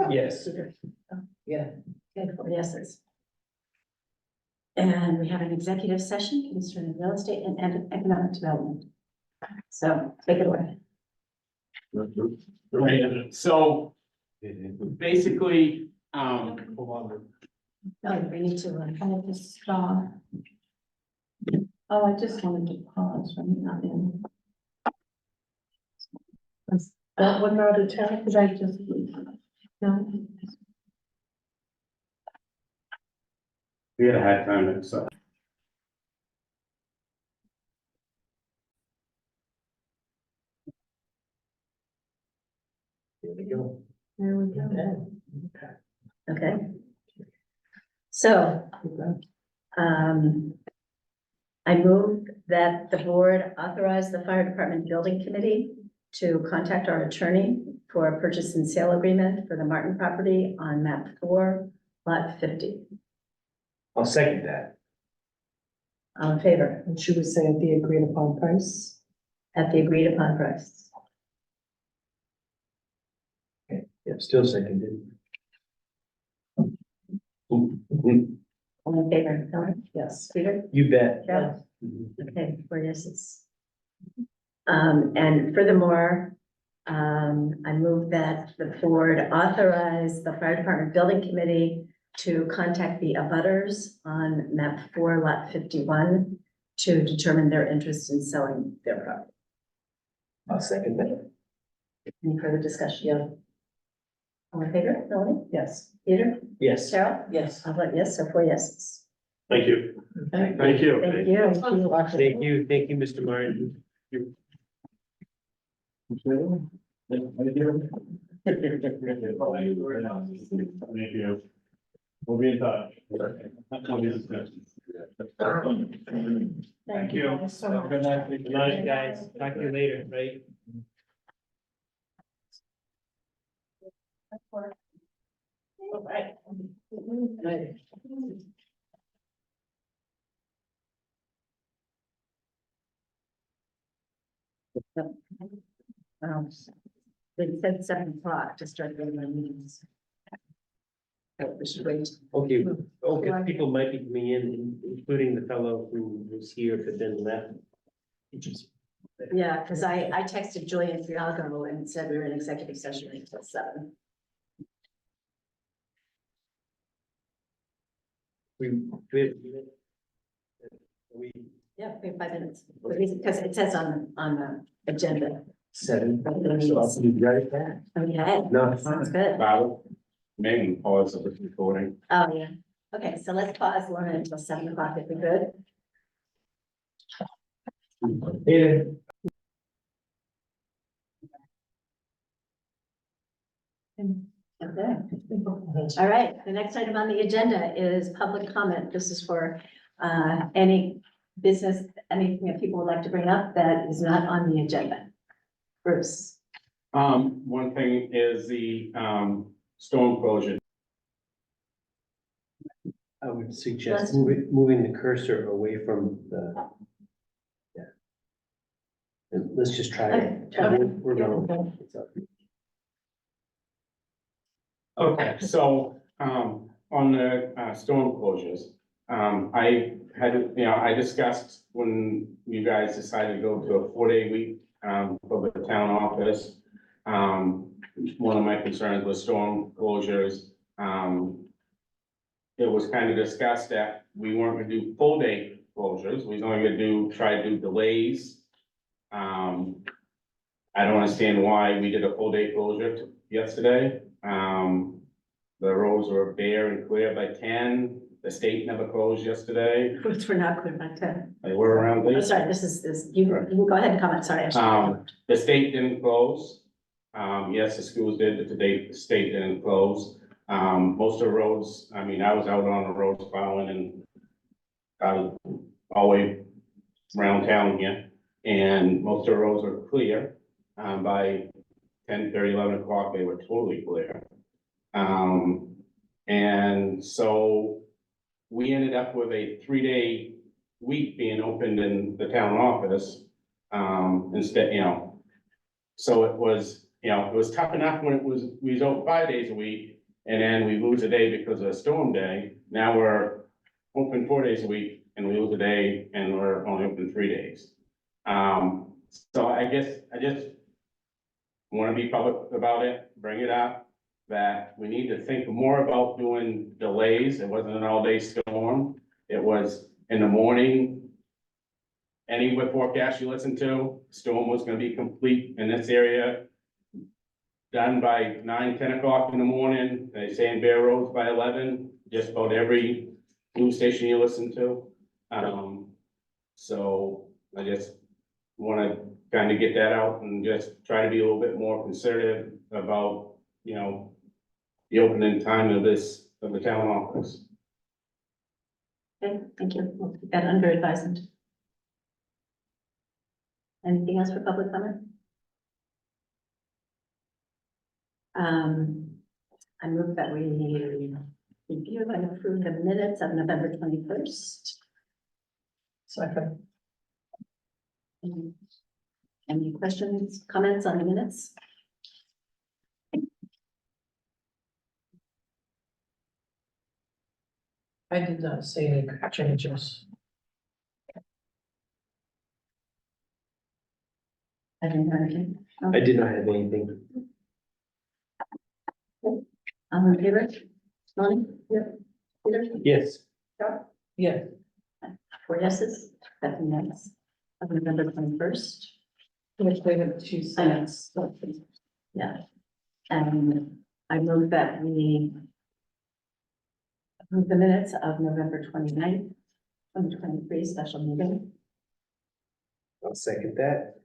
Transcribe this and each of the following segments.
Yes. Yeah. Okay, 4 yeses. And we have an executive session concerning real estate and economic development. So take it away. Right, so basically, Oh, we need to, kind of just stop. Oh, I just wanted to pause from not in. That one out of town, because I just, no, we had a hard time, so. there we go. Okay. So, I move that the board authorize the fire department building committee to contact our attorney for a purchase and sale agreement for the Martin property on map 4, lot 50. I'll second that. All in favor, And should we say at the agreed upon price? at the agreed upon price. Yep, still seconded. All in favor, Helen? Yes. Peter? You bet. Carol? Okay, 4 yeses. And furthermore, I move that the board authorize the fire department building committee to contact the abutters on map 4, lot 51 to determine their interest in selling their property. I'll second that. Any further discussion? Yeah. All in favor, Melanie? Yes. Peter? Yes. Cheryl? Yes. I'll vote yes, so 4 yeses. Thank you. Okay. Thank you. Thank you. Thank you, Mr. Martin. Thank you. We'll be in touch. Thank you. Good night. Good night, guys. Talk to you later, right? They said 7 o'clock to start getting our meetings. So we should wait. Okay, okay, people might be coming in, including the fellow who was here but then left. Yeah, because I texted Julian Fialgo and said we were in executive session until 7. We Yeah, we have 5 minutes, because it says on the agenda. 7. Regular So I'll meetings. be right back. Okay, No, sounds good. Bob, main pause of the recording. Oh, yeah. Okay, so let's pause, Lauren, until 7 o'clock if we could. Yeah. Okay. All right, the next item on the agenda is public comment. This is for any business, anything that people would like to bring up that is not on the agenda. Bruce, One thing is the, storm closure. I would suggest Let's- moving the cursor away from the. Yeah. And let's just try it. Okay. We're going. It's up. Okay, so, on the, storm closures, I had, I discussed when you guys decided to go to a 4-day week, for the town office. One of my concerns was storm closures. It was kind of discussed that we weren't gonna do full day closures, we was only gonna try to do delays. I don't understand why we did a full day closure yesterday. The roads were bare and clear by 10, the state never closed yesterday, which we're not clear by 10. they were around Oh, late. sorry, this is, you can go ahead and comment, sorry. I should- The state didn't close. Yes, the schools did, but the state didn't close. Most of the roads, I mean, I was out on the roads plowing and all the way around town here, and most of the roads were clear. By 10:30, 11 o'clock, they were totally clear. And so we ended up with a 3-day week being opened in the town office. Instead, so it was you know, it was tough enough when we was open 5 days a week, and then we lose a day because of a storm day. Now we're open 4 days a week, and we lose a day, and we're only open 3 days. So I guess, I just want to be public about it, bring it up, that we need to think more about doing delays. It wasn't an all-day storm. It was in the morning. Any forecast you listen to, storm was gonna be complete in this area. Done by 9, 10 o'clock in the morning. They say in Bear Roads by 11, just about every news station you listen to. So I just wanna kind of get that out and just try to be a little bit more conservative about, you know, the opening time of the town office. Okay, thank you. We'll keep that under advisement. Anything else for public comment? I move that we review and approve the minutes of November 21st. Second. Any questions, comments on the minutes? I did not see any changes. I didn't have anything. I did not have anything. All in favor? Lonnie? Yep. Peter? Yes, Scott? Yes. 4 yeses, that's minutes of November 21st. Which we have 2 I know. cents. Yeah. And I move that we approve the minutes of November 29th, 2023 special meeting. I'll second that.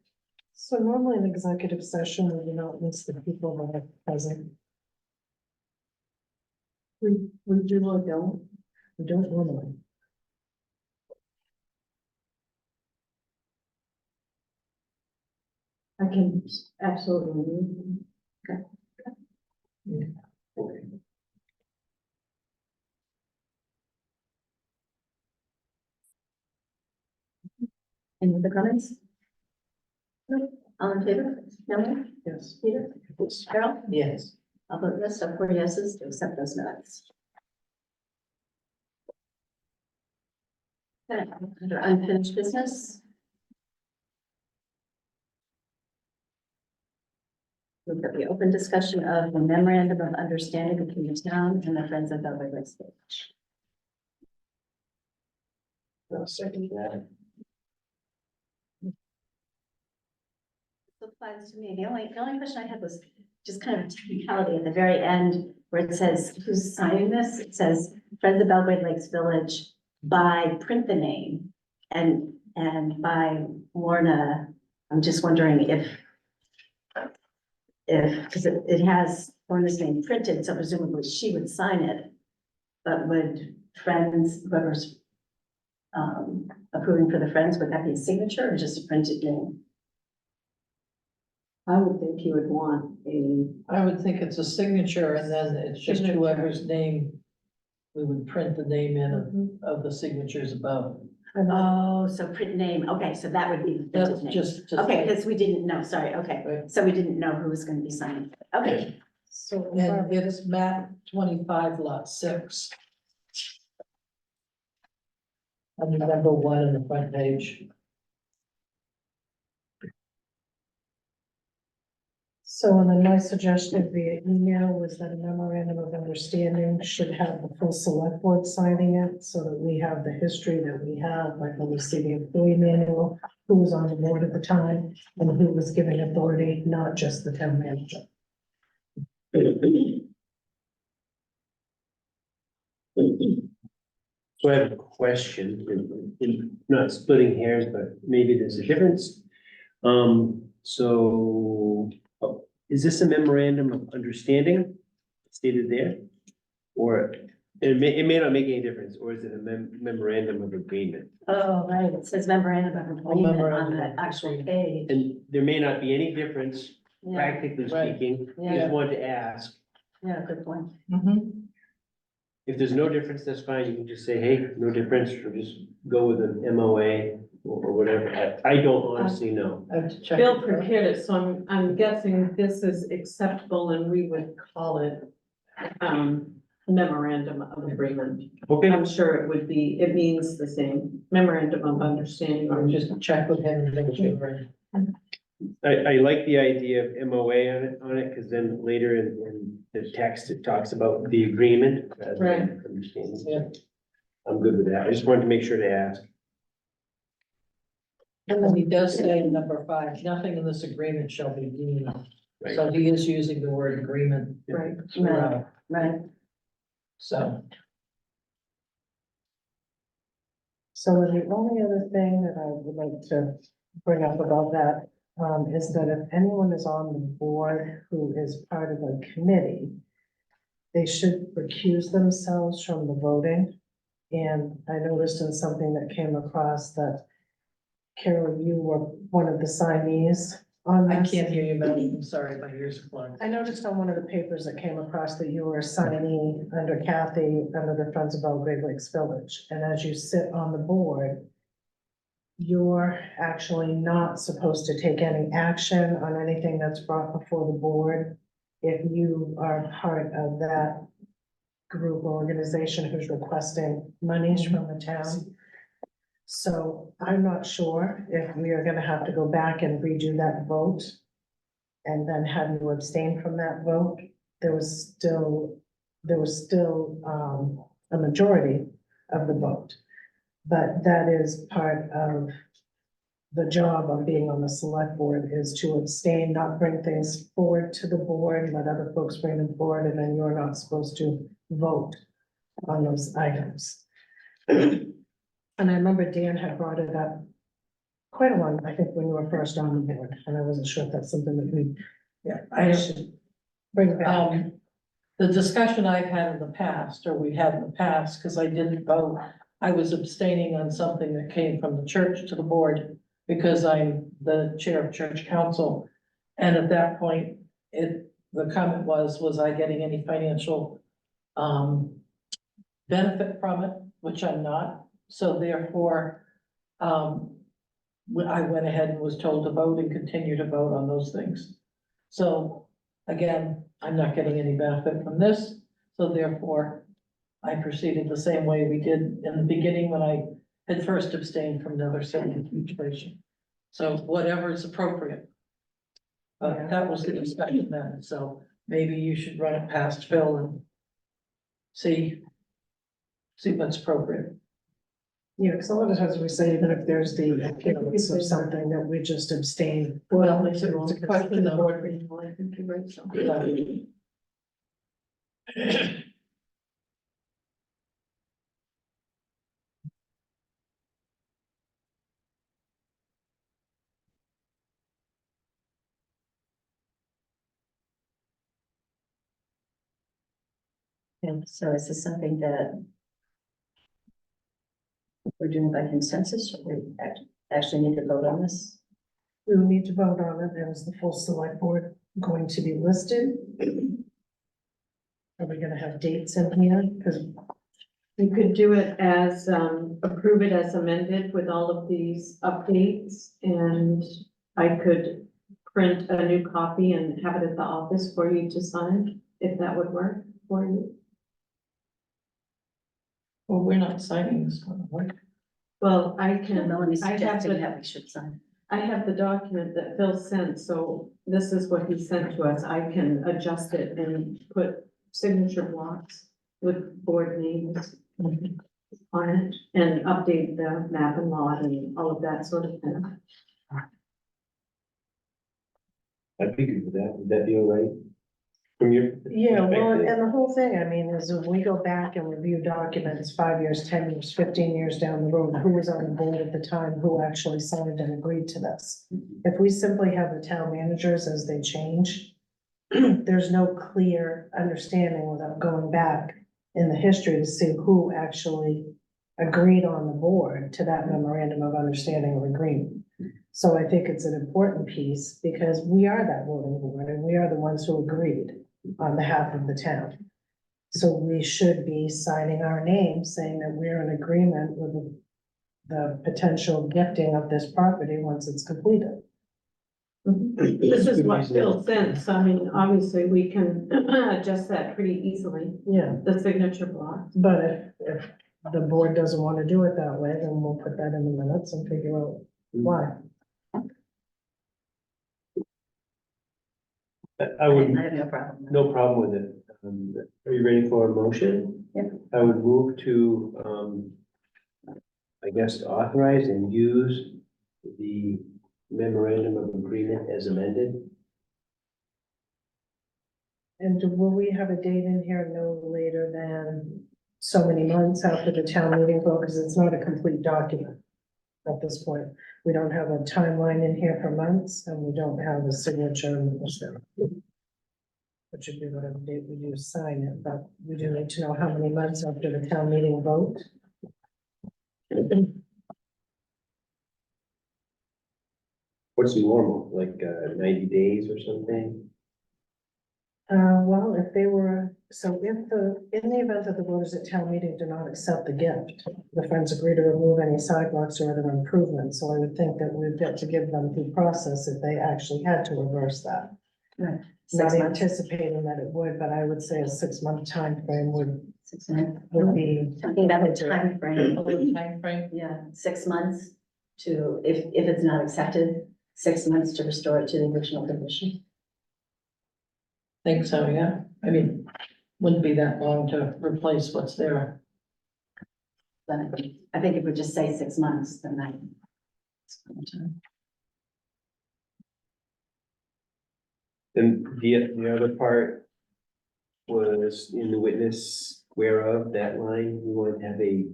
So normally in executive session, we do not list the people that are present. We do or don't? We don't normally. I can absolutely. Okay. Any other comments? No. All in favor? No? Yes. Peter? Carol? Yes. I'll vote yes, so 4 yeses to accept those minutes. Okay, under unfinished business. Move that we open discussion of the memorandum of understanding between the town and the Friends of Belgrade Lakes Village. I'll second that. Applies to me. The only question I had was just kind of a technicality at the very end where it says who's signing this. It says Friends of Belgrade Lakes Village by print the name and by Lorna. I'm just wondering if because it has Lorna's name printed, so presumably she would sign it. But would Friends, whoever's approving for the Friends, would that be a signature or just a printed name? I would think you would want I would think it's a signature and then it's just Signature. whoever's name. We would print the name in of the signatures above. Oh, so print name, okay, so that would be the That's printed name. just. Okay, because we didn't know, sorry, okay, Right. so we didn't know who was gonna be signing, okay. So, and it is map 25 lot 6. On number 1 on the front page. So, and then my suggestion via email was that a memorandum of understanding should have the full select board signing it, so that we have the history that we have, like when we see the employee manual, who was on the board at the time, and who was given authority, not just the town manager. So I have a question, not splitting hairs, but maybe there's a difference. So is this a memorandum of understanding stated there? Or it may not make any difference, or is it a memorandum of agreement? Oh, right, it says memorandum of agreement on memorandum the of actual agreement. page. And there may not be any difference, Yeah, practically Right. speaking, Yeah. just wanted to ask. yeah, good point. If there's no difference, that's fine, you can just say, hey, no difference, or just go with an MOA, or whatever? I don't honestly know. I have to check. Bill prepared it, so I'm guessing this is acceptable and we would call it, memorandum of agreement. Okay, I'm sure it would be, it means the same, memorandum of understanding or Or just, just check with him and make sure. we're- I like the idea of MOA on it, because then later in the text, it talks about the agreement. Rather than understanding. Yeah. I'm good with that. I just wanted to make sure to ask. And then he does say in number 5, nothing in this agreement shall be deemed. Right. So he is using the word agreement right, throughout, Right, so. So the only other thing that I would like to bring up about that, is that if anyone is on the board who is part of a committee, they should recuse themselves from the voting. And I noticed in something that came across that Carol, you were one of the signees on I this. can't hear you, Melanie, I'm sorry, my ears are plugged. I noticed on one of the papers that came across that you were a signee under Kathy, under the Friends of Belgrade Lakes Village. And as you sit on the board, you're actually not supposed to take any action on anything that's brought before the board if you are part of that group or organization who's requesting monies from the town. So I'm not sure if we are gonna have to go back and redo that vote and then have you abstain from that vote. There was still a majority of the vote. But that is part of the job of being on the select board, is to abstain, not bring things forward to the board, let other folks bring them forward, and then you're not supposed to vote on those items. And I remember Dan had brought it up quite a while, I think, when you were first on the board, and I wasn't sure if that's something that we I should bring back. The discussion I've had in the past, or we had in the past, because I didn't vote, I was abstaining on something that came from the church to the board because I'm the chair of church council. And at that point, the comment was I getting any financial benefit from it, which I'm not. So therefore, I went ahead and was told to vote and continue to vote on those things. So again, I'm not getting any benefit from this, so therefore I proceeded the same way we did in the beginning when I had first abstained from another situation. So whatever is appropriate. But that was the discussion then, so maybe you should run it past Phil and see what's appropriate. Yeah, because a lot of times we say, even if there's the appearance of something, that we just abstain. Well, it's a question of board renewal, I think you're right, so. and so is this something that we're doing by consensus, or we actually need to vote on this? We will need to vote on it. Is the full select board going to be listed? Are we gonna have dates in here? Because We could do it as, approve it as amended with all of these updates, and I could print a new copy and have it at the office for you to sign, if that would work for you. Well, we're not signing this one, right? Well, I can, Melanie's I have suggesting the, that we should sign. I have the document that Phil sent, so this is what he sent to us. I can adjust it and put signature blocks with board names on it and update the map and lot and all of that sort of thing. I'd be good with that. Would that be all right? From your. yeah, well, perspective? and the whole thing, I mean, is if we go back and review documents 5 years, 10 years, 15 years down the road, who was on the board at the time, who actually signed and agreed to this? If we simply have the town managers as they change, there's no clear understanding without going back in the history to see who actually agreed on the board to that memorandum of understanding or agreement. So I think it's an important piece because we are that voting board and we are the ones who agreed on behalf of the town. So we should be signing our name saying that we're in agreement with the potential gifting of this property once it's completed. This is what Phil sent, I mean, obviously, we can adjust that pretty easily, Yeah, the signature block. but if the board doesn't want to do it that way, then we'll put that in the minutes and figure out why. I would, I have no problem. no problem with it. Are you ready for a motion? Yep. I would move to, I guess, authorize and use the memorandum of agreement as amended. And will we have a date in here no later than so many months after the town meeting vote, because it's not a complete document at this point. We don't have a timeline in here for months, and we don't have a signature in the ceremony. Which would be whatever date we do sign it, but we do need to know how many months after the town meeting vote. What's normal, like, 90 days or something? Well, if they were, so in the event that the voters at town meeting do not accept the gift, the Friends agree to remove any sidewalks or other improvements, so I would think that we'd get to give them due process if they actually had to reverse that. Right. Not 6 months, anticipating that it would, but I would say a 6-month time frame 6 months. would be. Talking about the timeframe, Timeframe. yeah, 6 months to, if it's not accepted, 6 months to restore it to the original condition. Think so, yeah. I mean, wouldn't be that long to replace what's there. But I think if we just say 6 months, then that. Then the other part was in the witness whereof that line, we want to have a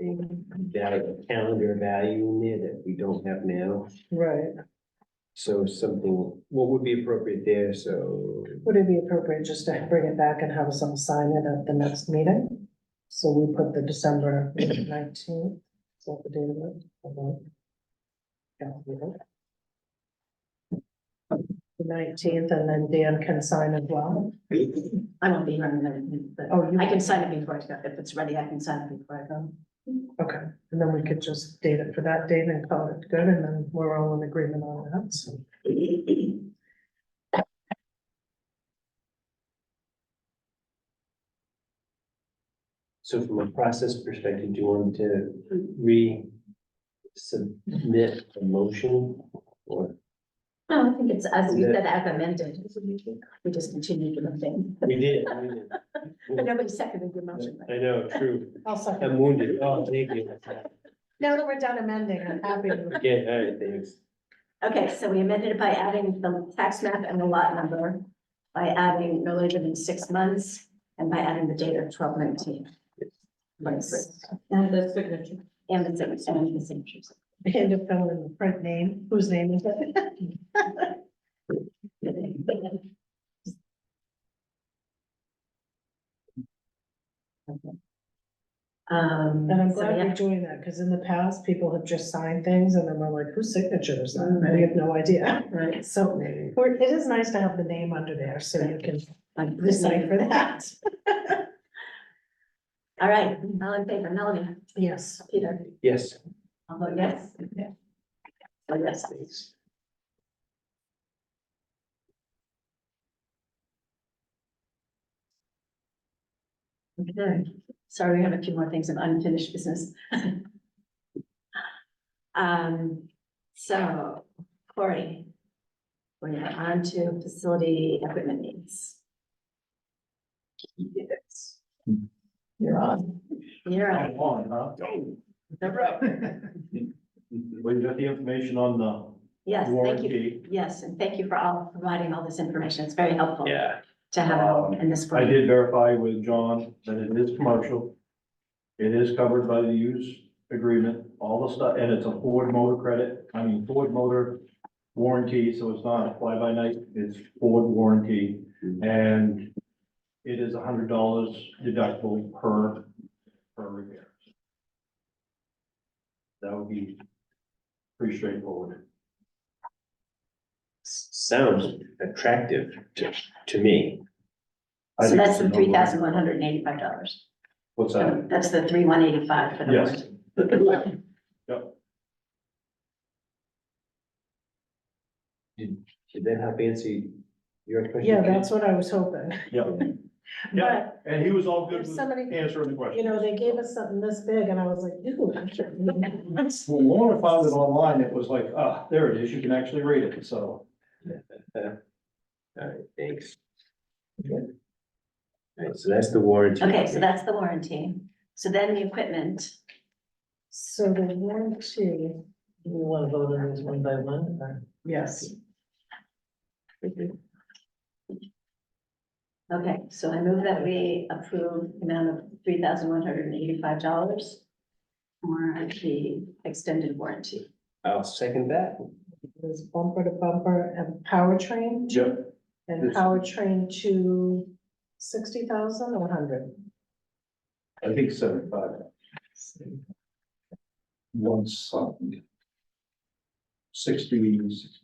value, calendar value in there that we don't have now. Right. So something, what would be appropriate there? So Would it be appropriate just to bring it back and have some sign it at the next meeting? So we put the December 19th, is that the date of it? Hold on. Yeah, we do. The 19th, and then Dan can sign as well. I won't be here on the minute, but Oh, you I can sign it before I go. If it's ready, I can sign it before I go. Okay, and then we could just date it for that date and call it good, and then we're all in agreement on that, so. So from a process perspective, do you want to resubmit a motion or? No, I think it's, as we said, as amended. We just continue to the thing. We did. But nobody seconded your motion. I know, true. I'll second. I'm wounded. Oh, thank you. Now that we're done amending, I'm happy to. Yeah, all right, thanks. Okay, so we amended it by adding the tax map and the lot number, by adding no later than 6 months, and by adding the date of 12/19. And the signature. And the signatures. And to fill in the print name, whose name is it? And I'm So, glad yeah. you're doing that, because in the past, people have just signed things and then we're like, whose signature is that? And we have no idea. Right. So it is nice to have the name under there, so you can Like, decipher that. All right, all in favor, Melanie, Yes. Peter, Yes. I'll vote yes. Oh, yes. Thanks. Okay, sorry, we have a few more things of unfinished business. So, Corey, we are on to facility equipment needs. Yes. You're on. You're on. On, huh? We got the information on the Yes, thank you. warranty. Yes, and thank you for providing all this information. It's very helpful Yeah. to have it all in this I form. did verify with John that it is commercial. It is covered by the use agreement, all the stuff, and it's a Ford motor credit, Ford motor warranty, so it's not a fly-by-night, it's Ford warranty. And it is $100 deductible per repair. That would be pretty straightforward. Sounds attractive to me. I So think that's it's a the $3,185. What's that? That's the 3,185 for the Yes. warranty. Did that help answer your question? Yeah, that's what I was hoping. Yeah, yeah, and he was all good If with somebody- answering the question. You know, they gave us something this big and I was like, ew. I'm sure. When Lorna found it online, it was like, ah, there it is, you can actually read it, so. All right, thanks. All right, so that's the warranty. Okay, so that's the warranty. So then the equipment, So the warranty, Do we want to vote on these one by one, or? yes. okay, so I move that we approve the amount of $3,185 for the extended warranty. I'll second that. There's bumper to bumper and powertrain. Yep. And This- powertrain to 60,000 or 100? I think 75. Once something. 60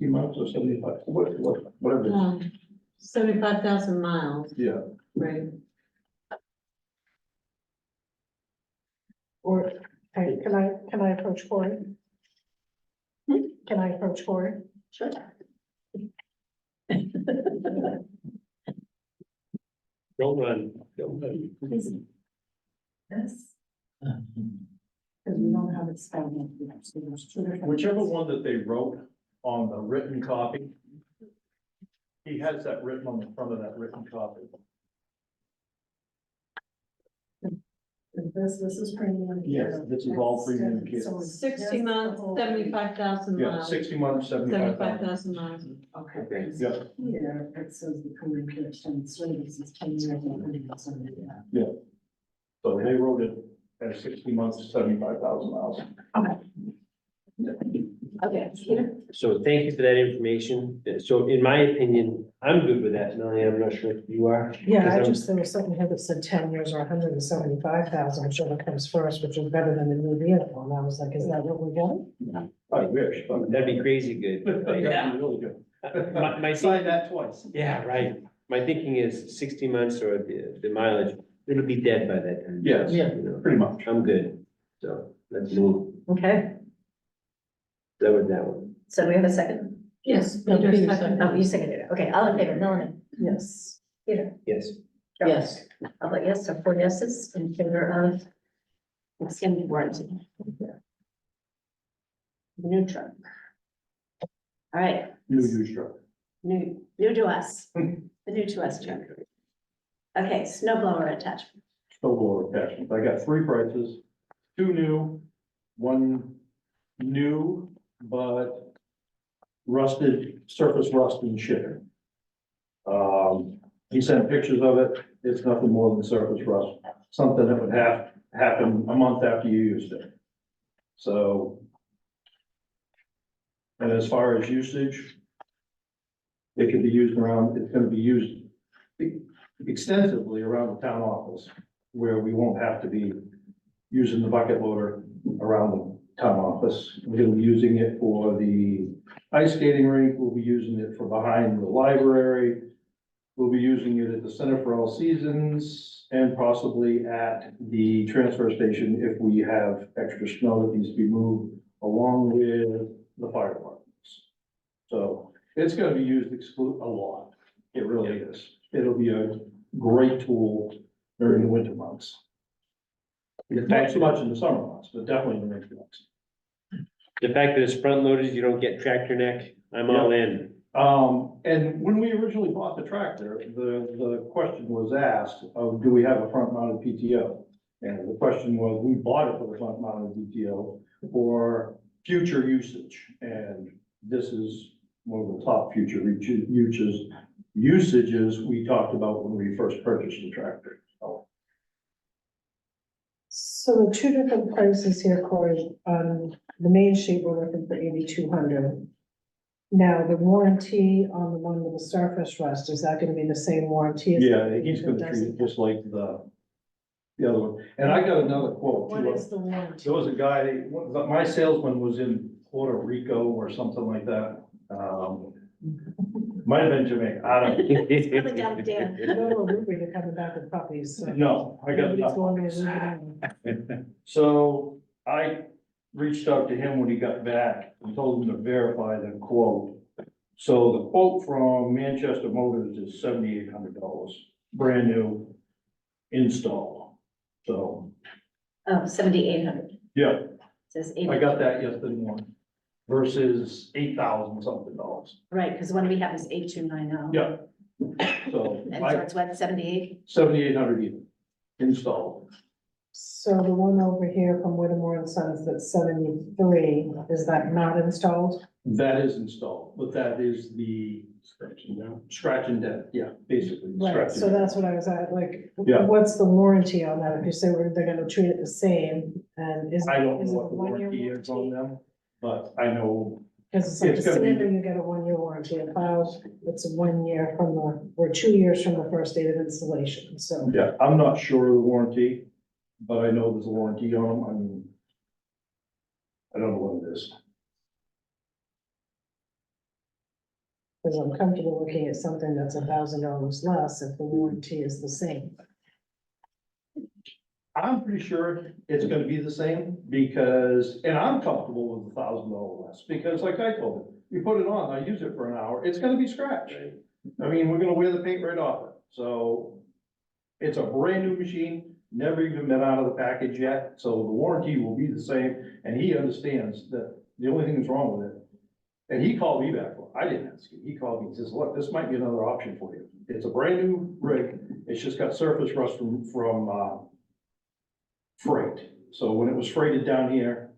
miles or 75, whatever it is. 75,000 miles, Yeah, right? Or, hey, can I approach Corey? Can I approach Corey? Sure. Don't run, don't run. Yes. Because we don't have it spelled out yet, so there's two different. whichever one that they wrote on the written copy. He has that written on the front of that written copy. This is premium. Yes, this is all premium kit. 60 months, 75,000 Yeah, miles, 60 months, 75,000. 75,000 miles. Okay. Okay. Yeah, Here, it says the premium kit extended service is 10 years and 170. so they wrote it at 60 months, 75,000 miles. Okay, Peter? So thank you for that information. So in my opinion, I'm good with that, Melanie. I'm not sure if you are. Yeah, I Because I'm- just, there was something here that said 10 years or 175,000, whichever comes first, which is better than the new vehicle. And I was like, is that what we're getting? I wish, but. That'd be crazy good. That'd be really good. My Sign that twice. Yeah, right. My thinking is 60 months or the mileage, it'll be dead by that time. Yes, Yeah. You know, pretty much. I'm good. So let's move. Okay, That was that one. so we have a second? Yes. No, Peter Peter seconded. Oh, you seconded it. Okay, all in favor, Melanie? Yes. Peter? Yes. Yes. I'll vote yes, so 4 yeses in favor of extended warranty. New truck. All right, New used truck. new to us, the new to us truck. Okay, snow blower attachment. Snow blower attachments. I got 3 prices, 2 new, 1 new, but rusted, surface rust and shipping. He sent pictures of it. It's nothing more than surface rust, something that would happen a month after you used it. So. And as far as usage, it can be used around, it's gonna be used extensively around the town office, where we won't have to be using the bucket loader around the town office. We'll be using it for the ice skating rink, we'll be using it for behind the library. We'll be using it at the Center for All Seasons and possibly at the transfer station if we have extra snow that needs to be moved along with the fire departments. So it's gonna be used a lot. It really is. It'll be a great tool during the winter months. Not so much in the summer months, but definitely in the winter months. The fact that it's front loaded, you don't get tractor neck, I'm all in. And when we originally bought the tractor, the question was asked of, do we have a front mounted PTO? And the question was, we bought it for the front mounted PTO for future usage. And this is one of the top future usages we talked about when we first purchased the tractor. So the two different prices here, Corey, the main sheet, we're looking for 8,200. Now, the warranty on the one with the surface rust, is that gonna be the same warranty? as- Yeah, he's gonna treat it just like the other one. And I got another quote What too. is the warranty? There was a guy, my salesman was in Puerto Rico or something like that. Might have been Jamaica, I don't know. Probably down there. No, no, Ruby, you're coming back with puppies, so. No, I got Nobody's nothing. going to Ruby. So I reached out to him when he got back and told him to verify the quote. So the quote from Manchester Motors is $7,800, brand new install. So, Oh, 7,800. yeah, Says I 8. got that yesterday morning versus $8,000 something. Right, because the one we have is 8,290. Yeah. So And so it's what, 78? 7,800 even installed. So the one over here from Whittemore and Sons that's 73, is that not installed? That is installed, but that is the scratch and dent, yeah, basically. Right, scratch so and dent. that's what I was at, like, Yeah. what's the warranty on that? If you say they're gonna treat it the same, and is I don't is know it what the a one-year warranty is on warranty? them, but I know, Because it's like It's a gonna be- sander, you get a 1-year warranty, a plow, it's a 1 year from the, or 2 years from the first date of installation, so. yeah, I'm not sure of the warranty, but I know there's a warranty on them, I mean, I don't know what it is. Because I'm comfortable looking at something that's $1,000 less if the warranty is the same. I'm pretty sure it's gonna be the same, because, and I'm comfortable with $1,000 less, because like I told him, you put it on, I use it for an hour, it's gonna be scratched. I mean, we're gonna wear the paint right off it, so it's a brand new machine, never even been out of the package yet, so the warranty will be the same, and he understands that the only thing that's wrong with it. And he called me back, I didn't ask him, he called me and says, look, this might be another option for you. It's a brand new rig, it's just got surface rust from freight. So when it was freighted down here,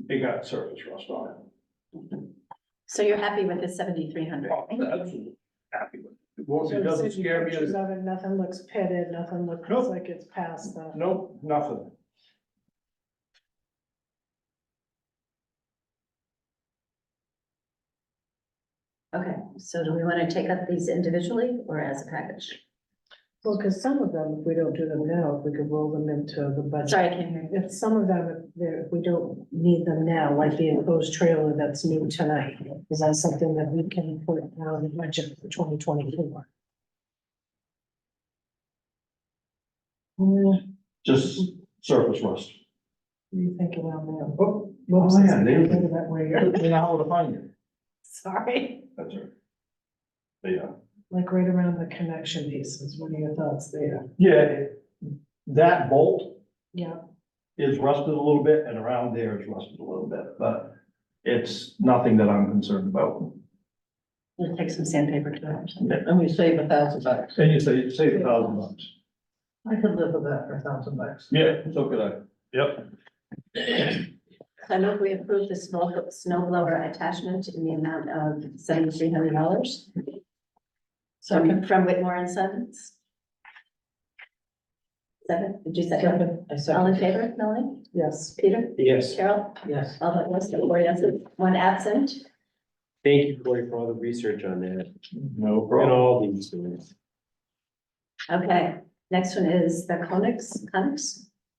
it got surface rust on it. So you're happy with the 7,300? I'm absolutely happy with it. Well, So it doesn't you see scare me. pictures of it, nothing looks pitted, nothing looks Nope. like it's past the. Nope, nothing. Okay, so do we want to take up these individually or as a package? Well, because some of them, if we don't do them now, if we could roll them into the budget. Sorry, I can't hear you. If some of them, if we don't need them now, like the enclosed trailer that's new tonight, is that something that we can put on the budget for 2024? What Just surface rust. do you think around there? Oh, Whoops, oh, it's yeah, a they- little bit that way. You know how to find it. Sorry, That's right. Yeah. like right around the connection pieces. What are your thoughts there? Yeah, that bolt Yeah, is rusted a little bit and around there is rusted a little bit, but it's nothing that I'm concerned about. We'll take some sandpaper to it or something. And we save $1,000. And you say, save $1,000. I could live with that for $1,000. Yeah, so could I. Yep. So I move we approve the snow blower attachment in the amount of $7,300 from Whitmore and Sons. Second, did you second? Second, I All second. in favor, Melanie? yes. Peter? Yes, Carol? Yes. All vote yes, 4 yeses, 1 absent. thank you, Corey, for all the research on that, No and problem. all these things. Okay, next one is the Conex.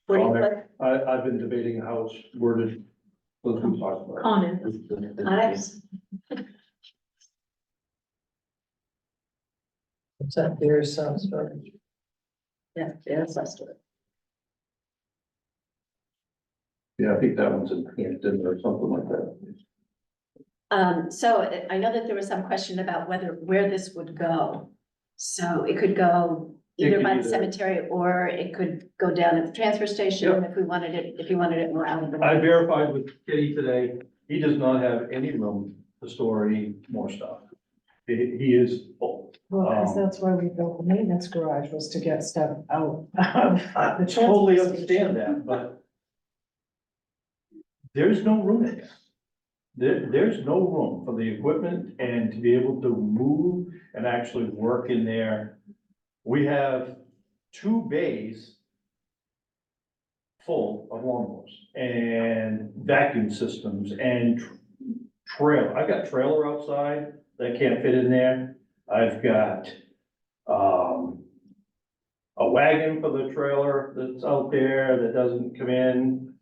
40-foot I've been debating how it's worded. Let's talk about it. Comment. Conex. It's that beer sounds very. Yeah, there's less to it. Yeah, I think that one's in Hampton or something like that. So I know that there was some question about where this would go. So it could go It either could by the either- cemetery, or it could go down at the transfer station Yep. if you wanted it more out of the I way. verified with Kitty today, he does not have any room to store any more stuff. He is full. Well, because that's why we built the maintenance garage, was to get stuff out of I the totally transfer understand station. that, but there's no room in there. There's no room for the equipment and to be able to move and actually work in there. We have 2 bays full of lawnmowers and vacuum systems and trailer. I've got trailer outside that can't fit in there. I've got, a wagon for the trailer that's out there that doesn't come in.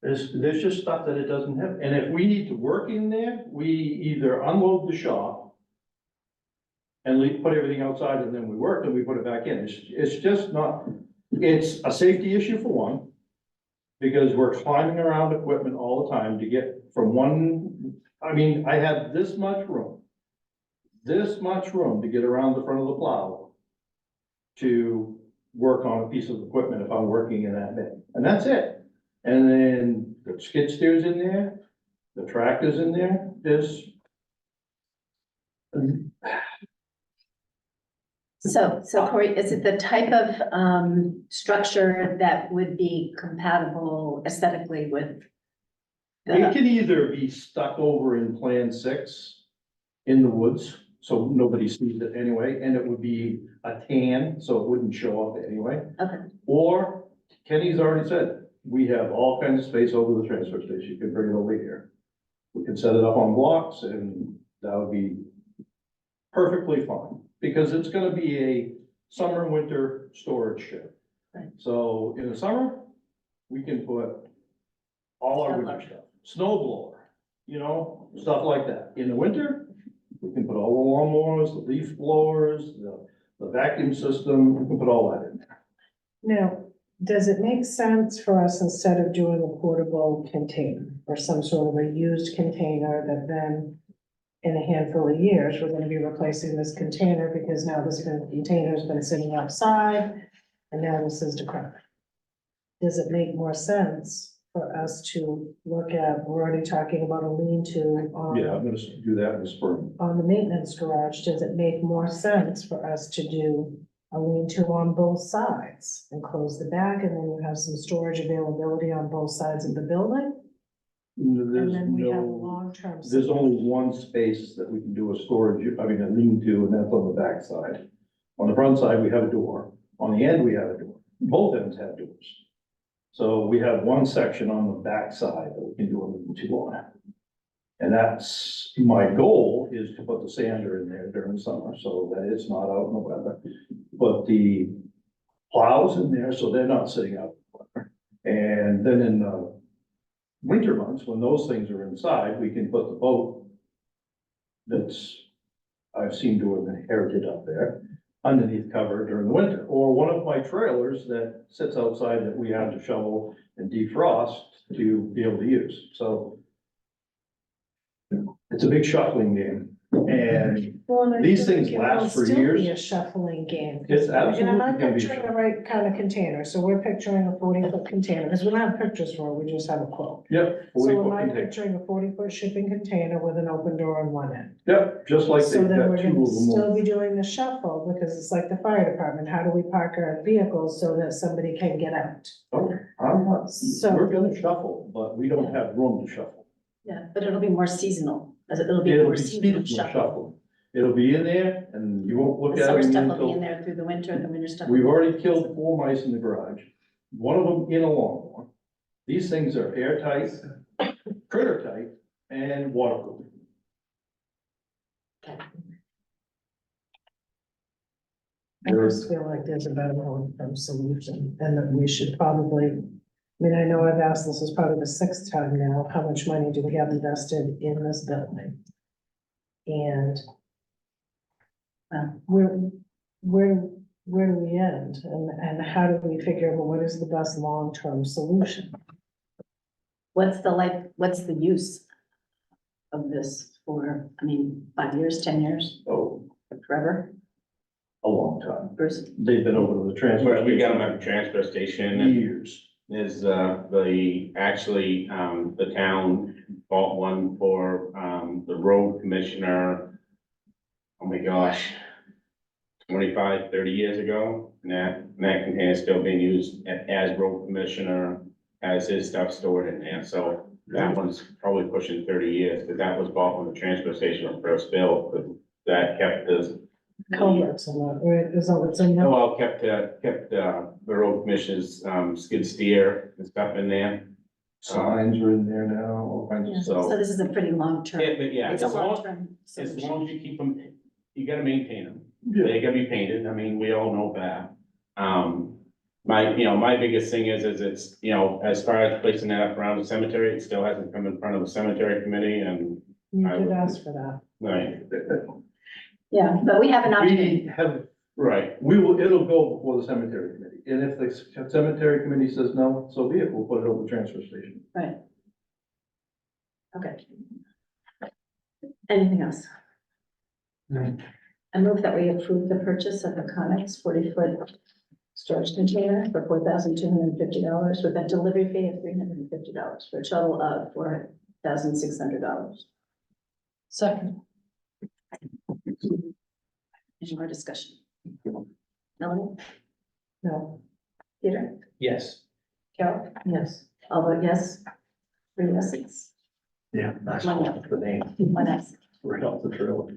There's just stuff that it doesn't have, and if we need to work in there, we either unload the shop and put everything outside, and then we work, and we put it back in. It's just not, it's a safety issue for one, because we're climbing around equipment all the time to get from one I mean, I have this much room to get around the front of the plow to work on a piece of equipment if I'm working in that bay, and that's it. And then the skid steer's in there, the tractor's in there, So Corey, is it the type of, structure that would be compatible aesthetically with it the, can either be stuck over in Plan 6 in the woods, so nobody sees it anyway, and it would be a tan, so it wouldn't show up anyway. okay, Or Kenny's already said, we have all kinds of space over the transfer station, you can bring it over here. We can set it up on blocks and that would be perfectly fine, because it's gonna be a summer, winter storage shed. Right. So in the summer, we can put all our winter stuff, snow blower, you know, stuff like that. In the winter, we can put all the lawnmowers, the leaf blowers, the vacuum system, we can put all that in there. Now, does it make sense for us, instead of doing a portable container or some sort of a used container, that then in a handful of years, we're gonna be replacing this container because now this container's been sitting outside and now this is decrepit? Does it make more sense for us to look at, we're already talking about a lean-to Yeah, I'm on, gonna do that in the spring. on the maintenance garage? Does it make more sense for us to do a lean-to on both sides and close the back, and then you have some storage availability on both sides of the building? And There's then we have a no, long-term. there's only one space that we can do a storage, I mean, a lean-to, and that's on the back side. On the front side, we have a door. On the end, we have a door. Both ends have doors. So we have one section on the back side that we can do a lean-to on. And that's, my goal is to put the sander in there during summer, so that it's not out in the weather. But the plows in there, so they're not sitting out in the weather. And then in the winter months, when those things are inside, we can put the boat that's, I've seen to have inherited up there, underneath cover during the winter, or one of my trailers that sits outside that we have to shovel and defrost to be able to use, so it's a big shuffling game, and Well, and I these feel things like it will last for still be years. A shuffling game. It's And am absolutely I gonna be a picturing the right kind of container? So we're picturing a 40-foot container, because we don't have pictures for it, we just have a quote. Yep, So 40-foot am I container. picturing a 40-foot shipping container with an open door on one end? Yep, just like So they've then got we're two gonna of them. still be doing the shuffle, because it's like the fire department, how do we park our vehicles so that somebody can get out? Oh, I'm not, So- we're gonna shuffle, but we don't have room to shuffle. yeah, but it'll be more seasonal, it'll be It'll more be seasonal seasonal shuffle. shuffle. It'll be in there and you won't look The at summer it stuff will be until, in there through the winter, the winter stuff. we've already killed 4 mice in the garage. One of them in a lawnmower. These things are airtight, critter tight, and waterproof. I just feel like there's a better long-term solution, and that we should probably, I mean, I know I've asked, this is probably the 6th time now, how much money do we have invested in this building? And where do we end, and how do we figure out what is the best long-term solution? What's the use of this for, 5 years, 10 years, Oh, forever, a long time. Bruce? They've been over to the transfer But we got them station at the transfer station. for years. Is, actually, the town bought one for, the road commissioner. Oh my gosh, 25, 30 years ago, and that container is still being used as road commissioner, has his stuff stored in there, so that one's probably pushing 30 years, because that was bought when the transfer station was first built, but that kept this. Culverts and that, right, is that what's in there? Well, kept, the road commissioner's, skid steer and stuff in there. Signs are in there now, all kinds Yeah, of so stuff. this is a pretty long-term, Yeah, but yeah, it's as a long, long-term as solution. long as you keep them, you gotta maintain them. Yeah. They gotta be painted, we all know that. My biggest thing is it's, as far as placing that up around the cemetery, it still hasn't come in front of the cemetery committee and, You I did would- ask for that. right, Yeah, but we have an option, We have, right. it'll go before the cemetery committee, and if the cemetery committee says no, so be it, we'll put it over the transfer station. right? Okay, Anything else? No. I move that we approve the purchase of the Conex 40-foot storage container for $4,250 with a delivery fee of $350 for a total of $4,600. Second, Any more discussion? Melanie? no, Peter? Yes. Carol? yes, I'll vote yes. 3 yeses. Yeah, that's One all the name, 1 yes. right off the trail.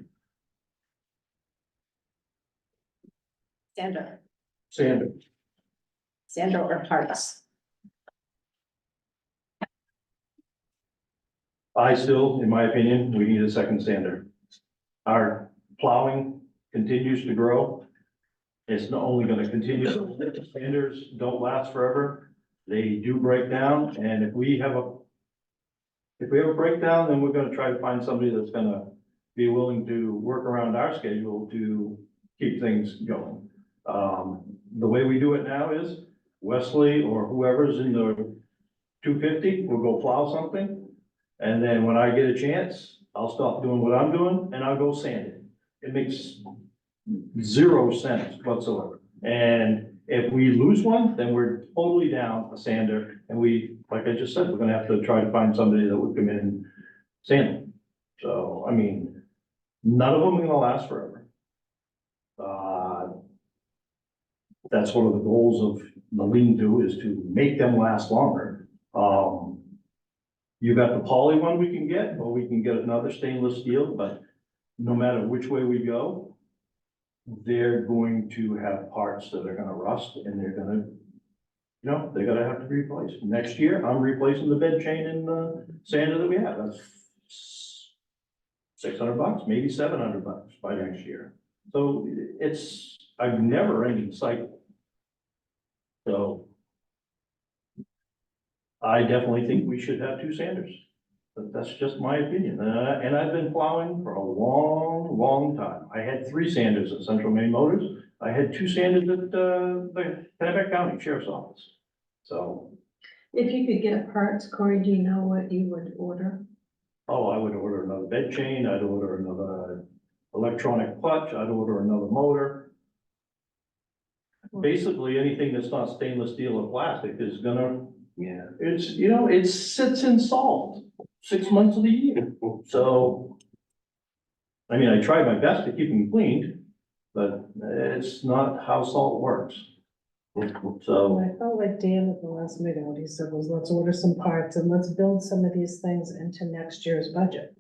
Sandra? Sander. Sandra or Parks? I still, in my opinion, we need a second sander. Our plowing continues to grow. It's not only gonna continue, sanders don't last forever. They do break down, and if we have a breakdown, then we're gonna try to find somebody that's gonna be willing to work around our schedule to keep things going. The way we do it now is Wesley or whoever's in the 250 will go plow something. And then when I get a chance, I'll stop doing what I'm doing and I'll go sand it. It makes 0 sense whatsoever. And if we lose one, then we're totally down a sander. And we, like I just said, we're gonna have to try to find somebody that would come in and sand it. So, I mean, none of them are gonna last forever. That's one of the goals of the lean-to is to make them last longer. You got the poly one we can get, or we can get another stainless steel, but no matter which way we go, they're going to have parts that are gonna rust and they're gonna, they're gonna have to be replaced. Next year, I'm replacing the bed chain and the sander that we have. That's $600, maybe $700 by next year. So it's a never ending cycle. So I definitely think we should have 2 sanders. But that's just my opinion. And I've been plowing for a long, long time. I had 3 sanders at Central Maine Motors. I had 2 sanders at the Kennebec County Sheriff's Office. So, If you could get parts, Corey, do you know what you would order? oh, I would order another bed chain. I'd order another electronic clutch. I'd order another motor. Basically, anything that's not stainless steel or plastic is gonna, it sits in salt 6 months of the year. So, I mean, I try my best to keep them cleaned, but it's not how salt works. So, I felt like Dan at the last meeting, what he said was, let's order some parts and let's build some of these things into next year's budget.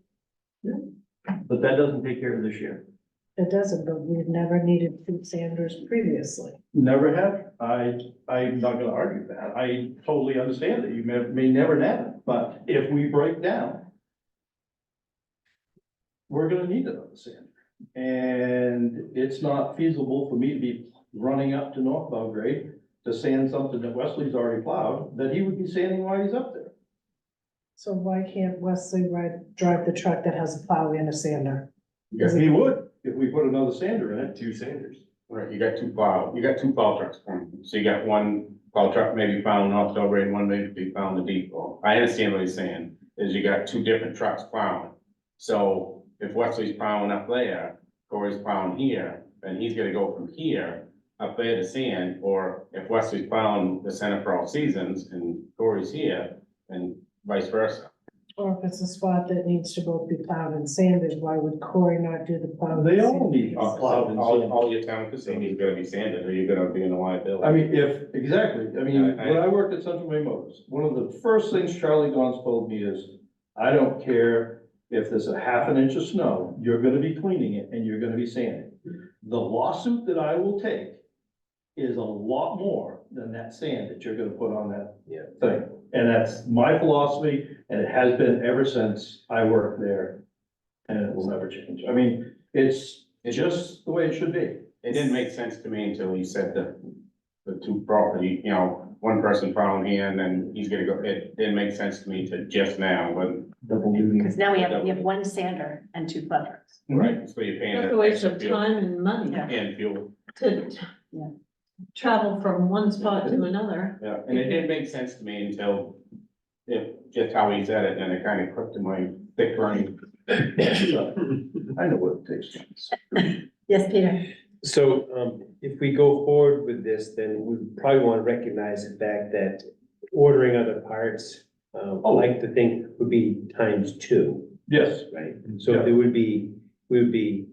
but that doesn't take care of this year. It doesn't, but we've never needed 2 sanders previously. Never have. I'm not gonna argue that. I totally understand that you may never have it, but if we break down, we're gonna need another sander. And it's not feasible for me to be running up to North Belgrade to sand something that Wesley's already plowed, that he would be sanding while he's up there. So why can't Wesley drive the truck that has a plow and a sander? Yes, he would, if we put another sander in it. 2 sanders. Right, you got two plow trucks, so you got one plow truck maybe found in North Belgrade, one maybe found in the depot. I understand what he's saying, is you got 2 different trucks plowing. So if Wesley's plowing up there, Corey's plowing here, then he's gonna go from here up there to sand, or if Wesley's plowing the center for all seasons and Corey's here, and vice versa. Or if it's a spot that needs to both be plowed and sanded, why would Corey not do the plow? and They all sand? need plowed and sanded. All your town facilities gotta be sanded, or you're gonna be in a liability. I mean, exactly, I mean, when I worked at Central Maine Motors, one of the first things Charlie Gons told me is, I don't care if there's a half an inch of snow, you're gonna be cleaning it and you're gonna be sanding. The lawsuit that I will take is a lot more than that sand that you're gonna put on that thing. And that's my philosophy, and it has been ever since I worked there, and it will never change. I mean, it's just the way it should be. It didn't make sense to me until you said the 2 property, one person plowing here and then he's gonna go, it didn't make sense to me to just now, but. Double duty. Because now we have 1 sander and 2 plow trucks. Right, so you're paying. That's a waste of extra fuel time and money Yeah. And fuel, to Yeah. travel from one spot to another. yeah, and it didn't make sense to me until just how he said it, and it kind of clicked in my thick brain. I know what it takes. Yes, Peter? So, if we go forward with this, then we probably want to recognize the fact that ordering other parts, like the thing would be ×2, Yes, right? So there would be, we would be,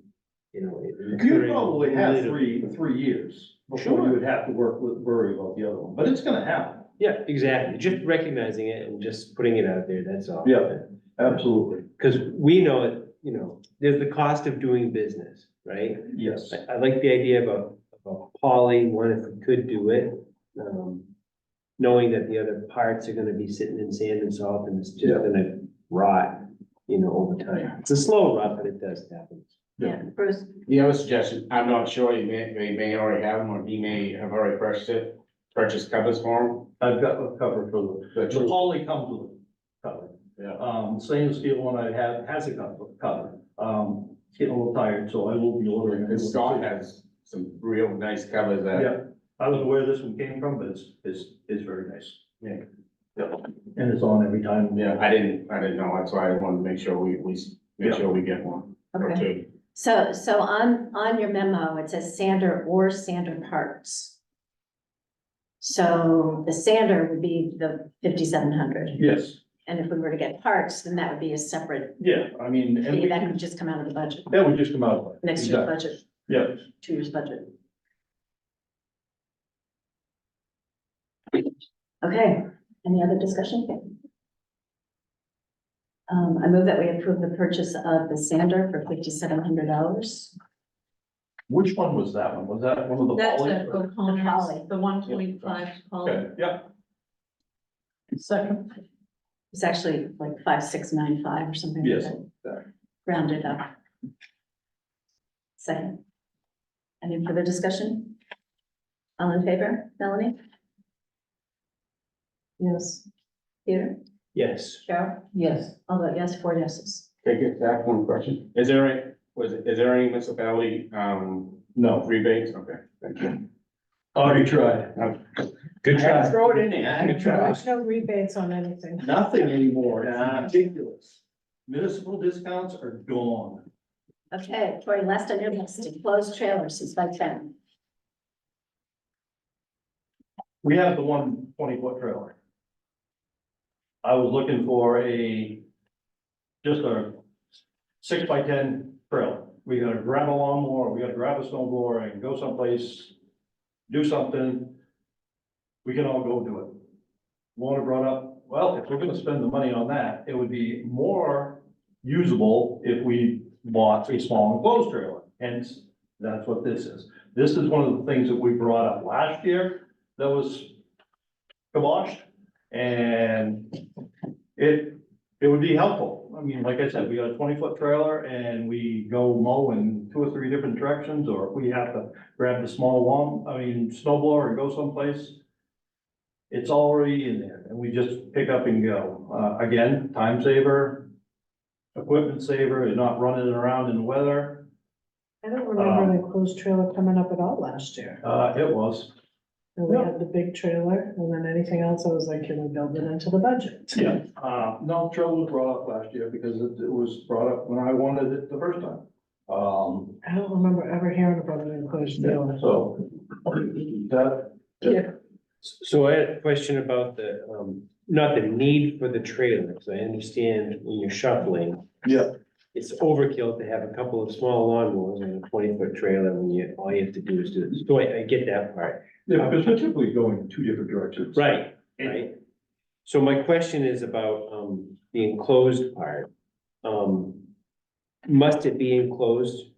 you know. you incurring probably have little- 3 years before Sure. you would have to worry about the other one, but it's gonna happen. Yeah, exactly. Just recognizing it and just putting it out there, that's all. Yeah. Absolutely, Because we know it, you know, there's the cost of doing business, right? yes. I like the idea of poly, one, if we could do it. Knowing that the other parts are gonna be sitting in sand and salt and it's just Yeah. gonna rot, you know, over time. It's a slow rot, but it does happen. Yeah, Bruce? The other suggestion, I'm not sure, they may already have them, or he may have already purchased covers for I've got a cover for the them. poly comes with a cover. Yeah. Stainless steel one I have has a cover. It's getting a little tired, so I will be ordering. And Scott has some real nice covers that, Yeah, I don't know where this one came from, but it's very nice. Yeah. Yeah, and it's on every time. yeah, I didn't know, that's why I wanted to make sure we make sure we get one or Okay. two. So on your memo, it says sander or sander parts. So the sander would be the 5,700, Yes, and if we were to get parts, then that would be a separate yeah, I mean, and fee, we that can- could just come out of the budget, that would just come out. of it. next year's Exactly. budget, Yeah, 2 years' budget. Okay, any other discussion? I move that we approve the purchase of the sander for $5,700. which one was that one? Was that one of the That's poly? a Poly. component, the 1.5 poly. Okay, yeah, Second, It's actually like 5,695 or something like Yes. that, rounded up. Second. Any further discussion? All in favor, Melanie, yes, Peter, Yes. Cheryl? yes. All vote yes, 4 yeses. Take it back one question. Is there any municipality, no, rebates? Okay, thank you. already tried. Good try. Throw it in there. Good try. There's no rebates on anything. Nothing anymore, Nah. it's ridiculous. Municipal discounts are gone. Okay, Tori, last on your list, enclosed trailers is 510. We have the 20-foot trailer. I was looking for just a 6x10 trailer. We gotta grab a lawnmower, we gotta grab a snowblower and go someplace, do something. We can all go do it. Lorna brought up, well, if we're gonna spend the money on that, it would be more usable if we bought a small enclosed trailer. Hence, that's what this is. This is one of the things that we brought up last year that was kiboshed. And it would be helpful. I mean, like I said, we got a 20-foot trailer and we go mow in 2 or 3 different directions, or if we have to grab the small snow blower and go someplace. It's already in there and we just pick up and go. Again, time saver, equipment saver, is not running around in the weather. I don't remember an enclosed trailer coming up at all last year. It was. And we Yeah. had the big trailer, and then anything else, I was like, can we build it into the budget? Yeah, no, trailer was brought up last year because it was brought up when I wanted it the first time. I don't remember ever hearing about an enclosed trailer. So, that, Yeah. So I had a question about not the need for the trailer, because I understand when you're shuffling. Yeah. It's overkill to have a couple of small lawnmowers and a 20-foot trailer when all you have to do is do it. So I get that part. yeah, because we're typically going in 2 different directions. Right, right. So my question is about, the enclosed part. Must it be enclosed?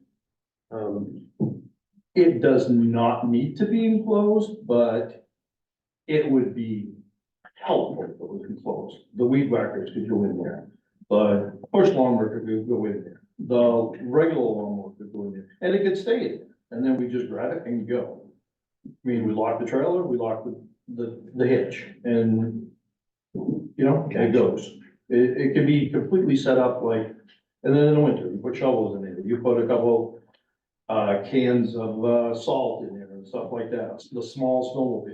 It does not need to be enclosed, but it would be helpful if it was enclosed. The weed whackers could go in there, the push lawnmower could go in there, the regular lawnmower could go in there, and it could stay in there. And then we just grab it and go. I mean, we lock the trailer, we lock the hitch, and, it goes. It can be completely set up like, and then in the winter, you put shovels in it, you put a couple cans of, salt in there and stuff like that, the small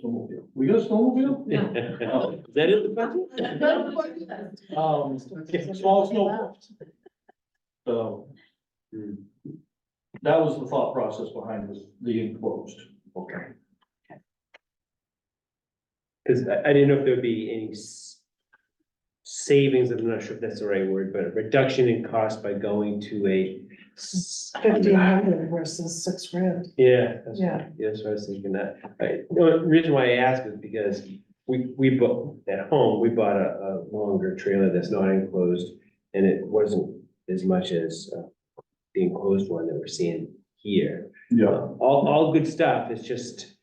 snowmobile. We got a snowmobile? Is that in the budget? Small snowmobile. So, that was the thought process behind this, the enclosed. Okay. Cause I didn't know if there'd be any savings, I'm not sure if that's the right word, but a reduction in cost by going to a. 1,500 versus $6,000. Yeah. Yeah. That's what I was thinking that. The reason why I asked is because we bought, at home, we bought a longer trailer that's not enclosed. And it wasn't as much as the enclosed one that we're seeing here. Yeah. All good stuff. It's just,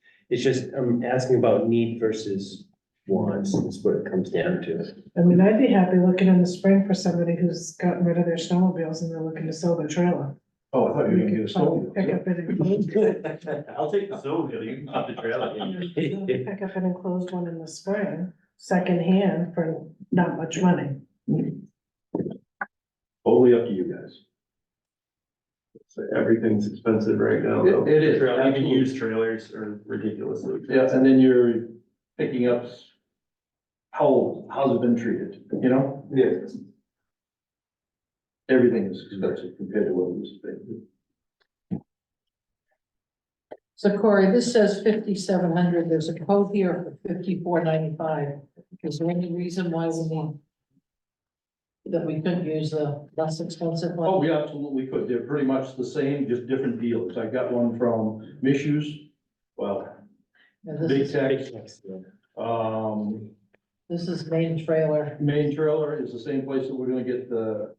I'm asking about need versus wants, is what it comes down to. I mean, I'd be happy looking in the spring for somebody who's gotten rid of their snowmobiles and they're looking to sell their trailer. Oh, I thought you were gonna get a snowmobile. Pick up an enclosed, I'll take the snowmobile, you can put the trailer in. pick up an enclosed one in the spring, secondhand for not much money. Totally up to you guys. So everything's expensive right now, though. It is, Even absolutely. used trailers are ridiculously expensive. Yeah, and then you're picking up how's it been treated, you know? Yeah. Everything is expensive compared to what it used to be. So Corey, this says 5,700, there's a quote here for 5,495. Is there any reason why we need that we couldn't use the less expensive one? Oh, we absolutely could. They're pretty much the same, just different dealers. I got one from Mishu's, well, Yeah, this Big is- Tex. This is main trailer. Main trailer is the same place that we're gonna get the,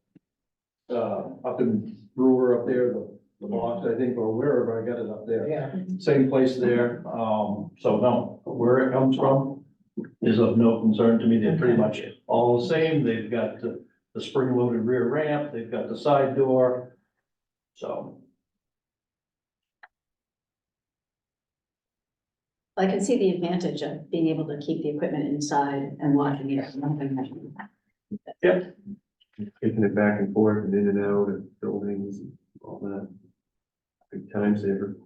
up in Brewer up there, the box, I think, or wherever I got it up there. Yeah, Same place there, so no, where it comes from is of no concern to me. They're pretty much all the same. They've got the spring-loaded rear ramp, they've got the side door, so. I can see the advantage of being able to keep the equipment inside and locking it. Taking it back and forth and in and out of buildings and all that. Big time saver.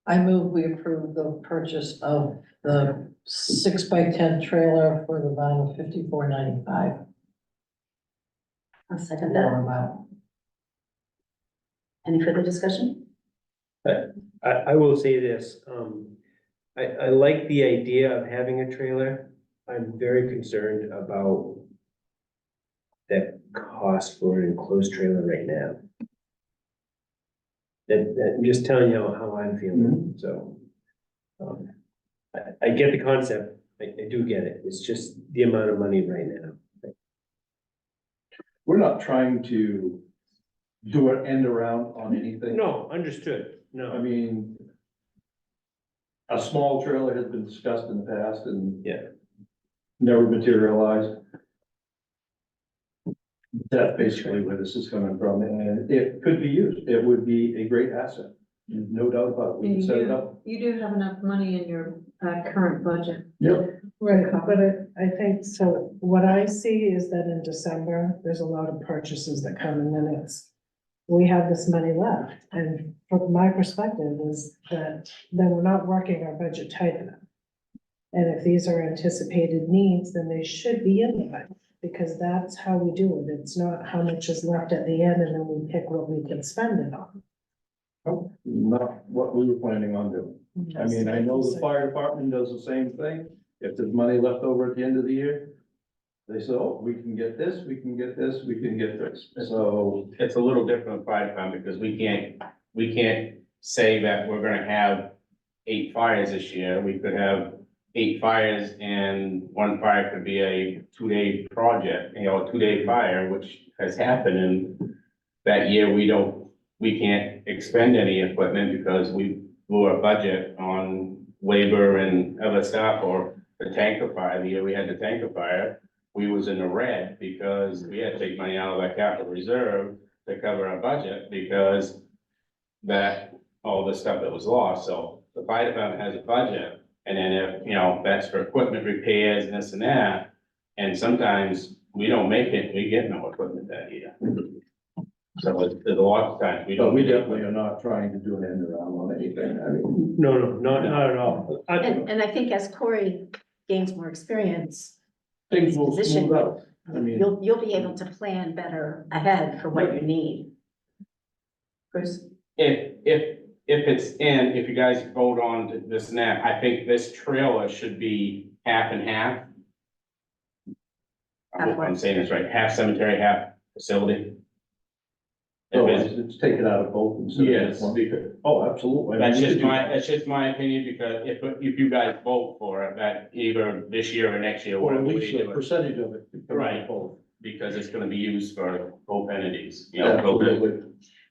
I move we approve the purchase of the 6x10 trailer for the amount of 5,495. I'll second that. Any further discussion? I will say this, I like the idea of having a trailer. I'm very concerned about that cost for an enclosed trailer right now. I'm just telling you how I'm feeling, so. I get the concept, I do get it, it's just the amount of money right now. We're not trying to do an end around on anything. No, understood, I no, mean, a small trailer has been discussed in the past and yeah, never materialized. That's basically where this is coming from, and it could be used. It would be a great asset, no doubt about it. We can set it up. You do have enough money in your current budget. Yep. Right, but I think, so what I see is that in December, there's a lot of purchases that come and then we have this money left. And from my perspective is that then we're not working our budget tight enough. And if these are anticipated needs, then they should be in the budget, because that's how we do it. It's not how much is left at the end and then we pick what we can spend it on. Not what we were planning on doing. I mean, I know the fire department does the same thing. If there's money left over at the end of the year, they say, oh, we can get this, we can get this, we can get this. So, It's a little different with fire department because we can't say that we're gonna have 8 fires this year. We could have 8 fires and one fire could be a 2-day project, a 2-day fire, which has happened. And that year, we can't expend any equipment because we blew our budget on labor and other stuff, or the tanker fire. The year we had the tanker fire, we was in the red because we had to take money out of that capital reserve to cover our budget because all the stuff that was lost. So the fire department has a budget, and then if, that's for equipment repairs and this and that. And sometimes we don't make it, we get no equipment that year. So there's a lot of times we But don't. we definitely are not trying to do an end around on anything, I mean. No, not at all. And I think as Corey gains more experience, Things will Position. smooth out, I mean. you'll be able to plan better ahead for what you need. Bruce? If if you guys vote on this now, I think this trailer should be half and half. I hope I'm saying this right, half cemetery, half facility. Oh, If it's- it's taken out of both. instead of Yes, just one. because Oh, absolutely. that's just my opinion, because if you guys vote for it, that either this year or next year, Or whatever at we least do a it, percentage of it. could come out of Right. both. because it's gonna be used for both entities, you know, both entities.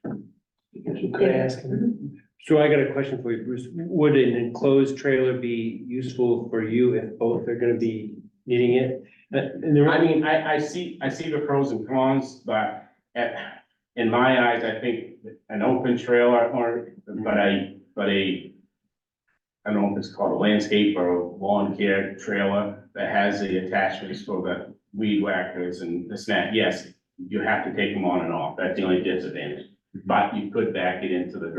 Absolutely. Could I ask him? So I got a question for you, Bruce. Would an enclosed trailer be useful for you if both are gonna be needing it? And there, I mean, I see the pros and cons, but in my eyes, I think an open trailer but I don't know if it's called a landscape or a lawn care trailer that has the attachments for the weed whackers and the snap, yes, you have to take them on and off, that's the only disadvantage. But you could back it into the,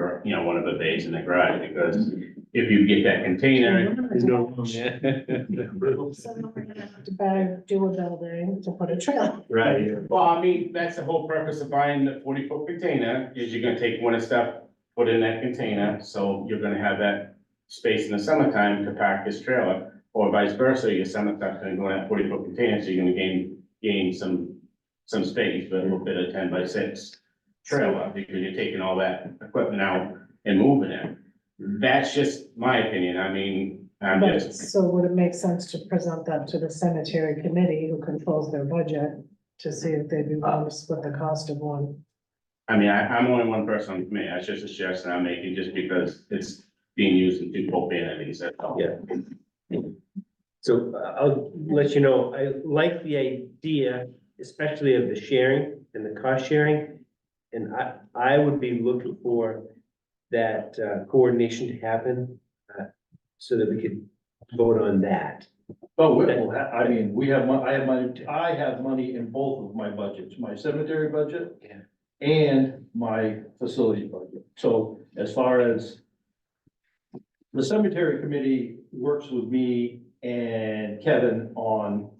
one of the bays in the garage, because if you get that container, there's no room, yeah. So we're gonna have to do a building to put a trailer. right, well, I mean, that's the whole purpose of buying the 40-foot container, is you're gonna take winter stuff, put in that container, so you're gonna have that space in the summertime to park this trailer, or vice versa, your summer stuff's gonna go in that 40-foot container, so you're gonna gain some space, but a little bit of 10x6 trailer, because you're taking all that equipment out and moving it. That's just my opinion, I mean, I'm But, just, so would it make sense to present that to the cemetery committee who controls their budget to see if they'd be willing to split the cost of one? I mean, I'm only one person on the committee, that's just a suggestion I'm making, just because it's being used in two both entities, that's all. Yeah. So I'll let you know, I like the idea, especially of the sharing and the cost sharing. And I would be looking for that coordination to happen, so that we could vote on that. Oh, I mean, I have money in both of my budgets, my cemetery budget. Yeah. And my facility budget, so as far as. The cemetery committee works with me and Kevin on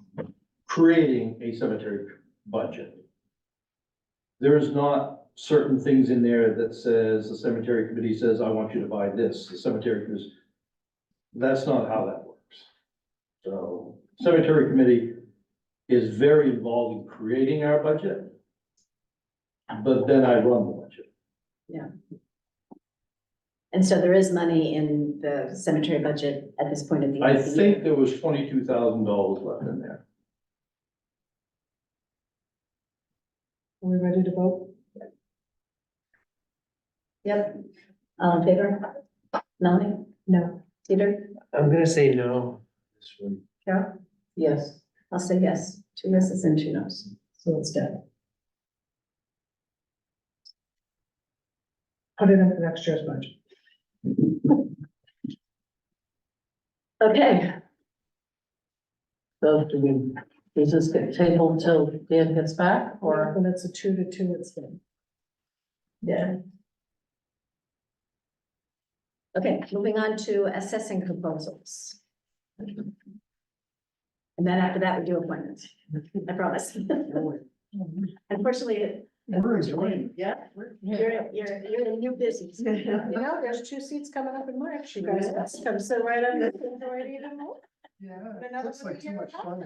creating a cemetery budget. There's not certain things in there that says, the cemetery committee says, I want you to buy this, the cemetery committee. That's not how that works. So, cemetery committee is very involved in creating our budget. But then I run the budget. And so there is money in the cemetery budget at this point at the end I of the think year. there was $22,000 left in there. Are we ready to vote? Yep. All in favor? Melanie? No. Peter? I'm gonna say no. This one. Carol? Yes, I'll say yes. 2 yeses and 2 nos. So it's dead. Put it in for next year's budget. Okay, so does this get tabled till Dan gets back, or? When it's a 2 to 2, it's dead. Yeah. okay, moving on to assessing proposals. And then after that, we do appointments. I promise. Unfortunately, Yeah. you're in new business. You know, there's 2 seats coming up in March, you guys, that's come sit right on the authority to vote. Yeah, it looks like too much fun.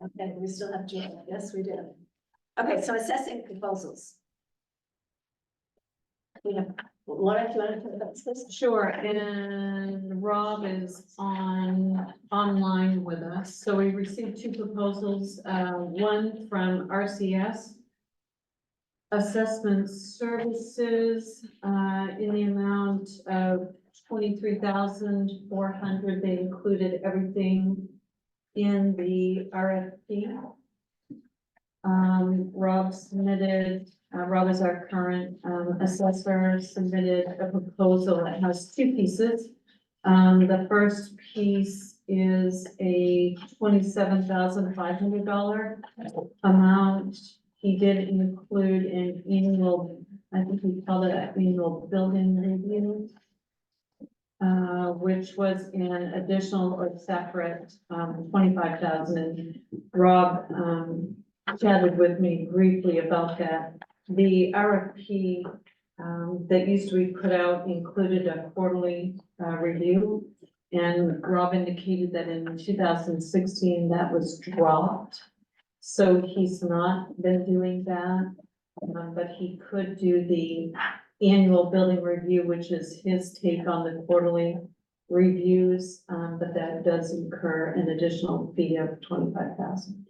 Okay, we still have to, yes, we do. Okay, so assessing proposals. We have, Laura, do you want to talk about this? Sure, and Rob is online with us. So we received 2 proposals, one from RCS. Assessment services, in the amount of 23,400. They included everything in the RFP. Rob is our current assessor, submitted a proposal that has 2 pieces. The first piece is a $27,500 amount. He did include an annual, I think we call it an annual building review, which was an additional or separate, 25,000. Rob, chatted with me briefly about that. The RFP, that used to be put out included a quarterly, review. And Rob indicated that in 2016, that was dropped. So he's not been doing that, but he could do the annual building review, which is his take on the quarterly reviews, but that does incur an additional fee of 25,000.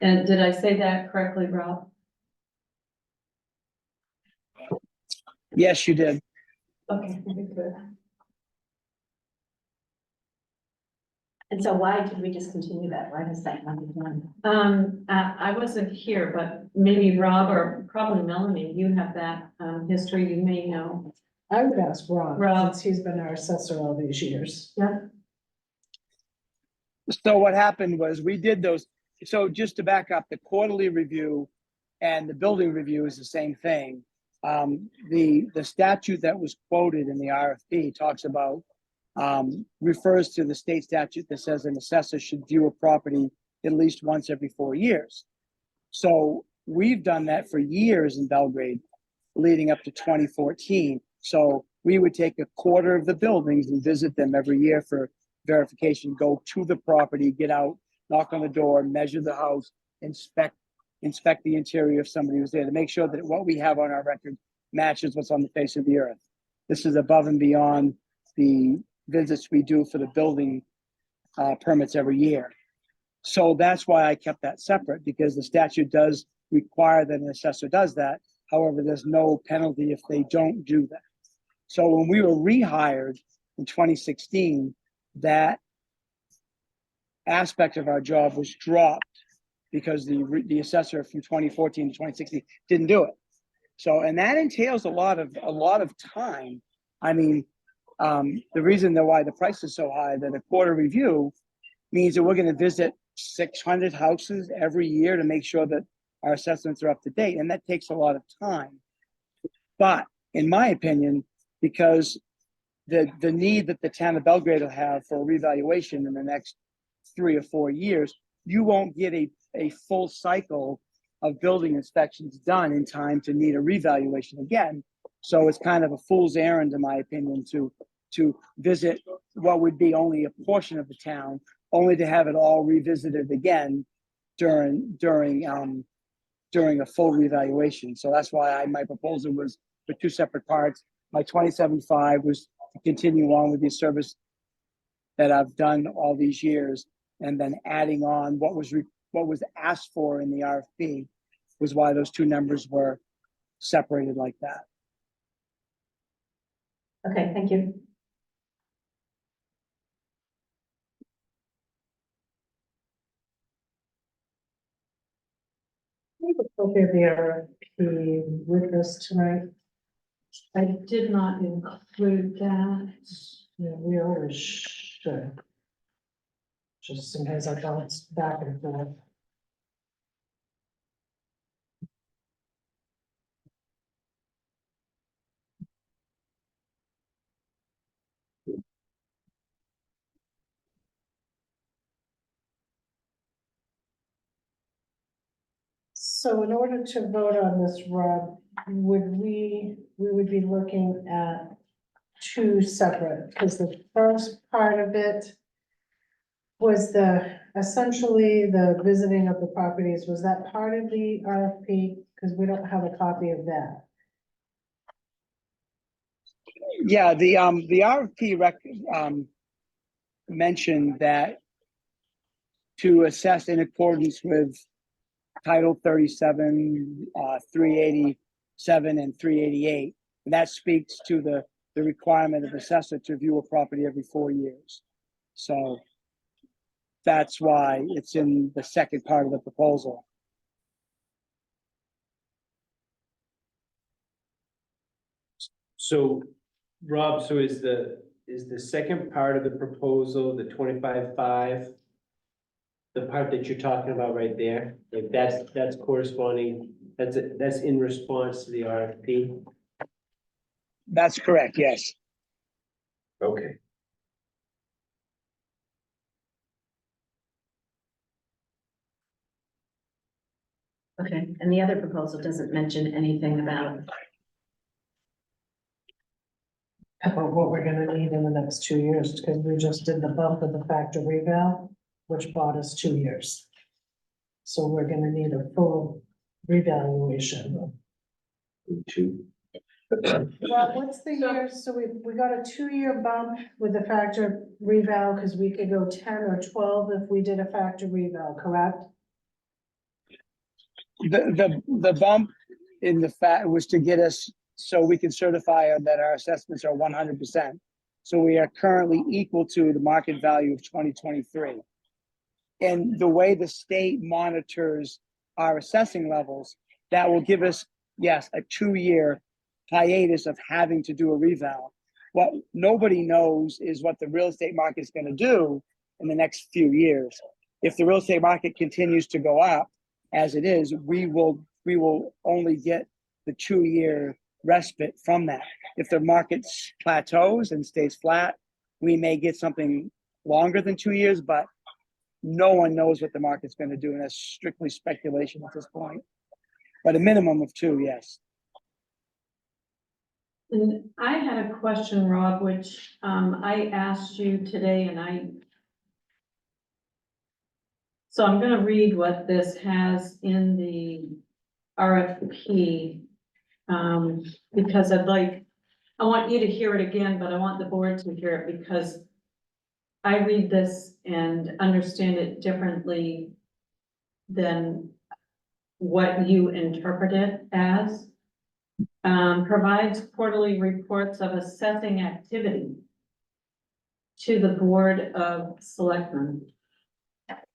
And did I say that correctly, Rob? Yes, you did. Okay, very good. And so why did we discontinue that? Why does that not be done? I wasn't here, but maybe Rob or probably Melanie, you have that, history, you may know. I would ask Rob, Rob. since he's been our assessor all these years. So what happened was we did those. So just to back up, the quarterly review and the building review is the same thing. The statute that was quoted in the RFP talks about, refers to the state statute that says an assessor should view a property at least once every 4 years. So we've done that for years in Belgrade, leading up to 2014. So we would take a quarter of the buildings and visit them every year for verification, go to the property, get out, knock on the door, measure the house, inspect the interior if somebody was there to make sure that what we have on our record matches what's on the face of the earth. This is above and beyond the visits we do for the building permits every year. So that's why I kept that separate, because the statute does require that an assessor does that. However, there's no penalty if they don't do that. So when we were rehired in 2016, that aspect of our job was dropped because the assessor from 2014 to 2016 didn't do it. So, and that entails a lot of time. I mean, the reason why the price is so high, that a quarter review means that we're going to visit 600 houses every year to make sure that our assessments are up to date. And that takes a lot of time. But in my opinion, because the need that the town of Belgrade will have for a revaluation in the next 3 or 4 years, you won't get a full cycle of building inspections done in time to need a revaluation again. So it's kind of a fool's errand, in my opinion, to visit what would be only a portion of the town, only to have it all revisited again during a full revaluation. So that's why my proposal was for 2 separate parts. My 27.5 was to continue on with the service that I've done all these years, and then adding on what was asked for in the RFP was why those 2 numbers were separated like that. Okay, thank you. Okay, the RFP with us tonight. I did not include that. Yeah, we always should. Just sometimes I bounce back and forth. So in order to vote on this, Rob, we would be looking at 2 separate, because the first part of it was essentially the visiting of the properties. Was that part of the RFP? Because we don't have a copy of that. Yeah, the RFP mentioned that to assess in accordance with Title 37, 387, and 388, and that speaks to the requirement of assessor to view a property every 4 years. So that's why it's in the second part of the proposal. So, Rob, so is is the second part of the proposal, the 25.5, the part that you're talking about right there, like that's corresponding, that's in response to the RFP? That's correct, yes. Okay. Okay, and the other proposal doesn't mention anything about, About what we're gonna need in the next 2 years, because we just did the bump of the factor reval, which bought us 2 years. So we're gonna need a full revaluation. Two. Well, what's the year, so we got a 2-year bump with the factor reval, because we could go 10 or 12 if we did a factor reval, correct? The bump in the fact was to get us, so we can certify that our assessments are 100%. So we are currently equal to the market value of 2023. And the way the state monitors our assessing levels, that will give us, yes, a 2-year hiatus of having to do a reval. What nobody knows is what the real estate market is going to do in the next few years. If the real estate market continues to go up as it is, we will only get the 2-year respite from that. If the market plateaus and stays flat, we may get something longer than 2 years, but no one knows what the market's going to do, and that's strictly speculation at this point. But a minimum of 2, yes. And I had a question, Rob, which I asked you today, and so I'm gonna read what this has in the RFP. Because I want you to hear it again, but I want the board to hear it because I read this and understand it differently than what you interpret it as. Provides quarterly reports of assessing activity to the Board of Selectmen.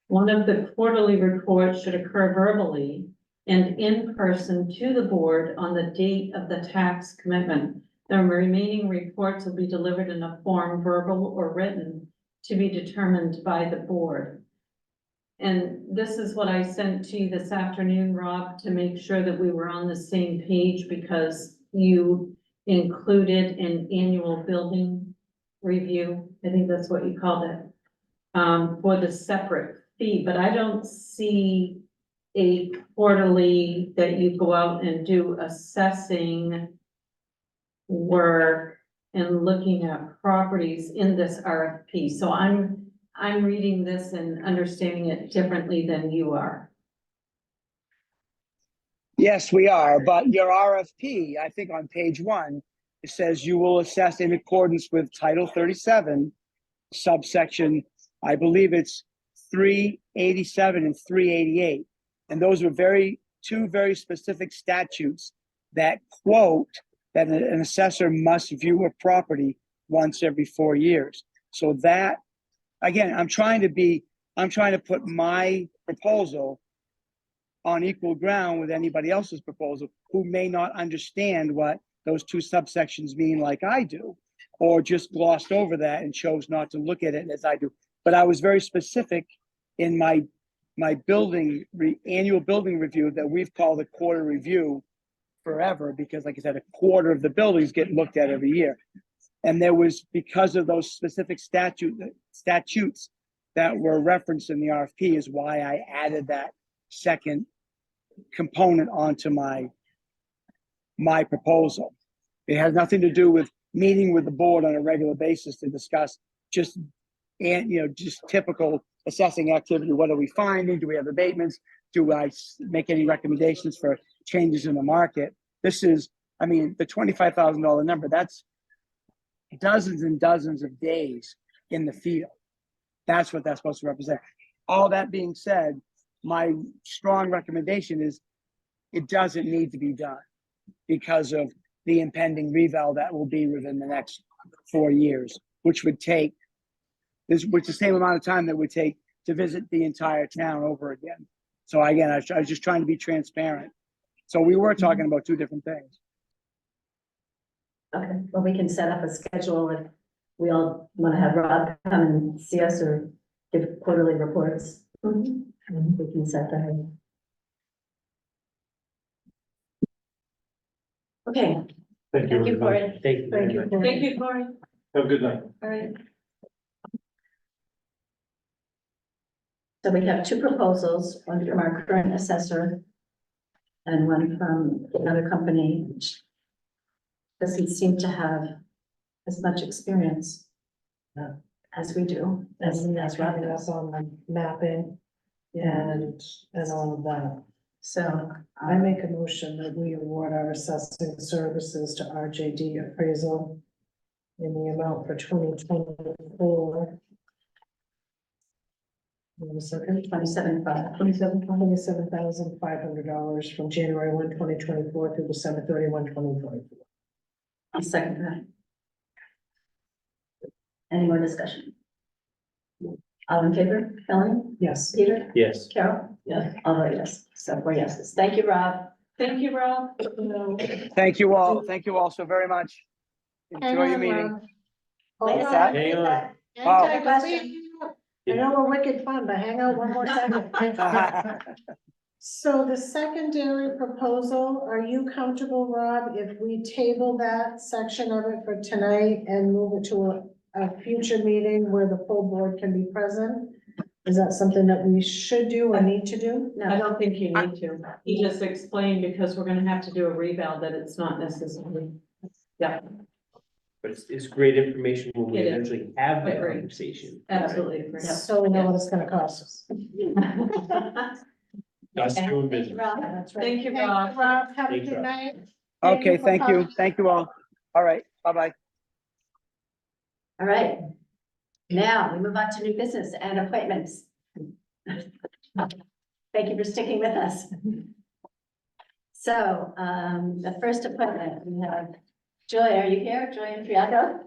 One of the quarterly reports should occur verbally and in person to the board on the date of the tax commitment. The remaining reports will be delivered in a form, verbal or written, to be determined by the board. And this is what I sent to you this afternoon, Rob, to make sure that we were on the same page because you included an annual building review. I think that's what you called it, for the separate fee, but I don't see a quarterly that you go out and do assessing work and looking at properties in this RFP. So I'm reading this and understanding it differently than you are. Yes, we are, but your RFP, I think on page 1, it says you will assess in accordance with Title 37, subsection, I believe it's 387 and 388. And those were two very specific statutes that quote that an assessor must view a property once every 4 years. So that, again, I'm trying to put my proposal on equal ground with anybody else's proposal who may not understand what those 2 subsections mean like I do, or just glossed over that and chose not to look at it as I do. But I was very specific in my annual building review that we've called a quarter review forever, because like I said, a quarter of the buildings get looked at every year. And there was, because of those specific statutes that were referenced in the RFP, is why I added that second component onto my proposal. It has nothing to do with meeting with the board on a regular basis to discuss just typical assessing activity. What are we finding? Do we have abatements? Do I make any recommendations for changes in the market? This is, the $25,000 number, that's dozens and dozens of days in the field. That's what that's supposed to represent. All that being said, my strong recommendation is it doesn't need to be done because of the impending reval that will be within the next 4 years, which is the same amount of time that would take to visit the entire town over again. So again, I was just trying to be transparent. So we were talking about 2 different things. okay, well, we can set up a schedule we all want to have Rob come and see us or give quarterly reports. We can set that. Okay, Thank you, thank you for everybody. it. Thank you very much. Thank you, Cory. Have a good night. All right. So we have two proposals, one from our current assessor and one from another company, which doesn't seem to have as much experience as we do, as Rob Coming up does. on the mapping and all of that. So, I make a motion that we award our assessing services to RJD Appraisal in the amount for 2024. One second. 27.5. $27,500 from January 1, 2024 through December 31, 2024. I'll second that. Any more discussion? All in favor, Melanie, Yes. Peter, Yes. Carol? Yes. All vote yes, so 4 yeses. Thank you, Rob. Thank you, Rob. Thank you all. Thank you all so very much. Enjoy your meeting. Wait a What's second, that? Hang on. Oh. Another question. I know we're wicked fun, but hang out one more second. So the secondary proposal, are you comfortable, Rob, if we table that section of it for tonight and move it to a future meeting where the full board can be present? Is that something that we should do or need to do? I No, don't think you need to. He just explained because we're gonna have to do a reval that it's not necessary. Yeah, But it's great information when we It is. eventually have that Agreed. conversation. absolutely agree. So we know what it's gonna cost us. Us Okay, doing thank you, business. Rob. That's right. Thank you, Rob. Rob, have a Thanks, good Rob. night. Okay, for thank you. coming. Thank you all. All right, bye-bye. All right. Now we move on to new business and appointments. Thank you for sticking with us. So, the first appointment, we have Joy, are you here? Joy Intriago?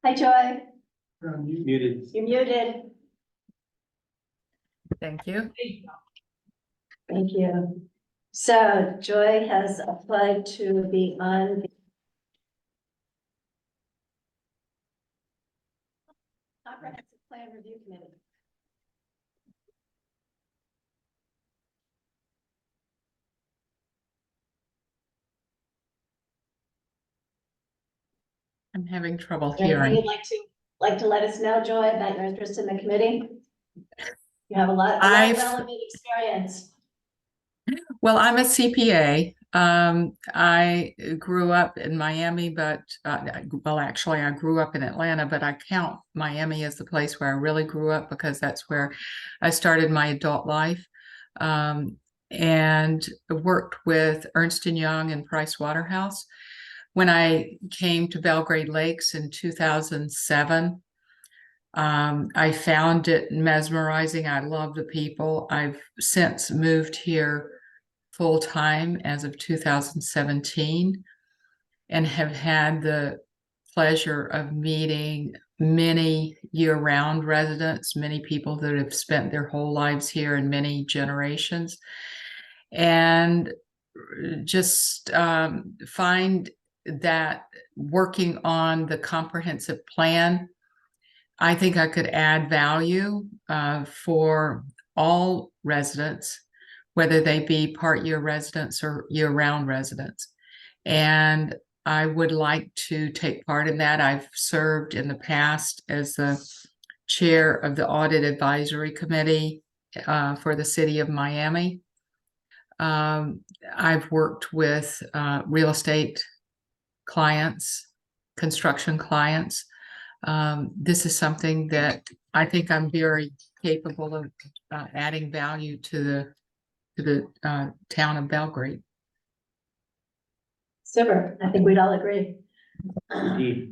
Hi, Joy. Muted. You're muted. Thank you. Thank you. So Joy has applied to be on the Comprehensive Plan Review Committee. I'm having trouble Is there anything hearing. you'd like to let us know, Joy, about your interest in the committee? You have a lot of I've- relevant experience. Well, I'm a CPA. I grew up in Miami, but well, actually, I grew up in Atlanta, but I count Miami as the place where I really grew up because that's where I started my adult life. And worked with Ernst & Young and Price Waterhouse. When I came to Belgrade Lakes in 2007, I found it mesmerizing. I love the people. I've since moved here full-time as of 2017 and have had the pleasure of meeting many year-round residents, many people that have spent their whole lives here and many generations, and just find that working on the comprehensive plan, I think I could add value for all residents, whether they be part-year residents or year-round residents. And I would like to take part in that. I've served in the past as the chair of the Audit Advisory Committee for the city of Miami. I've worked with real estate clients, construction clients. This is something that I think I'm very capable of adding value to the town of Belgrade. Super, I think we'd all agree. Indeed.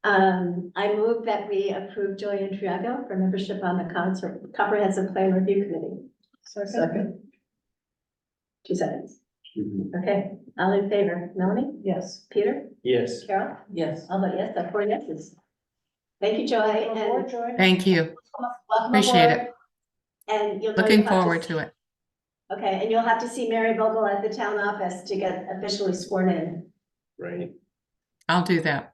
I move that we approve Joy Intriago for membership on the Comprehensive Plan Review Committee. Second. 2 seconds. Mhm. Okay, all in favor, Melanie, Yes. Peter, Yes. Carol? Yes. I'll vote yes, that's 4 yeses. Thank you, Joy, Welcome aboard, and Joy. Thank you. welcome Appreciate aboard. it. And you'll know Looking you'll have forward to it. Okay, and you'll have to see Mary Vogel at the town office to get officially sworn in. Right. I'll do that.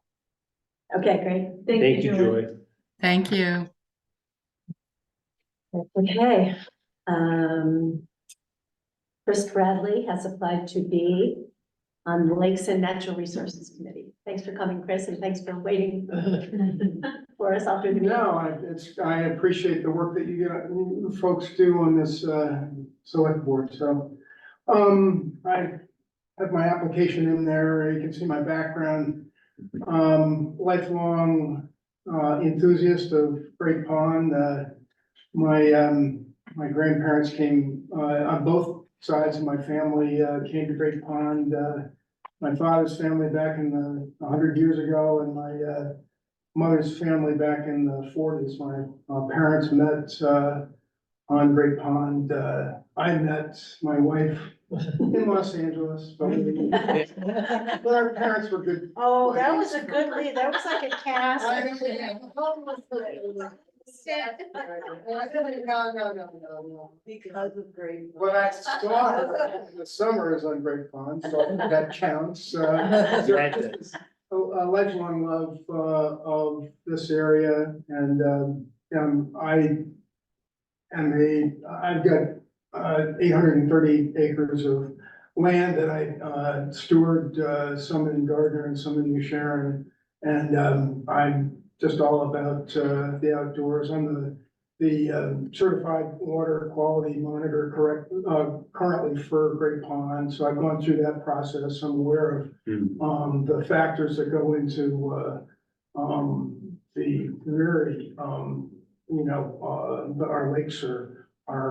Okay, great. Thank you, Joy. Thank you. Okay. Chris Bradley has applied to be on the Lakes and Natural Resources Committee. Thanks for coming, Chris, and thanks for waiting for us all through the meeting. I appreciate the work that you folks do on this, select board, so. I have my application in there, you can see my background. Lifelong, enthusiast of Great Pond, my grandparents came, on both sides of my family, came to Great Pond. My father's family back in the 100 years ago, and my mother's family back in the 40s. My parents met on Great Pond. I met my wife in Los Angeles, but our parents were good. Oh, that was a good lead. That was like a cast. No. Because of Great. But I saw her in the summers on Great Pond, so that counts. A lifelong love of this area, and I've got 830 acres of land that I steward, some in Gardner and some in New Sharon, and I'm just all about the outdoors. I'm the certified water quality monitor currently for Great Pond, so I've gone through that process. I'm aware of the factors that go into the very our lakes are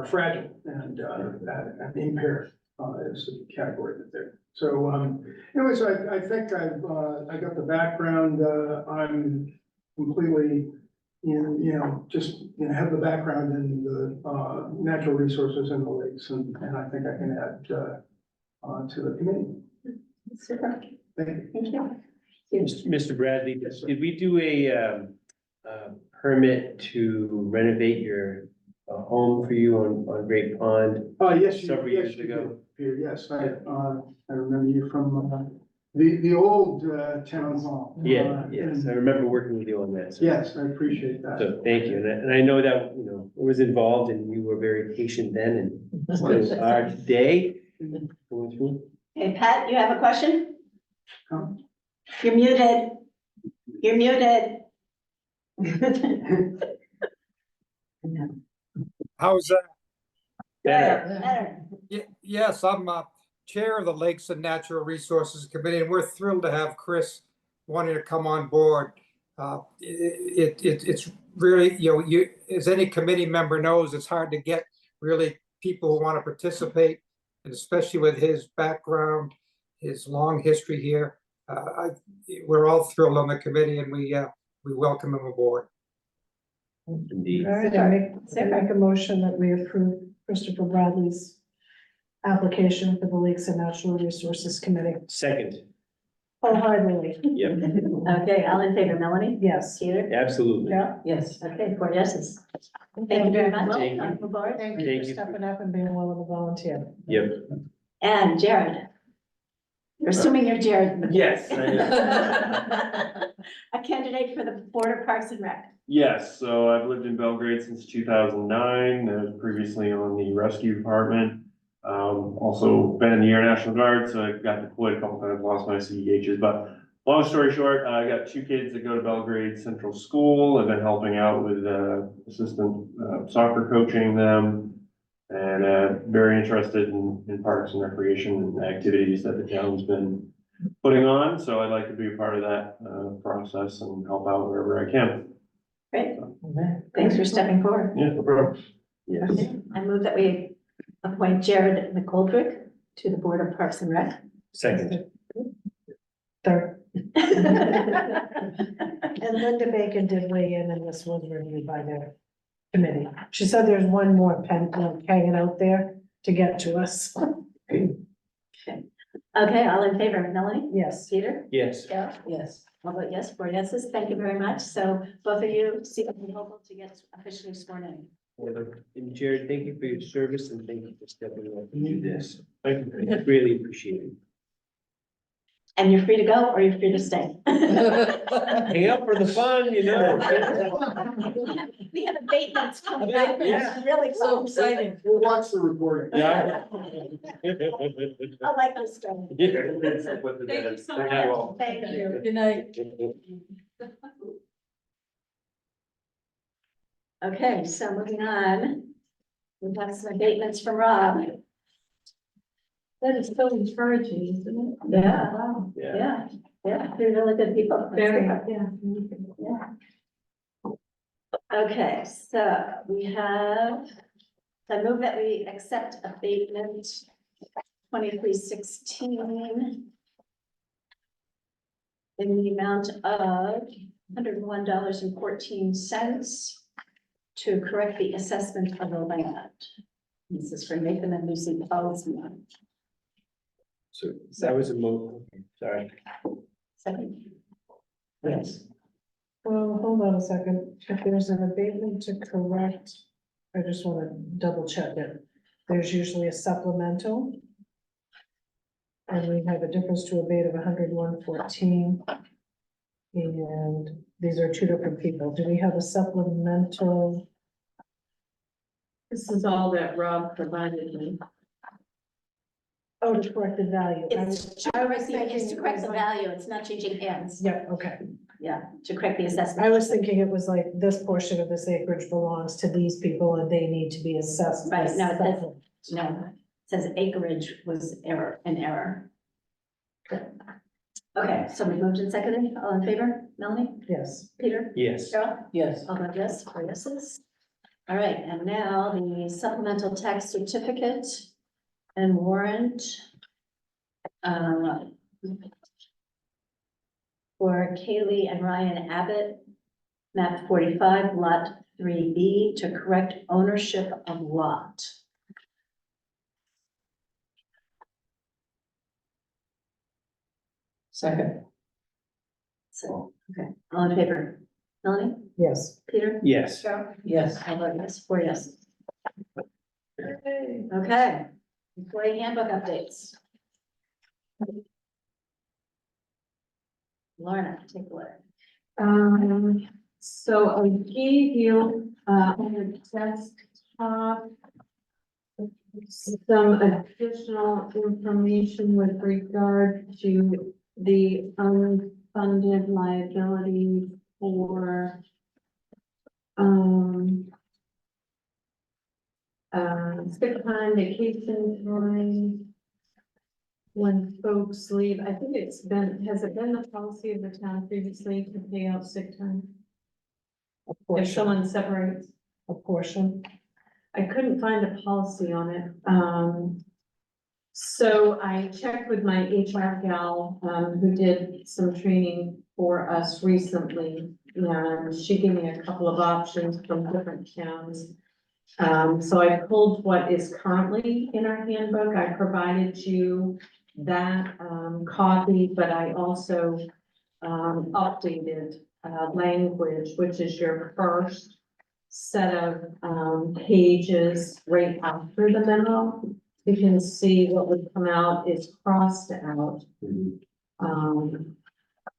fragile and impaired is the category that they're. So anyways, I think I got the background. I'm completely have the background in the natural resources in the lakes, and I think I can add to the committee. Super. Thank you. Thank you. Mr. Bradley, Yes, sir. did we do a permit to renovate your home for you on Great Pond? Yes, Several yes, years you ago. did, Peter. Yes, I remember you from the old town hall. Yeah, yes, and- I remember working with you on that. So- Yes, I appreciate that. So thank you, and I know that, it was involved and you were very patient then and still are today. Going through. Hey, Pat, you have a question? Come. You're muted. You're muted. How's that? Better. Better. Yes, I'm Chair of the Lakes and Natural Resources Committee, and we're thrilled to have Chris wanting to come on board. It's really, as any committee member knows, it's hard to get really people who want to participate, and especially with his background, his long history here. We're all thrilled on the committee, and we welcome him aboard. Indeed. All right, I make a motion that we approve Christopher Bradley's application for the Lakes and Natural Resources Committee. Second, Wholeheartedly, yep, Okay, all in favor, Melanie? yes. Peter? absolutely. Carol? Yes. Okay, 4 yeses. Thank you very much. Thank you. Welcome aboard. Thank you Thank for you. stepping up and being willing to volunteer. Yep. And Jared. You're assuming you're Jared. Yes, I A candidate for the Board of Parks and Rec. Yes, so I've lived in Belgrade since 2009. I was previously on the rescue department. Also been in the Air National Guard, so I got deployed a couple times, lost my CEHs. But long story short, I got 2 kids that go to Belgrade Central School. I've been helping out with assistant soccer coaching them, and very interested in parks and recreation activities that the town's been putting on. So I'd like to be a part of that process and help out wherever I can. Great. Thanks for stepping forward. Yeah, no problem. Yes. I move that we appoint Jared McGoldrick to the Board of Parks and Rec. Second, Third. And And Linda Bacon did weigh in, and this was reviewed by the committee. She said there's one more pen hanging out there to get to us. Okay, all in favor, Melanie? Yes. Peter? yes, Carol? Yes. I'll vote yes, 4 yeses. Thank you very much. So both of you seek approval to get officially sworn in. and Jared, thank you for your service and thank you for stepping up to do this. Thank you, really appreciate it. And you're free to go or you're free to stay. Hang out for the fun, you know? We have abatements coming up. Yeah. It's really So fun. exciting. We'll watch the recording. Yeah. I like this story. Thank you so much. Thank you. Good night. Okay, so moving on. We have some abatements from Rob. That is so encouraging, isn't it? Yeah. Wow. Yeah, they're really good people. Very, That's yeah. Yeah. Okay, so we have, I move that we accept abatement 2316 in the amount of $101.14 to correct the assessment of the land. This is for Nathan and Lucy Paulsman. So that was a move, sorry. Second. Yes. Well, hold on a second. If there's an abatement to correct, I just want to double check it. There's usually a supplemental. And we have a difference to abate of 101.14. And these are two different people. Do we have a supplemental? This is all that Rob provided me. Oh, to correct the value. It's to correct the value, it's not changing hands. Yeah, okay. Yeah, to correct the assessment. I was thinking it was like this portion of this acreage belongs to these people and they need to be assessed. Right, no, it says- separately. No, it says acreage was an error. Okay, so we moved and seconded, all in favor, Melanie, Yes. Peter, Yes. Cheryl? Yes. All vote yes, 4 yeses. All right, and now the supplemental tax certificate and warrant. For Kaylee and Ryan Abbott, map 45, lot 3B, to correct ownership of lot. Second. So, okay, all in favor? Melanie, Yes. Peter? Yes. Cheryl? Yes. All vote yes, 4 yes. Okay, employee handbook updates. Lorna, take away. So I gave you, on the desktop, some additional information with regard to the unfunded liability for, sick time, vacation time, when folks leave. I think has it been the policy of the town previously to pay out sick time? A If portion, someone separates? a portion. I couldn't find a policy on it. So I checked with my HR gal, who did some training for us recently. And she gave me a couple of options from different towns. So I pulled what is currently in our handbook. I provided you that, copy, but I also, updated, language, which is your first set of, pages right after the memo. You can see what would come out is crossed out.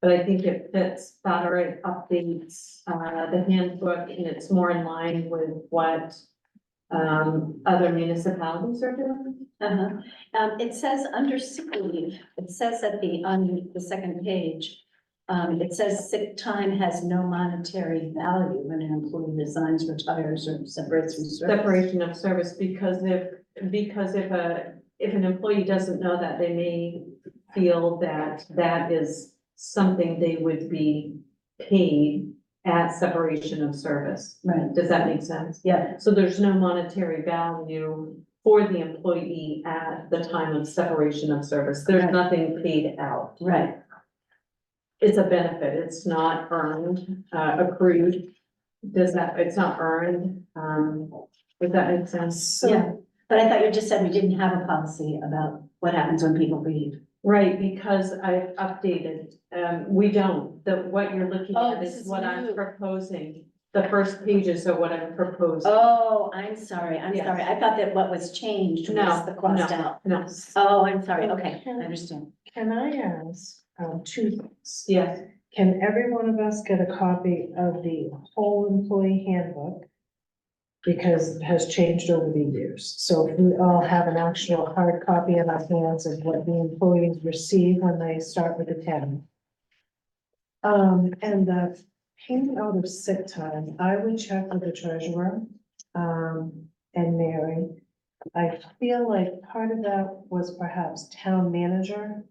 But I think it fits better, it updates, the handbook, and it's more in line with what, other municipalities are doing. It says under sick leave, it says on the second page, it says sick time has no monetary value when an employee resigns, retires, or separates from service. Separation of service, because if an employee doesn't know that, they may feel that that is something they would be paid at separation of service. Right, Does that make sense? yeah, So there's no monetary value for the employee at the time of separation of service. There's Right. nothing paid out. right, It's a benefit. It's not earned, accrued. It's not earned. Does that make sense? yeah. But I thought you just said we didn't have a policy about what happens when people leave. Right, because I've updated, we don't, what you're looking Oh, at this is is what I'm new. proposing. The first pages are what I'm proposing. Oh, I'm sorry, Yes. I thought that what was changed No, was the crossed no. out. No, Oh, I'm sorry, okay, I understand. Can I ask, two things. Yes, Can every one of us get a copy of the whole employee handbook? Because it has changed over the years. So if we all have an actual hard copy in our hands of what the employees receive when they start with the town. And the payment out of sick time, I would check with the treasurer, and Mary. I feel like part of that was perhaps town manager,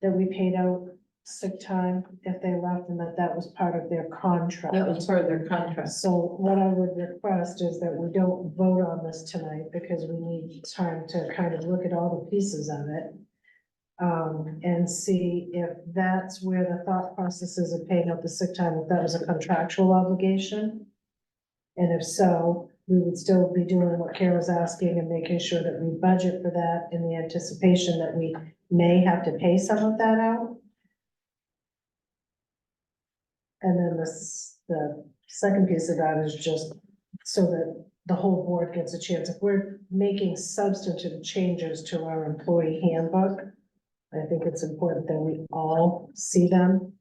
that we paid out sick time if they left, and that was part of their contract. That was for their contract. So what I would request is that we don't vote on this tonight, because we need time to kind of look at all the pieces of it. And see if that's where the thought processes of paying out the sick time, if that was a contractual obligation. And if so, we would still be doing what Kara's asking and making sure that we budget for that in the anticipation that we may have to pay some of that out. And then the second piece of that is just so that the whole board gets a chance. If we're making substantive changes to our employee handbook, I think it's important that we all see them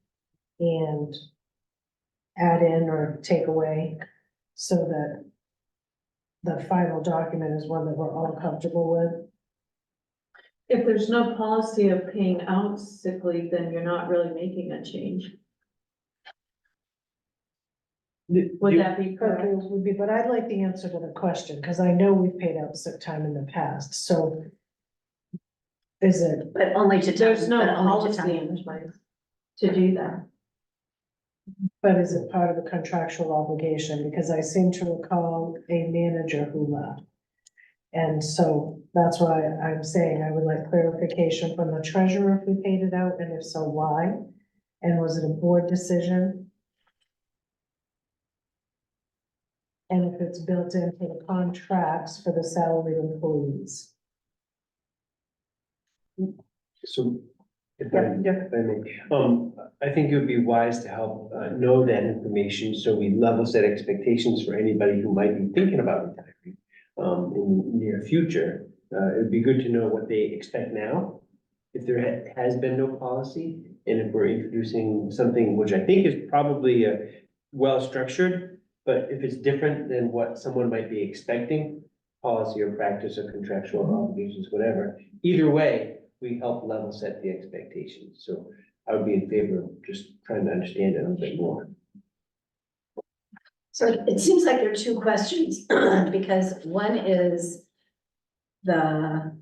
and add in or take away, so that the final document is one that we're all comfortable with. if there's no policy of paying out sick leave, then you're not really making a change. Would that be correct? Would be, but I'd like the answer to the question, because I know we've paid out sick time in the past, so. Is it, But only to. There's no but only to policy in place to do that. but is it part of the contractual obligation? Because I seem to recall a manager who left. And so that's why I'm saying I would like clarification from the treasurer if we paid it out, and if so, why? And was it a board decision? And if it's built into the contracts for the salaried employees. So, if I may, I think it would be wise to help, know that information, so we level set expectations for anybody who might be thinking about retiring, in the near future. It'd be good to know what they expect now, if there has been no policy, and if we're introducing something which I think is probably, well-structured, but if it's different than what someone might be expecting, policy or practice or contractual obligations, whatever, either way, we help level set the expectations. So I would be in favor of just trying to understand it a little bit more. So it seems like there are two questions, because one is the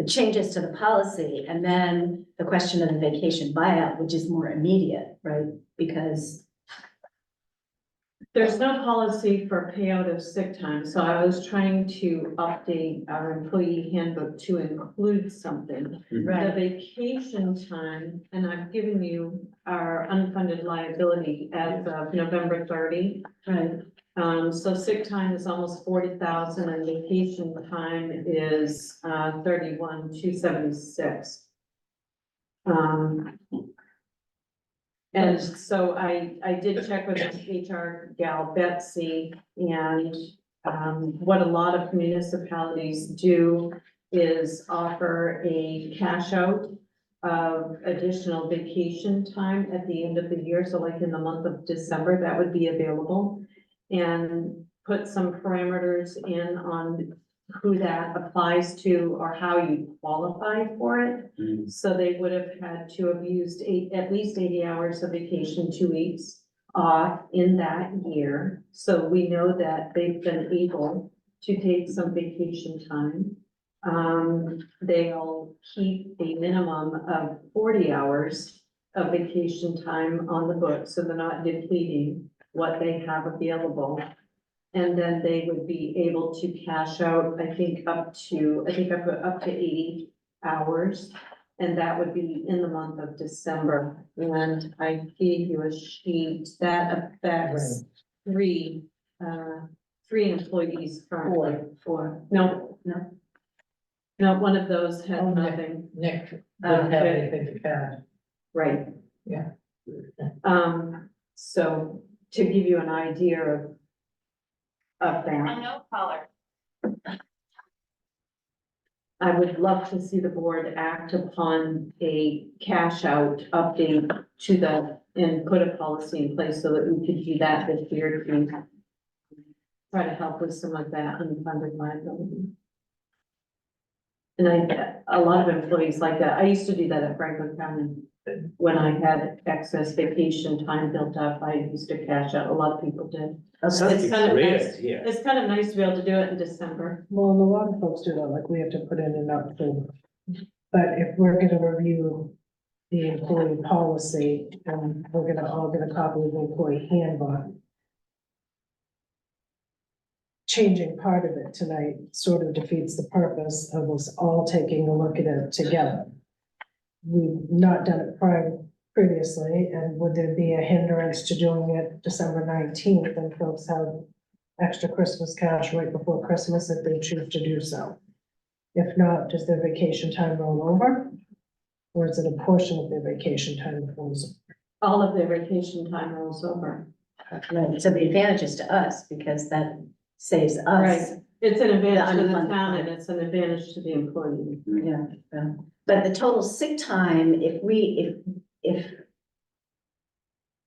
changes to the policy, and then the question of the vacation buyout, which is more immediate, right? Because There's no policy for payout of sick time, so I was trying to update our employee handbook to include something. The vacation time, and I've given you our unfunded liability as of November 30. right, So sick time is almost 40,000 and vacation time is 31,276. And so I did check with this HR gal Betsy, and what a lot of municipalities do is offer a cash out of additional vacation time at the end of the year. So like in the month of December, that would be available, and put some parameters in on who that applies to or how you qualify for it. So they would have had to have used at least 80 hours of vacation, 2 weeks off in that year. So we know that they've been able to take some vacation time. They'll keep a minimum of 40 hours of vacation time on the books, so they're not depleting what they have available. And then they would be able to cash out, I think I put up to 80 hours. And that would be in the month of December. And I gave you a sheet that affects three employees currently. for, No, one of those Oh, had nothing. Nick didn't have anything to add. Right. Yeah. So to give you an idea of that. I would love to see the board act upon a cash out update to and put a policy in place so that we could do that this year to try to help with some of that unfunded liability. And a lot of employees like that. I used to do that at Franklin County. When I had excess vacation time built up, I used to cash out. A lot of people did. Sounds It's like kind a of great nice. idea. It's kind of nice to be able to do it in December. Well, and a lot of folks do that, like we have to put in an October. But if we're gonna review the employee policy, and we're gonna all get a copy of the employee handbook. Changing part of it tonight sort of defeats the purpose of us all taking a look at it together. We've not done it previously, and would there be a hindrance to doing it December 19th, and folks have extra Christmas cash right before Christmas if they choose to do so? If not, does their vacation time roll over? Or is it a portion of their vacation time that rolls over? All of their vacation time rolls over. Right, so the advantage is to us because that saves us. Right. It's an advantage to the unfunded town part. and it's an advantage to the employee. Yeah, yeah. But the total sick time, if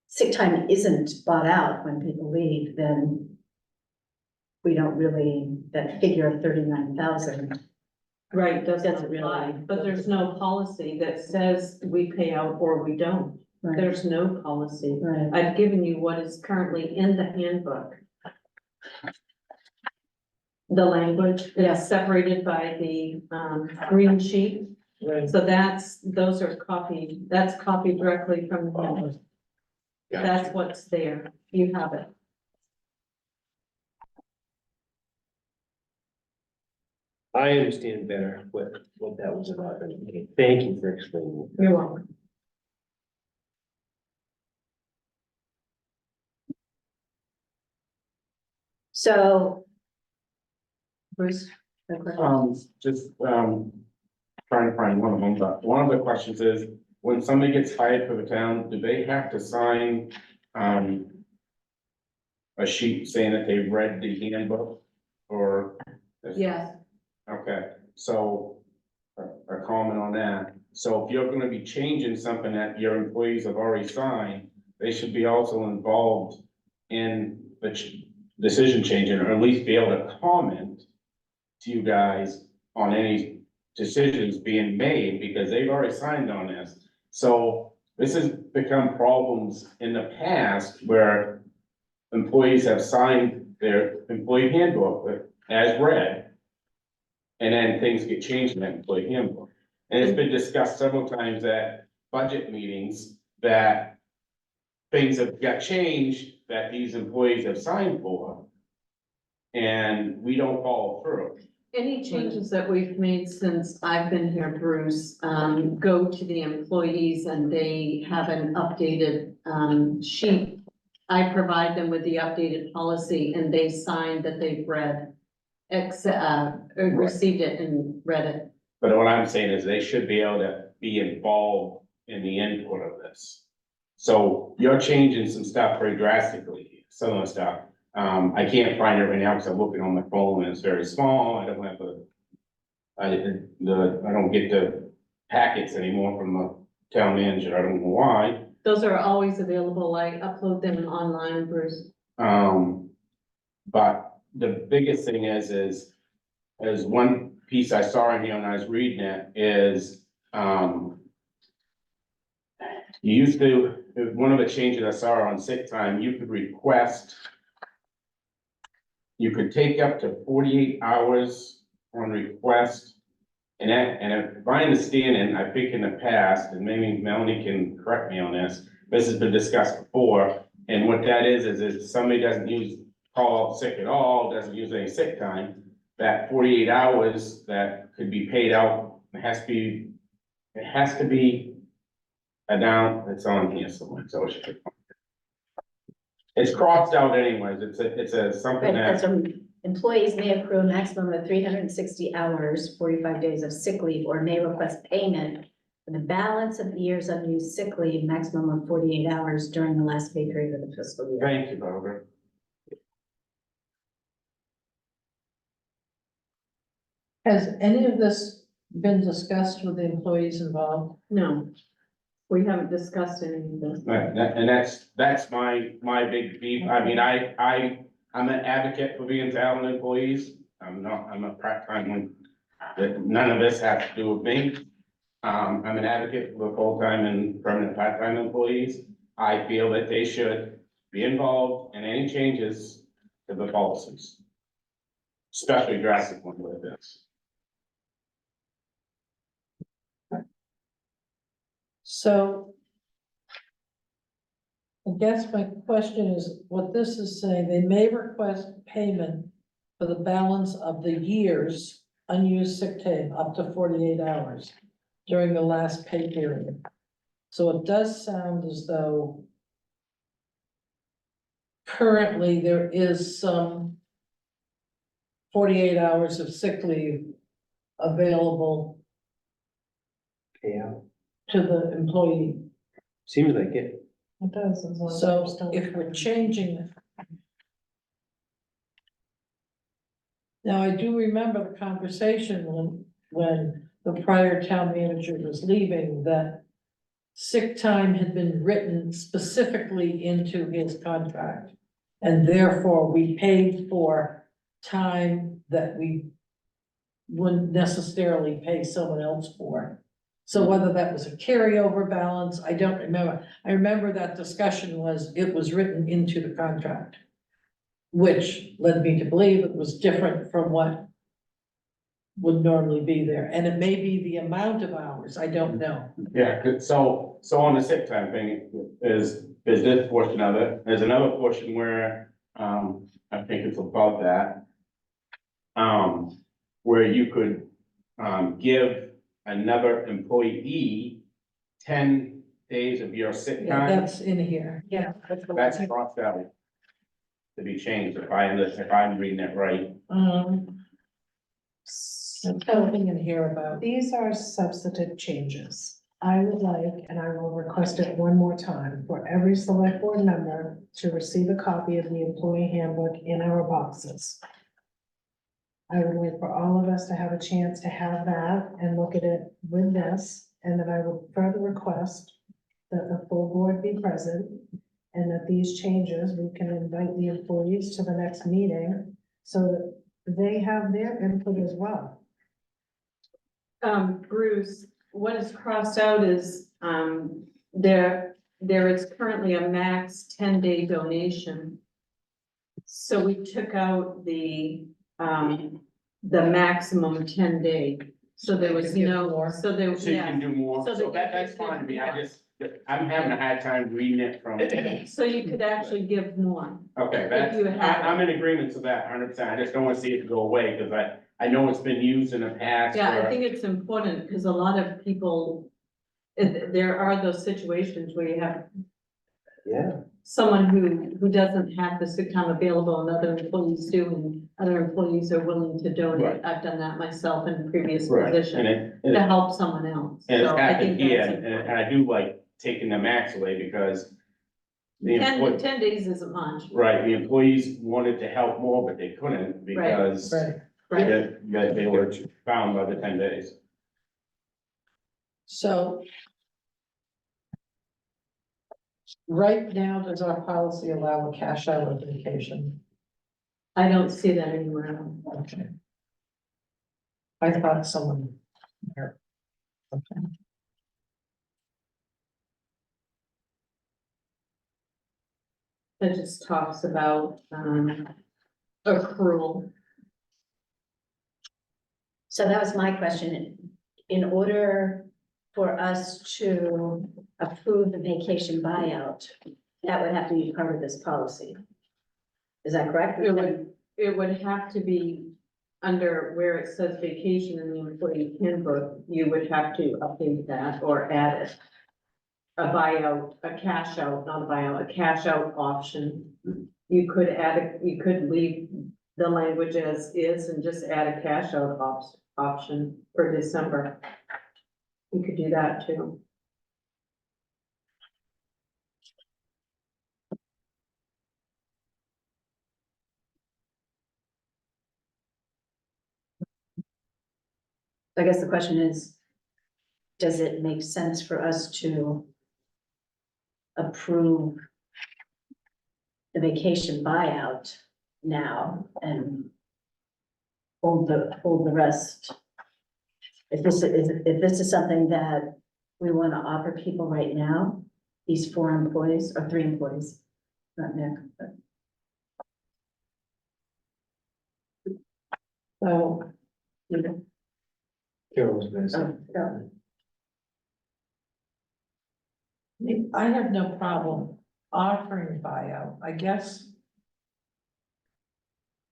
sick time isn't bought out when people leave, then we don't really, that figure of 39,000. Right, doesn't Doesn't really- apply, but there's no policy that says we pay out or we don't. Right, There's no policy. right. I've given you what is currently in the handbook. The language is separated by the green sheet. Right. So those are copied, that's copied directly from the handbook. That's what's there. You have it. I understand better what that was about. Okay, thank you for explaining. You're welcome. So, Bruce, the question? Trying to find one of them, but one of the questions is, when somebody gets hired for the town, do they have to sign, a sheet saying that they've read the handbook, or? Yes, Okay, so, a comment on that, so if you're gonna be changing something that your employees have already signed, they should be also involved in the decision changing, or at least be able to comment to you guys on any decisions being made, because they've already signed on this. So this has become problems in the past where employees have signed their employee handbook as read, and then things get changed in that employee handbook. And it's been discussed several times at budget meetings that things have got changed that these employees have signed for, and we don't follow through. any changes that we've made since I've been here, Bruce, go to the employees and they have an updated, sheet. I provide them with the updated policy and they sign that they've read, received it and read it. But what I'm saying is they should be able to be involved in the input of this. So you're changing some stuff pretty drastically, some of the stuff. I can't find it right now because I'm looking on my phone and it's very small. I don't have I don't get the packets anymore from the town manager. I don't know why. Those are always available. I upload them online, Bruce. But the biggest thing is one piece I saw in here when I was reading it is, you used to, one of the changes I saw on sick time, you could request, you could take up to 48 hours on request. And if my understanding, I think in the past, and maybe Melanie can correct me on this has been discussed before. And what that is if somebody doesn't call out sick at all, doesn't use any sick time, that 48 hours that could be paid out, it has to be it's on here somewhere, so it's crossed out anyways, it's a something Right, that. so employees may accrue a maximum of 360 hours, 45 days of sick leave, or may request payment for the balance of the year's unused sick leave, maximum of 48 hours during the last pay period of the fiscal year. Thank you, Barbara. Has any of this been discussed with the employees involved? No, we haven't discussed any of this. Right, and that's my big beef. I mean, I'm an advocate for being town employees. I'm a part-time one. That none of this has to do with me. I'm an advocate for full-time and permanent part-time employees. I feel that they should be involved in any changes to the policies. Especially drastic ones like this. So I guess my question is, what this is saying, they may request payment for the balance of the year's unused sick time up to 48 hours during the last pay period. So it does sound as though currently there is some 48 hours of sick leave available Yeah, to the employee. seems like it. It does, as long as So we're still- if we're changing it. Now, I do remember the conversation when the prior town manager was leaving, that sick time had been written specifically into his contract. And therefore, we paid for time that we wouldn't necessarily pay someone else for. So whether that was a carryover balance, I don't remember. I remember that discussion it was written into the contract, which led me to believe it was different from what would normally be there. And it may be the amount of hours, I don't know. Yeah, so on the sick time thing is this portion of it. There's another portion where, I think it's above that. Where you could, give another employee 10 days of your sick Yeah, time. that's in here. Yeah. That's crossed out to be changed if I'm reading it right. There's something in here about, These are substantive changes. I would like, and I will request it one more time, for every select board member to receive a copy of the employee handbook in our boxes. I would like for all of us to have a chance to have that and look at it with this, and that I would further request that the full board be present, and that these changes, we can invite the employees to the next meeting so that they have their input as well. Bruce, what is crossed out is, there is currently a max 10-day donation. So we took out the maximum 10-day, so there was Could give no, more. so there, So you yeah. can do more, So so that that's you could fine to me, give I'm having a hard time reading it from. So you could actually give more. Okay, If you have I'm in agreement to that 100%, I just don't wanna see it go away, cause I know it's been used in the past. Yeah, I for- think it's important, because a lot of people, there are those situations where you have Yeah, someone who doesn't have the sick time available and other employees do, and other employees are willing to donate. Right. I've done that myself in previous Right, and positions it, to help someone else. and it's So I happened think here, that's and important. I do like taking the max away because. The 10 days isn't much. Right, the employees wanted to help more, but they couldn't because right, Right. they were bound by the 10 days. so. Right now, does our policy allow a cash out of vacation? I don't see that anywhere else. Okay. I thought someone. there. Okay. It just talks about, accrual. So that was my question. In order for us to approve the vacation buyout, that would have to be part of this policy. Is that correct? It would have to be under where it says vacation in the employee handbook, you would have to update that or add it. A buyout, a cash out, not a buyout, a cash out option. You could you could leave the language as is and just add a cash out option for December. You could do that too. I guess the question is, does it make sense for us to approve the vacation buyout now and hold the rest? If this is something that we want to offer people right now, these 4 employees or 3 employees, not Nick, but. So, Carol was gonna say. Oh, yeah. I have no problem offering buyout, I guess.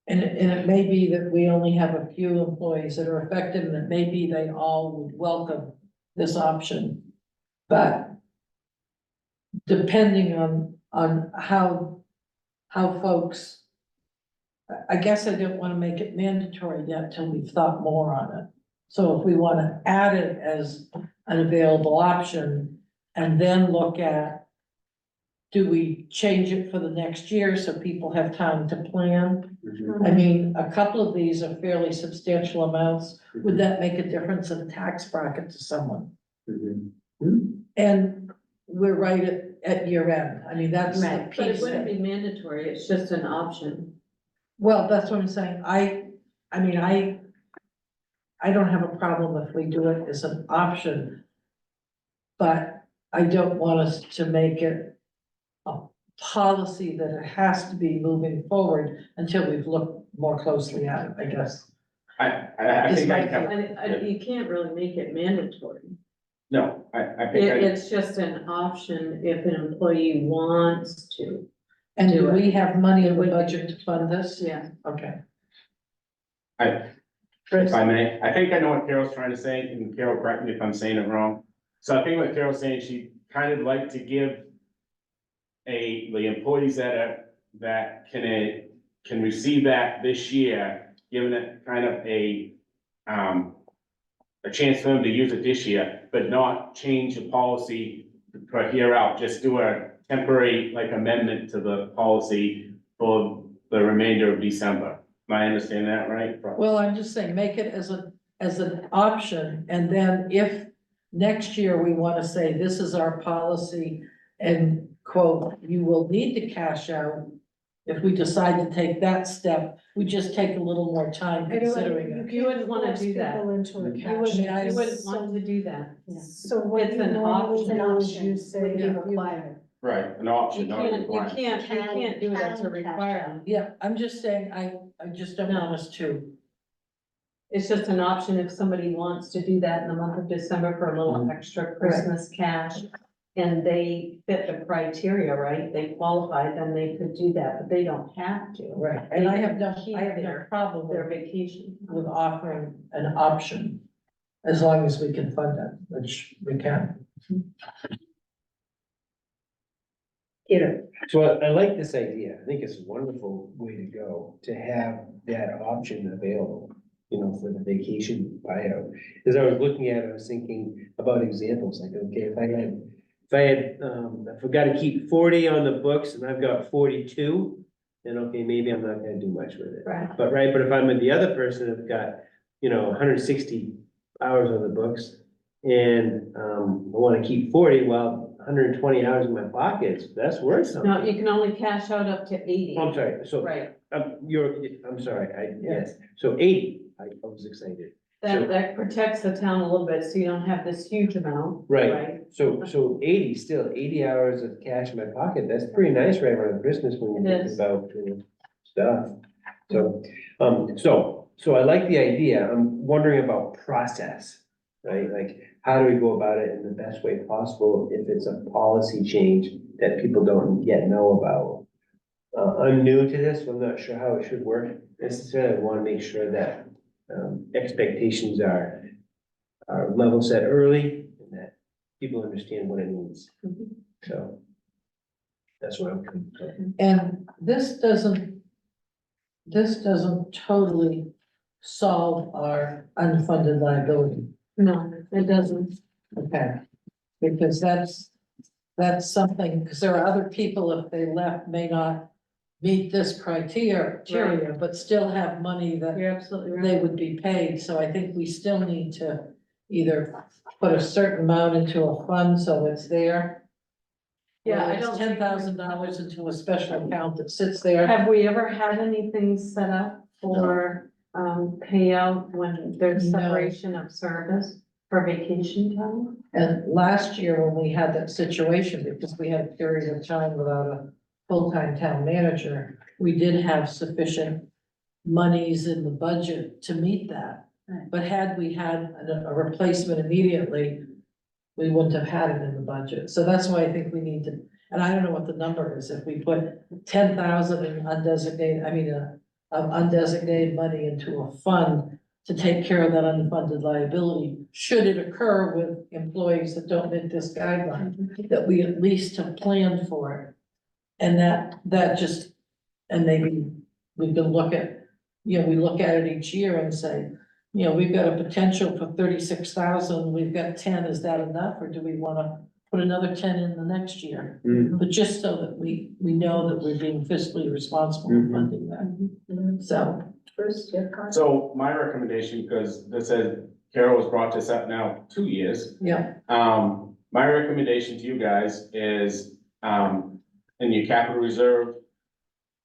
And it may be that we only have a few employees that are affected, and it may be they all would welcome this option. But depending on how folks, I guess I don't wanna make it mandatory yet till we've thought more on it. So if we wanna add it as an available option and then look at, do we change it for the next year so people have time to plan? I mean, a couple of these are fairly substantial amounts. Would that make a difference in tax bracket to someone? And we're right at year end. I mean, that's the Right. But it piece wouldn't that, be mandatory, it's just an option. well, that's what I'm saying. I mean, I don't have a problem if we do it as an option. But I don't want us to make it a policy that it has to be moving forward until we've looked more closely at it, I guess. I think I have, You can't really make it mandatory. no, I think It's just an option if an employee wants to. And do Do it. we have money in It the would be- budget to fund this? Yeah. Okay. if I may, I think I know what Carol's trying to say, and Carol, correct me if I'm saying it wrong. So I think what Carol's saying, she kind of like to give the employees that can receive that this year, giving it kind of a chance for them to use it this year, but not change the policy for here out, just do a temporary like amendment to the policy for the remainder of December. Am I understanding that right? Well, I'm just saying, make it as an option, and then if next year we wanna say, this is our policy, and quote, you will need to cash out. If we decide to take that step, we just take a little more time considering it. You wouldn't wanna do that. People into a You cash. wouldn't- You wouldn't want to do that. So what It's you an normally option. do is you say. Would be you- required. Right, an You option, not a can't, you requirement. can't, you can't do it as a Can cash requirement. Yeah, I'm just saying, I just don't want us to. It's just an option if somebody wants to do that in the month of December for a little extra Christmas cash. And they fit the criteria, right? They qualify, then they could do that, but they don't have to. Right. And I have no Keep problem Their with vacation. offering an option, as long as we can fund it, which we can. Peter, So I like this idea. I think it's a wonderful way to go, to have that option available, for the vacation buyout. As I was looking at it, I was thinking about examples, like, okay, if I've got to keep 40 on the books and I've got 42, then okay, maybe I'm not gonna do much with it. Right. But if I'm with the other person that's got, 160 hours on the books and, I want to keep 40, well, 120 hours in my pockets, that's worth something. No, you can only cash out up to 80. I'm sorry, so, Right, I'm sorry, yes, so 80, I was excited. that protects the town a little bit, so you don't have this huge amount. Right, so 80, still 80 hours of cash in my pocket, that's pretty nice right around Christmas when you It think is. about stuff. So I like the idea, I'm wondering about process, right? Like, how do we go about it in the best way possible if it's a policy change that people don't yet know about? I'm new to this, so I'm not sure how it should work necessarily. I want to make sure that expectations are level set early and that people understand what it means. So that's what I'm coming from. And this doesn't totally solve our unfunded liability, No, it doesn't. okay? Because that's something, because there are other people, if they left, may not meet this criteria, but still have money that You're absolutely right. they would be paid, so I think we still need to either put a certain amount into a fund so it's there. Yeah, I don't think- $10,000 into a special account that sits there. Have we ever had anything set up for, payout when there's No. separation of service for vacation time? And last year when we had that situation, because we had a period of time without a full-time town manager, we did have sufficient monies in the budget to meet that. Right. But had we had a replacement immediately, we wouldn't have had it in the budget. So that's why I think we need to, and I don't know what the number is, if we put 10,000 in undesignated, undesignated money into a fund to take care of that unfunded liability, should it occur with employees that don't meet this guideline, that we at least have planned for it. And that just, and maybe we can look at, we look at it each year and say, we've got a potential for 36,000, we've got 10, is that enough, or do we wanna put another 10 in the next year? Mhm. But just so that we know that we're being fiscally responsible in Mhm. funding that, so. Bruce, your comment? So my recommendation, because this said Carol has brought this up now 2 years. Yeah, My recommendation to you guys is, in your capital reserve,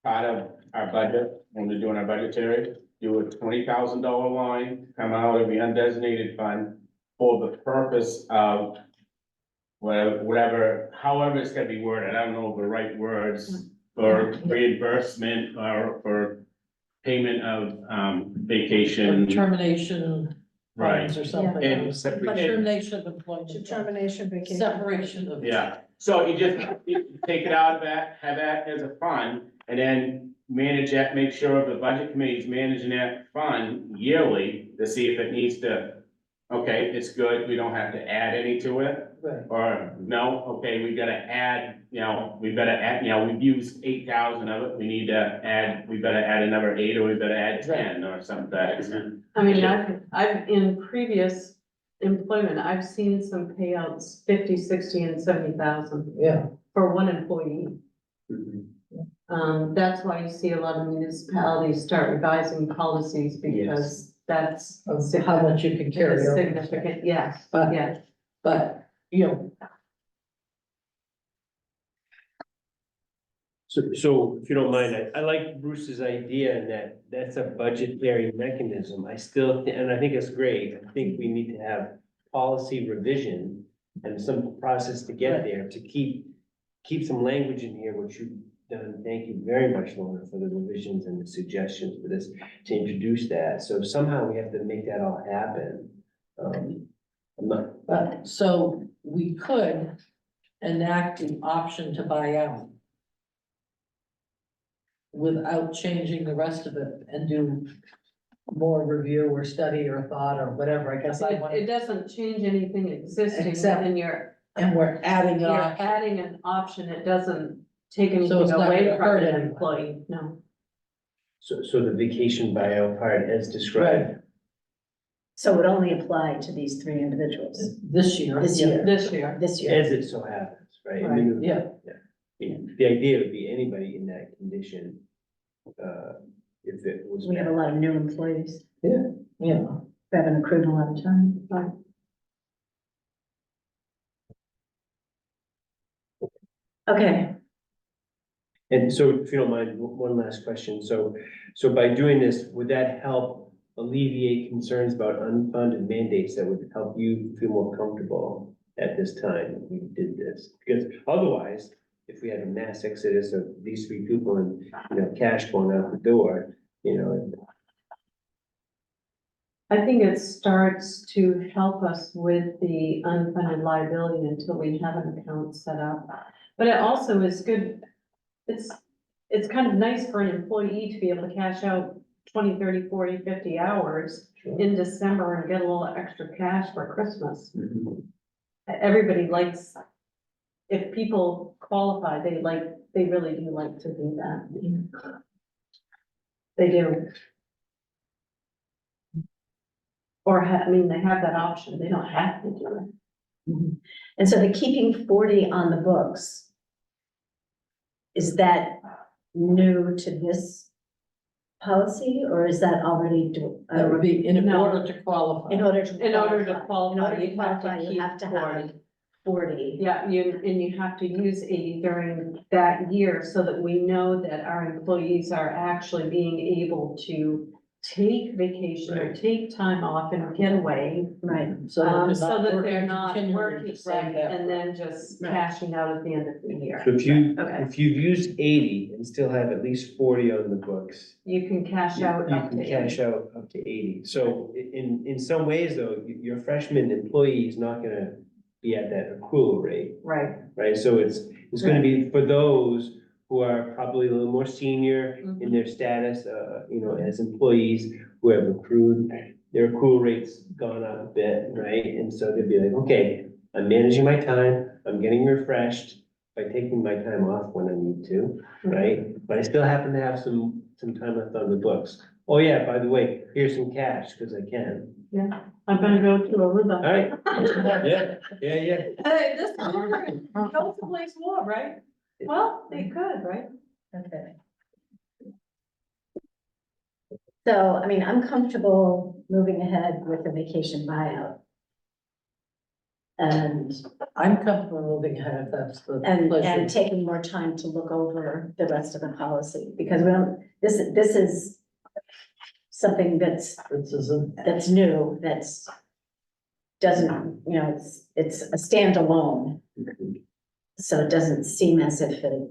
part of our budget, when we're doing our budgetary, do a $20,000 line, come out of the undesignated fund for the purpose of whatever, however it's gonna be worded, I don't know the right words, for reimbursement or for payment of, vacation. termination Right. funds or something. And separate, Termination of employment. Determination vacation. Separation of. yeah, so you just take it out of that, have that as a fund, and then manage that, make sure the budget committee is managing that fund yearly to see if it needs to, okay, it's good, we don't have to add any to it. Right. Or, no, okay, we gotta add, we've gotta add, we've used 8,000 of it, we need to add, we better add another 8, or we better add 10, or something like that. I mean, I've, in previous employment, I've seen some payouts 50, 60, and 70,000 Yeah, for one employee. Mhm. That's why you see a lot of municipalities start revising policies, because that's of how much you can carry over. significant, yes, But- yes. But, So if you don't mind, I like Bruce's idea in that that's a budgetary mechanism. I still, and I think it's great. I think we need to have policy revision and some process to get there to keep some language in here, which you've done. Thank you very much, Lorna, for the revisions and the suggestions for this, to introduce that. So somehow we have to make that all happen. I'm not, so we could enact the option to buy out without changing the rest of it and do more review or study or thought or whatever, I guess I It want. doesn't change anything existing, Except- and you're And we're adding it you're on. adding an option, it doesn't take So anything it's not away gonna from hurt an anyone. employee, no. so the vacation buyout part as described. So it would only apply to these three individuals This year. This yeah. year. This year, this year. As it so happens, right? I mean, Yeah. The idea would be anybody in that condition, if it was. We have a lot of new employees Yeah. who haven't accrued a lot of time. Okay, And so if you don't mind, one last question. So by doing this, would that help alleviate concerns about unfunded mandates that would help you feel more comfortable at this time if we did this? Because otherwise, if we had a mass exodus of these three people and, cash going out the door, I think it starts to help us with the unfunded liability until we have an account set up. But it also is good, it's kind of nice for an employee to be able to cash out 20, 30, 40, 50 hours in December and get a little extra cash for Christmas. Everybody likes, if people qualify, they really do like to do that. They do. Or they have that option, they don't have to do it. and so the keeping 40 on the books, is that new to this policy, or is that already That would be in No. order to qualify. in order to In order to qualify? In order to qualify, you have to qualify, you keep have to 40. have 40. Yeah, you have to use 80 during that year so that we know that our employees are actually being able to take vacation or Right. take time off and get away. Right, So that So that they're working not continually working, to save right, that. and then just Right. cashing out at the end of the year. So Okay. if you've used 80 and still have at least 40 on the books, You can cash you out you up can to cash 80. out up to 80. So in some ways though, your freshman employee is not gonna be at that accrual rate, Right. right? So it's gonna be for those who are probably a little more senior in their status, as employees who have accrued, their accrual rate's gone up a bit, right? And so they'd be like, okay, I'm managing my time, I'm getting refreshed by taking my time off when I need to, right? But I still happen to have some time left on the books. Oh yeah, by the way, here's some cash, because I can. I'm gonna go to Aruba. All right, yeah. Hey, this summer, go someplace warm, right? Well, they could, right? Okay. So, I mean, I'm comfortable moving ahead with the vacation buyout. And, I'm comfortable moving ahead if that's the and pleasure. taking more time to look over the rest of the policy, because we don't, this is something This isn't, that's new, doesn't, it's a standalone. So it doesn't seem as if it,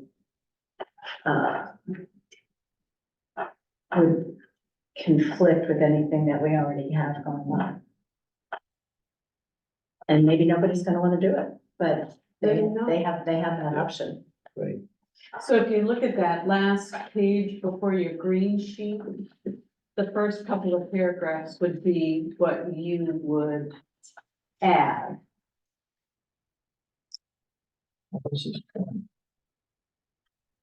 would conflict with anything that we already have going on. And maybe nobody's gonna wanna do it, but they have that option. Right. So if you look at that last page before your green sheet, the first couple of paragraphs would be what you would add. I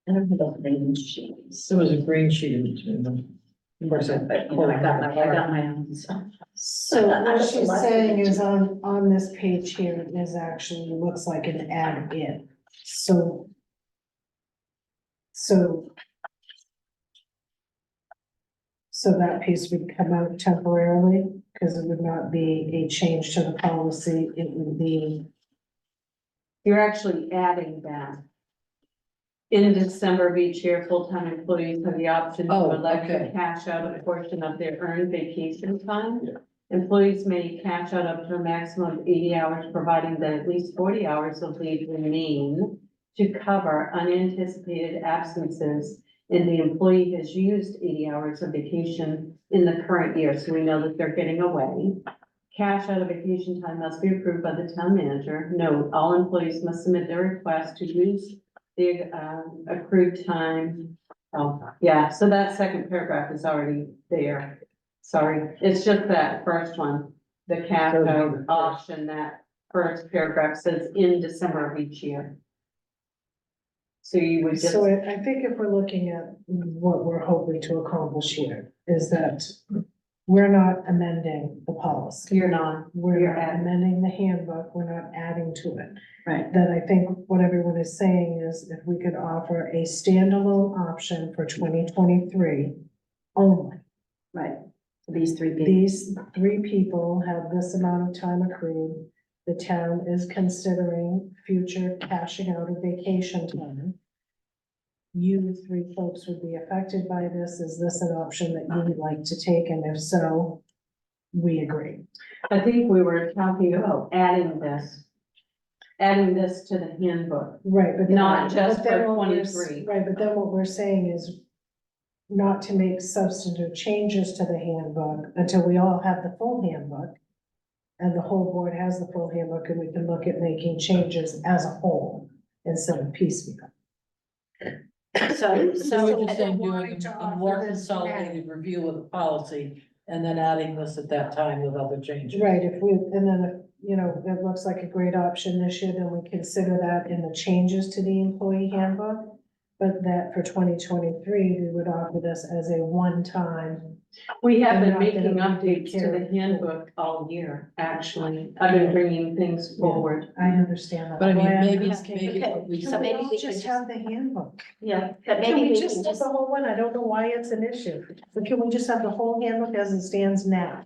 don't have those green sheets. there was a green sheet in between them. Of course, But, I got my own, so. So what she's saying is on this page here, it is actually, looks like an add in, so. So that piece would come out temporarily, because it would not be a change to the policy, it would be, You're actually adding that. In December of each year, full-time employees have the option to Oh, elect to okay. cash out a portion of their earned vacation time. Employees may cash out up to a maximum of 80 hours, providing that at least 40 hours of leave remain to cover unanticipated absences, and the employee has used 80 hours of vacation in the current year, so we know that they're getting away. Cash out of vacation time must be approved by the town manager. Note, all employees must submit their request to use the accrued time. Oh, yeah, so that second paragraph is already there. Sorry, it's just that first one, the cash out option, that first paragraph says in December of each year. So you would just, so I think if we're looking at what we're hoping to accomplish here, is that we're not amending the policy. you're not, We're You're not adding. amending the handbook, we're not adding to it. Right. That I think what everyone is saying is if we could offer a standalone option for 2023 only. Right, these three people. These three people have this amount of time accrued. The town is considering future cashing out of vacation time. You three folks would be affected by this. Is this an option that you would like to take? And if so, we agree. I think we were talking about adding this to the handbook. Right, but. then- Not just but then for what we're 23. Right, but then what we're saying is not to make substantive changes to the handbook until we all have the full handbook. And the whole board has the full handbook, and we can look at making changes as a whole instead of piecemeal. So, So we're just I saying don't want doing to a offer more this consolidated review of the policy and then adding this at that time with other changes. Right, if we, and then if, it looks like a great option this year, then we consider that in the changes to the employee handbook. But that for 2023, we would offer this as a one-time We have And been not making that we updates to care. the handbook all year, actually. I've been bringing things forward. I understand that. But I mean, Why I'm maybe, asking- maybe Okay, what we so Can we maybe all we could just just- have the handbook? Yeah, but Can maybe we we just can have the whole one? I don't know why it's an issue, but can we just have the whole handbook as it stands now?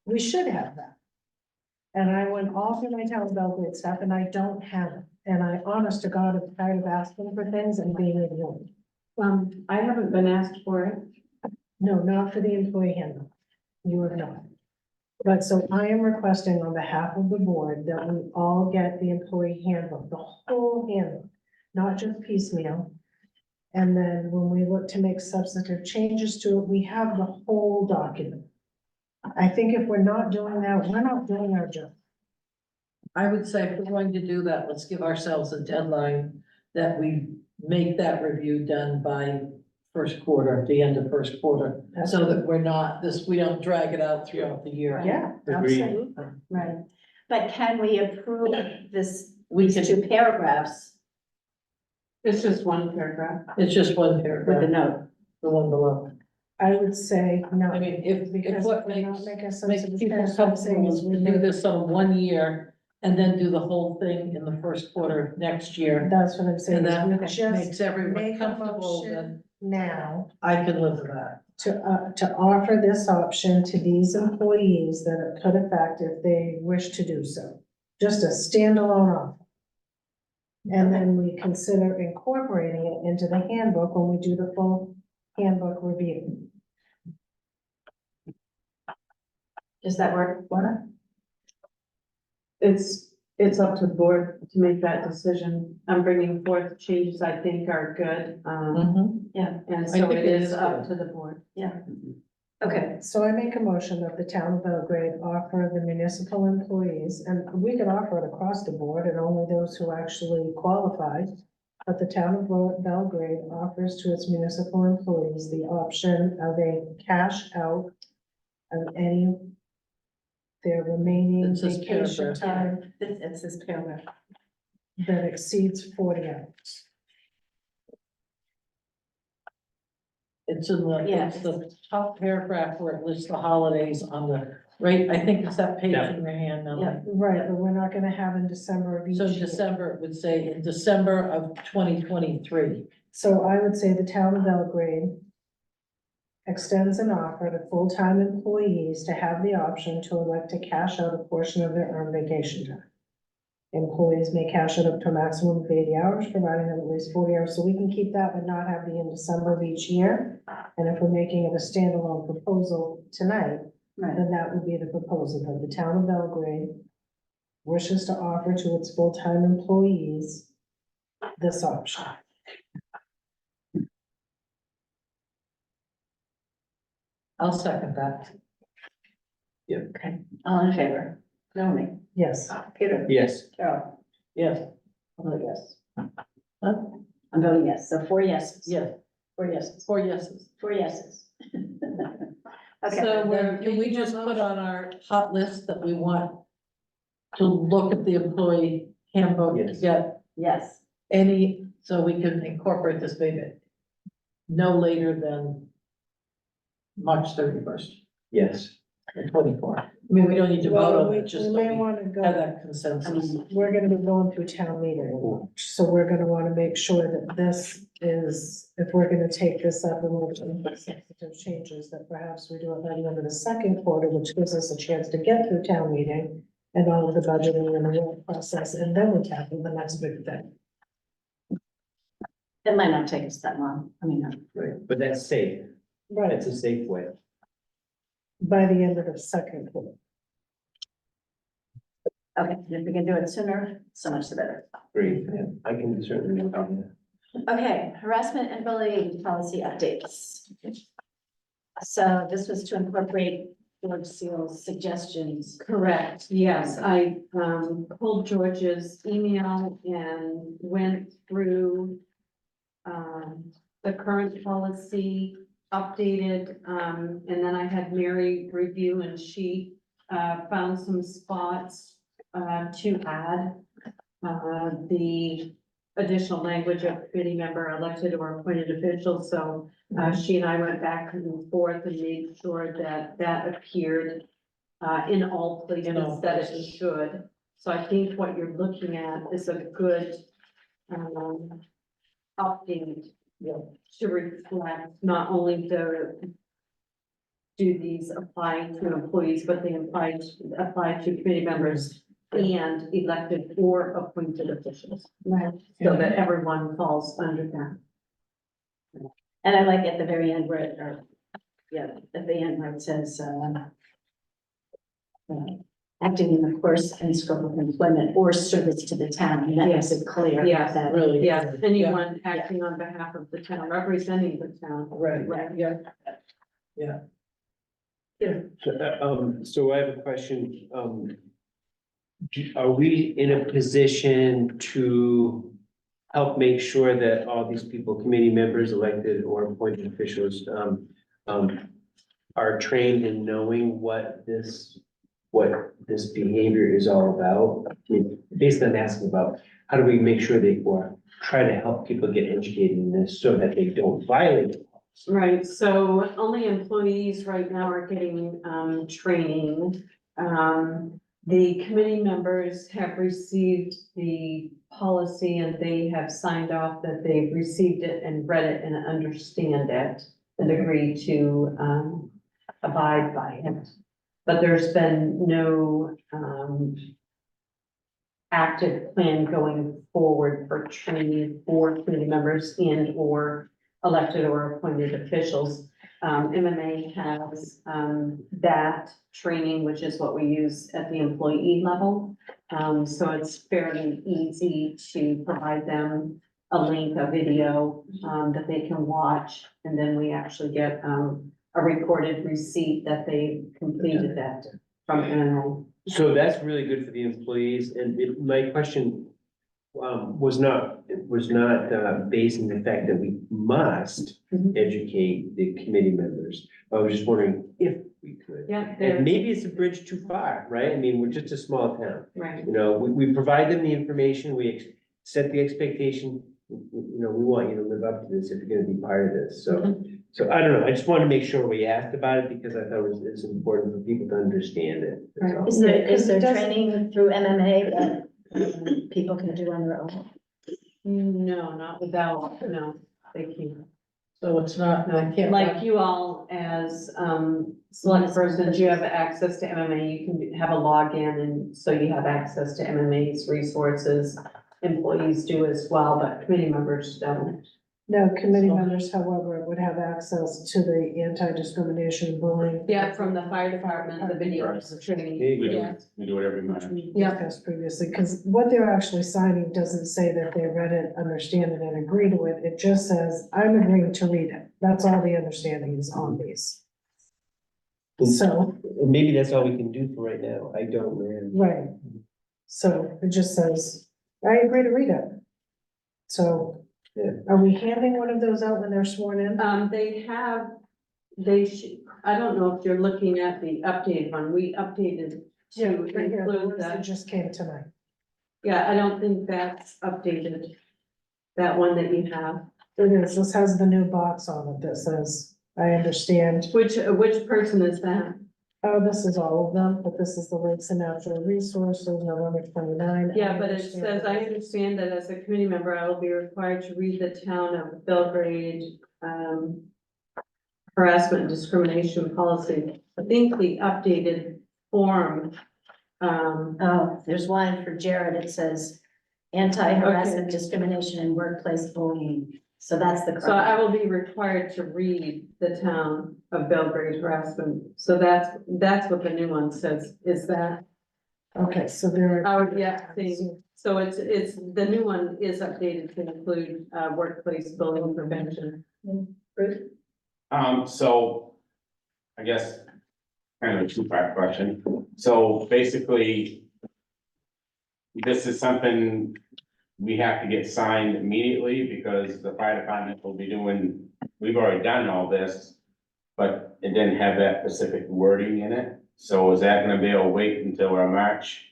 We should have that. And I went all through my town of Belgrade stuff and I don't have it. And I, honest to God, am tired of asking for things and being ignored. I haven't been asked for it. No, not for the employee handbook. You have not. But so I am requesting on behalf of the board that we all get the employee handbook, the whole handbook, not just piecemeal. And then when we look to make substantive changes to it, we have the whole document. I think if we're not doing that, we're not doing our job. I would say if we're going to do that, let's give ourselves a deadline that we make that review done by first quarter, the end of first quarter. So that we're not, we don't drag it out throughout the year. Yeah, Agreed. absolutely. Right, but can we approve this, We these can- two paragraphs It's just one paragraph. It's just one with a paragraph, note? the one below. I would say no. I mean, if Because what we're not makes, making makes substantive people changes, I'm saying comfortable is is we we do make- this on 1 year and then do the whole thing in the first quarter of next year. That's what I'm saying. And is that we makes just everyone make a comfortable, motion then now I can live with that. to offer this option to these employees that it could affect if they wish to do so. Just a standalone offer. And then we consider incorporating it into the handbook when we do the full handbook review. Does that work? It's up to the board to make that decision. I'm bringing forth changes I think are good. Yeah, And I so think it it is is up good. to the board. okay, So I make a motion that the town of Belgrade offer the municipal employees, and we could offer it across the board and only those who actually qualify. But the town of Belgrade offers to its municipal employees the option of a cash out of any their remaining It's this vacation paragraph. time it's this paragraph. that exceeds 40 hours. It's in the, Yeah. it's the top paragraph where it lists the holidays on the, right, I think it's that page in your hand, Melanie. Right, but we're not gonna have in December of each So year. December, it would say in December of 2023. So I would say the town of Belgrade extends an offer to full-time employees to have the option to elect to cash out a portion of their earned vacation time. Employees may cash it up to a maximum of 80 hours, providing them at least 40 hours, so we can keep that but not have the in December of each year. And if we're making it a standalone proposal tonight, Right, then that would be the proposal, that the town of Belgrade wishes to offer to its full-time employees this option. I'll second that. okay, all in favor? Naomi, Yes. Peter, Yes, Carol, Yes, I'm a yes. huh? I'm voting yes, so 4 yeses. Yes, 4 yeses, 4 yeses. 4 yeses. Okay, So we're then can we making a just put on our hot list that we want to look at the employee handbook to Yes. get yes, any, so we can incorporate this maybe no later than March 31st, yes. 24. I mean, we don't need to vote Well, on we it, just may that we want to have go, that consensus. we're gonna be going through town meeting in March, so we're gonna want to make sure that this is, if we're gonna take this up and we're gonna make substantive changes, that perhaps we do it by the end of the second quarter, which gives us a chance to get through town meeting and all of the budgeting and the work process, and then we tackle the next big thing. it might not take us that long, I mean, Right, but that's safe. Right, That's a safe way. by the end of the second quarter. okay, if we can do it sooner, so much the better. Great, yeah, I can certainly work on that. Okay, harassment and bullying policy updates. So this was to incorporate George Seal's suggestions. Correct, yes, I pulled George's email and went through the current policy, updated, and then I had Mary review and she found some spots to add. The additional language of committee member, elected or appointed officials, so she and I went back and forth and made sure that that appeared in all places that it places. should. So I think what you're looking at is a good update to reflect not only the do these apply to employees, but they apply to committee members and elected or appointed officials. Right. So that everyone falls under that. And I like at the very end where it, or, yeah, at the end where it says, acting in the course and scope of employment or service to the town, and that makes it clear. Yes, that- Really. Yes, Yeah. anyone acting on behalf of the town, representing the town. Right, yeah. So I have a question, are we in a position to help make sure that all these people, committee members, elected or appointed officials, are trained in knowing what this behavior is all about? I mean, basically, I'm asking about, how do we make sure they, or try to help people get educated in this so that they don't violate the laws? Right, so only employees right now are getting training. The committee members have received the policy and they have signed off that they've received it and read it and understand it and agree to abide by it. But there's been no active plan going forward for training for committee members and or elected or appointed officials. MMA has that training, which is what we use at the employee level. So it's fairly easy to provide them a link, a video that they can watch. And then we actually get a recorded receipt that they completed that from MMA. So that's really good for the employees, and my question was not based on the fact that we must Mhm. educate the committee members. I was just wondering if we could. Yeah, And they're, maybe it's a bridge too far, right? I mean, we're just a small town. right. You know, we provide them the information, we set the expectation. You know, we want you to live up to this if you're gonna be part of this, so. So I don't know, I just wanted to make sure we asked about it because I thought it's important for people to understand it. That's all. Is there It doesn't- training through MMA that people can do on their own? No, not without, no, they can't. So it's not, I can't. Like you all as select persons, you have access to MMA, you can have a login and so you have access to MMA's resources. Employees do as well, but committee members don't. No, committee members, however, would have access to the anti-discrimination bullying. Yeah, from the fire department, the videos, the training. There you We go. do, Yeah. we do it every Which month. we Yeah. discussed previously, because what they're actually signing doesn't say that they read it, understand it, and agree to it. It just says, I'm agreeing to read it. That's all the understanding is on these. So, And maybe that's all we can do for right now, I don't know. right. So it just says, I agree to read it. So, Yeah. are we handing one of those out when they're sworn in? They should, I don't know if you're looking at the updated one, we updated to Right here, the include ones that that. just came tonight. Yeah, I don't think that's updated. That one that you have, It is, this has the new box on it that says, I understand. which person is that? Oh, this is all of them, but this is the Lakes and Natural Resources, November 29. Yeah, but it says, I understand that as a committee member, I will be required to read the town of Belgrade, harassment and discrimination policy. I think the updated form, Oh, there's one for Jared. It says anti-harassment, discrimination and workplace bullying. So that's the. so I will be required to read the town of Belgrade harassment. So that's what the new one says, is that, Okay, so there I are. would, yeah, think, so it's, the new one is updated to include, workplace bullying prevention. So I guess kind of a two-part question. So basically, this is something we have to get signed immediately because the fire department will be doing, we've already done all this, but it didn't have that specific wording in it. So is that gonna be a wait until our March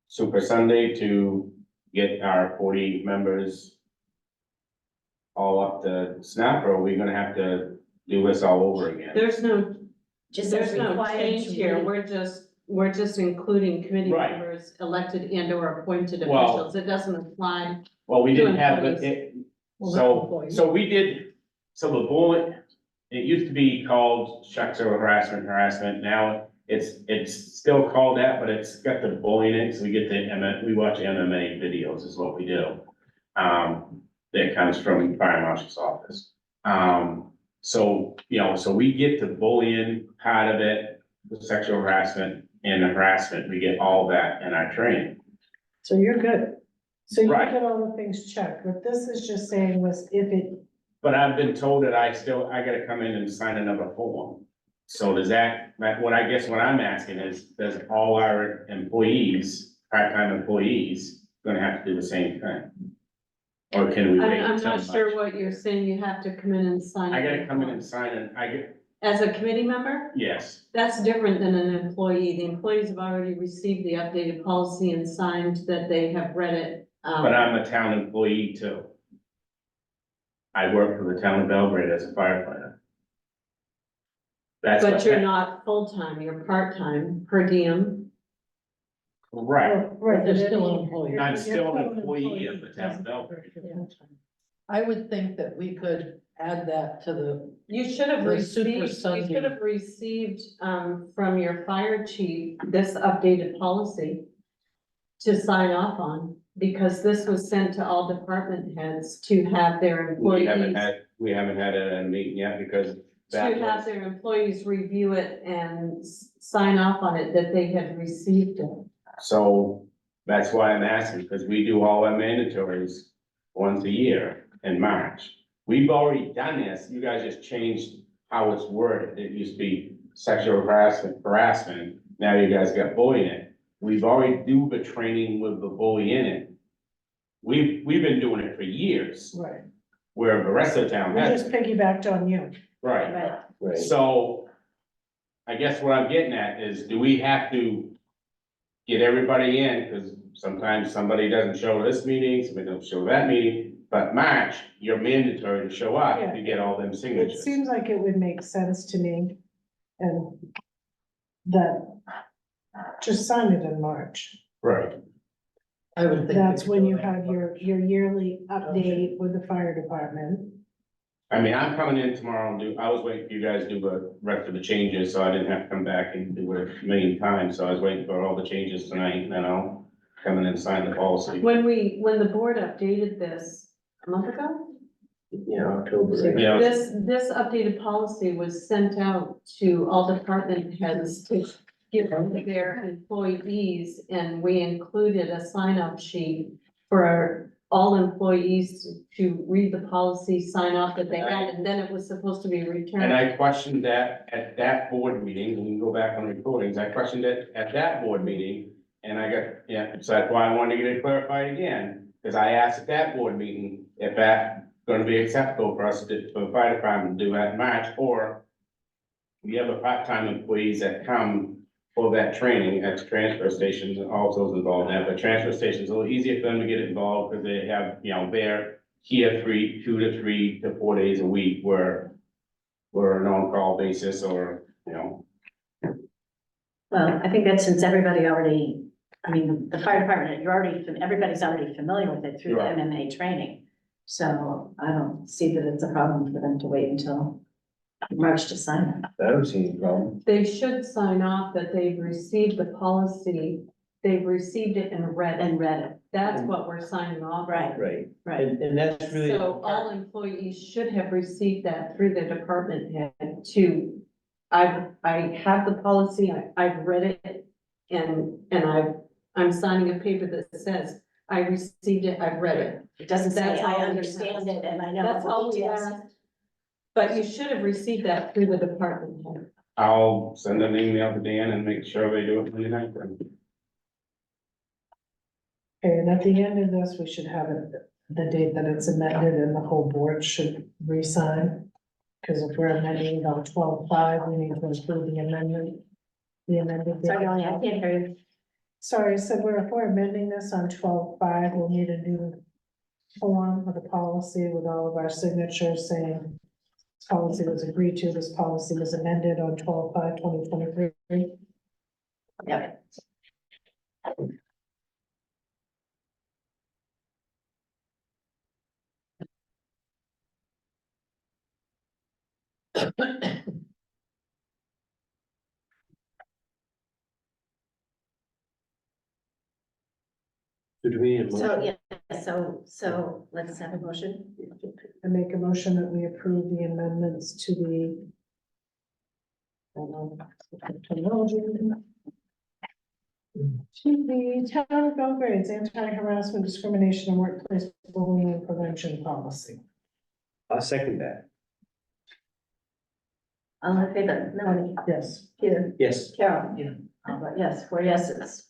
Super Sunday to get our 40 members all up to snap, or are we gonna have to do this all over again? There's no, Just there's as no required change to here, meet. we're just including committee Right. members, elected and or appointed Well- officials, it doesn't apply. Well, we didn't have employees. it, Well, so, employees. so we did, so the bullet, it used to be called sexual harassment, now it's still called that, but it's got the bullying in it, so we get we watch MMA videos is what we do. That comes from fire marshal's office. So, you know, so we get the bullying part of it, the sexual harassment and the harassment, we get all that in our training. So you're good. So you Right. get all the things checked. What this is just saying was if it, But I've been told that I gotta come in and sign another form. So does that, what I'm asking is, does all our employees, part-time employees, gonna have to do the same thing? Or can we wait I'm until not sure March? what you're saying, you have to come in and sign. I gotta come in and sign it, As a committee member, yes, that's different than an employee, the employees have already received the updated policy and signed that they have read it. but I'm a town employee too. I work for the town of Belgrade as a firefighter. That's But what, you're not full-time, you're part-time, per diem. right, right, They're but still any- an employee. I'm you're still an an employee of the town of doesn't Belgrade. work for full-time. I would think that we could add that to the, You should have The Super received, you Sunday. should have received, from your fire chief, this updated policy to sign off on, because this was sent to all department heads to have their We employees. we haven't had a meeting yet because To that have was, their employees review it and sign off on it, that they had received it. so that's why I'm asking, because we do all our mandatories once a year in March. We've already done this, you guys just changed how it's worded, it used to be sexual harassment, now you guys got bullying it. We've already do the training with the bully in it. We've been doing it for years, Right. where the rest of the town We hasn't. just piggybacked on you. Right. Right. Right. So I guess what I'm getting at is, do we have to get everybody in? Because sometimes somebody doesn't show this meeting, somebody don't show that meeting, but March, you're mandatory to show up to get all them It signatures. seems like it would make sense to me and that just sign it in March. Right. I would think. we That's could when do you it. have your yearly update with the fire department. I mean, I'm coming in tomorrow and I was waiting for you guys to do the rest of the changes, so I didn't have to come back and do it a million times, so I was waiting for all the changes tonight, and then I'll come in and sign the policy. When the board updated this a month ago, Yeah, October. right? Yeah, this updated policy was sent out to all department heads to give their employees, and we included a sign-off sheet for all employees to read the policy, sign off that they had, and then it was supposed to be and returned. I questioned that at that board meeting, we can go back on recordings, I questioned it at that board meeting, and I got, so that's why I wanted to get it clarified again, because I asked at that board meeting if that gonna be acceptable for us to, for the fire department to do that in March, or we have a part-time employees that come for that training at the transfer stations, and all those involved in that, but transfer stations, a little easier for them to get involved, because they have, they're here 2 to 3 to 4 days a week, where we're an on-call basis, or, Well, I think that since everybody already, I mean, the fire department, everybody's already familiar with it through the Right. MMA training. So I don't see that it's a problem for them to wait until March to sign it. I don't see any problem. They should sign off that they've received the policy, they've received it and read it. And read it. That's what we're signing off on. Right. Right, Right. and that's really. So all employees should have received that through their department head to, I have the policy, I've read it, and I'm signing a paper that says, I received it, I've read it. It doesn't say, That's all I we understand ask. it and I know. That's all we Yes. asked. But you should have received that through the department head. I'll send an email to Dan and make sure they do it Monday night then. Okay, and at the end of this, we should have it, the date that it's amended and the whole board should re-sign. Because if we're amending on 12/5, we need to include the amendment. The amended. Sorry, date. Ollie, I can't hear you. Sorry, so if we're amending this on 12/5, we'll need a new form of the policy with all of our signatures saying this policy was agreed to, this policy was amended on 12/5/2023. Yeah. So do we need a So, motion? yeah, so let's have a motion. I make a motion that we approve the amendments to the terminology. To the Town of Belgrade's anti-harassment, discrimination, and workplace bullying and prevention policy. I'll second that. All in favor, Melanie, Yes. Peter, Yes. Carol? Yeah. All right, yes, 4 yeses.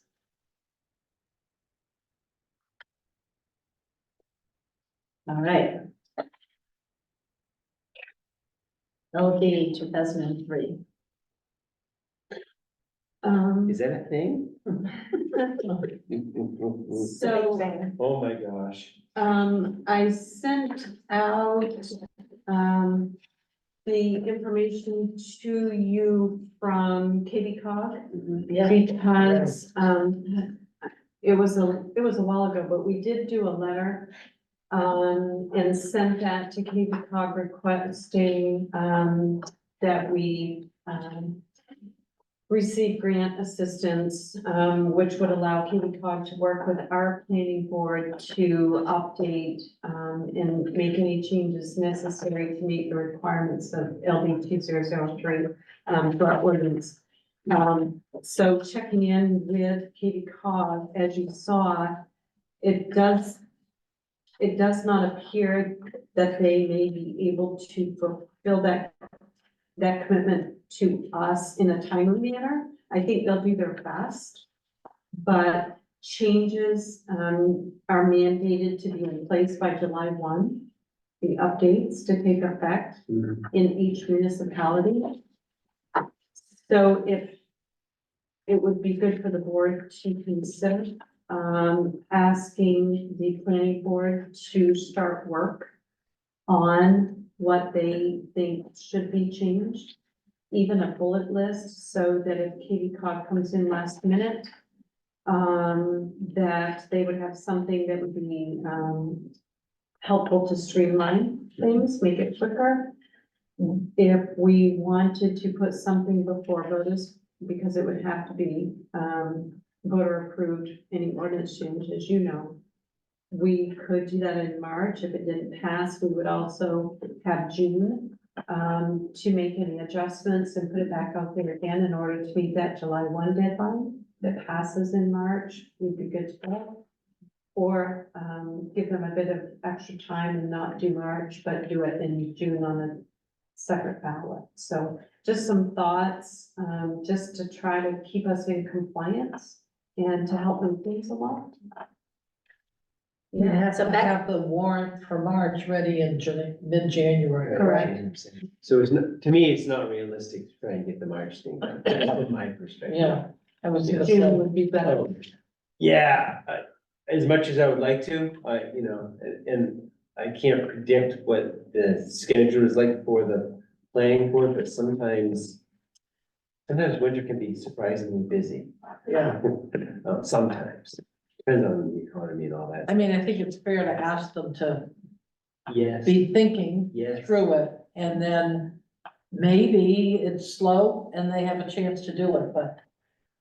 All right. LD 2003. Is that a thing? So, Oh, my gosh. I sent out, the information to you from Katie Cog. Yeah. Because, it was a while ago, but we did do a letter. And sent that to Katie Cog requesting, that we, receive grant assistance, which would allow Katie Cog to work with our planning board to update, and make any changes necessary to meet the requirements of LD 2003, for our ordinance. So checking in with Katie Cog, as you saw, it does not appear that they may be able to fulfill that commitment to us in a timely manner. I think they'll do their best, but changes, are mandated to be in place by July 1. The updates to take effect in each municipality. So if it would be good for the board to consider, asking the planning board to start work on what they think should be changed, even a bullet list, so that if Katie Cog comes in last minute, that they would have something that would be, helpful to streamline things, make it quicker. If we wanted to put something before voters, because it would have to be, voter approved, any ordinance change, as you know. We could do that in March. If it didn't pass, we would also have June, to make any adjustments and put it back out there again in order to meet that July 1 deadline. That passes in March, we'd be good to go. Or, give them a bit of extra time and not do March, but do it in June on a separate ballot. So just some thoughts, just to try to keep us in compliance and to help move things along. You have So to back, have the warrant for March ready in mid-January. Correct. So it's not, to me, it's not realistic to try and get the March thing done, from my perspective. Yeah, I was gonna June say, would be better. Yeah, as much as I would like to, and I can't predict what the schedule is like for the planning board, but sometimes winter can be surprisingly busy. yeah. Sometimes, depends on the economy and all I that. mean, I think it's fair to ask them to Yes, be thinking yes. through it, and then maybe it's slow and they have a chance to do it, but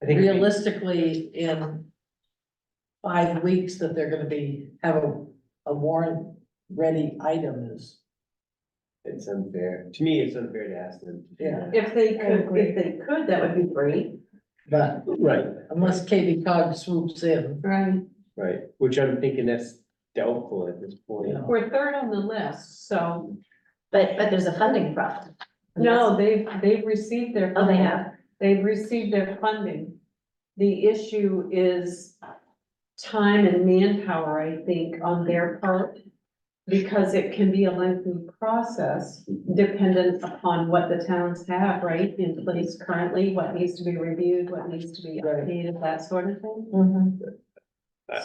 I think it'd be- realistically, in 5 weeks that they're gonna have a warrant ready item is, it's unfair. To me, it's unfair to ask them. to do Yeah. that. If they could, that would be great. but Right, unless Katie Cog swoops in. Right. right, which I'm thinking that's doubtful at this point. Yeah. We're third on the list, so, but there's a funding problem. no, they've received their. Oh, they funding. have. They've received their funding. The issue is time and manpower, I think, on their part. because it can be a lengthy process dependent upon what the towns have, right, in place currently, what needs to be reviewed, what needs to be Right. updated, that sort of thing. Mhm.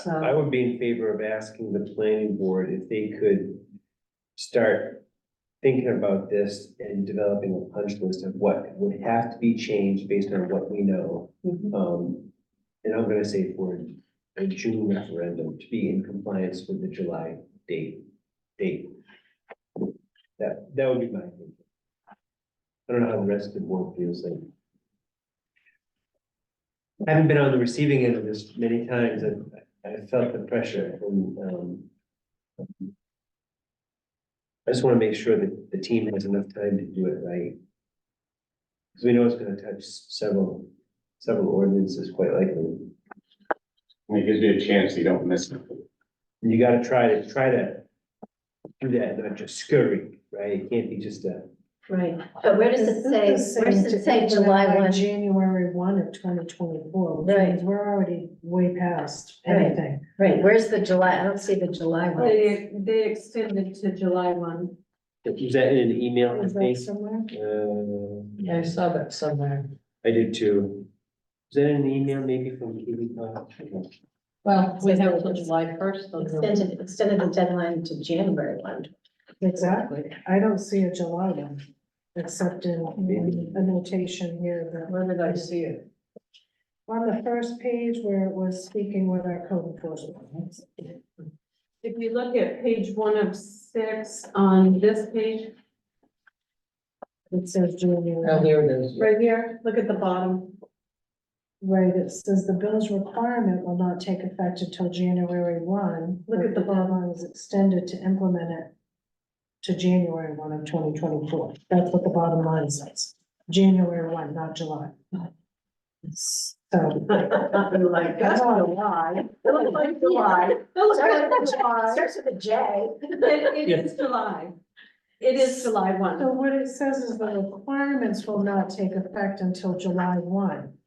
I would be in favor of asking the planning board if they could start thinking about this and developing a punch list of what would have to be changed based on what we know. And I'm gonna say for a June referendum to be in compliance with the July date. That would be my opinion. I don't know how the rest of the board feels like. I haven't been on the receiving end of this many times, and I felt the pressure and, I just wanna make sure that the team has enough time to do it right. Cause we know it's gonna touch several ordinances quite likely. And it gives you a chance, you don't miss it. And you gotta try to do that, not just scurry, right? It can't be just a, Right, but where does it say, where does it say July one? January 1 of 2024, which Right. means we're already way past Right. anything. Right, where's the July, I don't see the July one. They extended to July 1. was that in an email, I Is that think? somewhere? Yeah, I saw that somewhere. I did too. Was that in an email maybe from Kiwi? Well, we have till July 1st. Extended the deadline to January one. Exactly. I don't see a July one, except in a notation here that. Where did I see it? On the first page where it was speaking with our code enforcement. If you look at page 1 of 6 on this page, It says January. Oh, there it is. right here, look at the bottom. Right, it says the bill's requirement will not take effect until January 1. Look at but the bottom. deadline is extended to implement it to January 1 of 2024. That's what the bottom line says. January 1, not July. So. Like, that's July. It looks like July. It looks like July. Starts with a J. It is July. It is July So 1. what it says is the requirements will not take effect until July 1.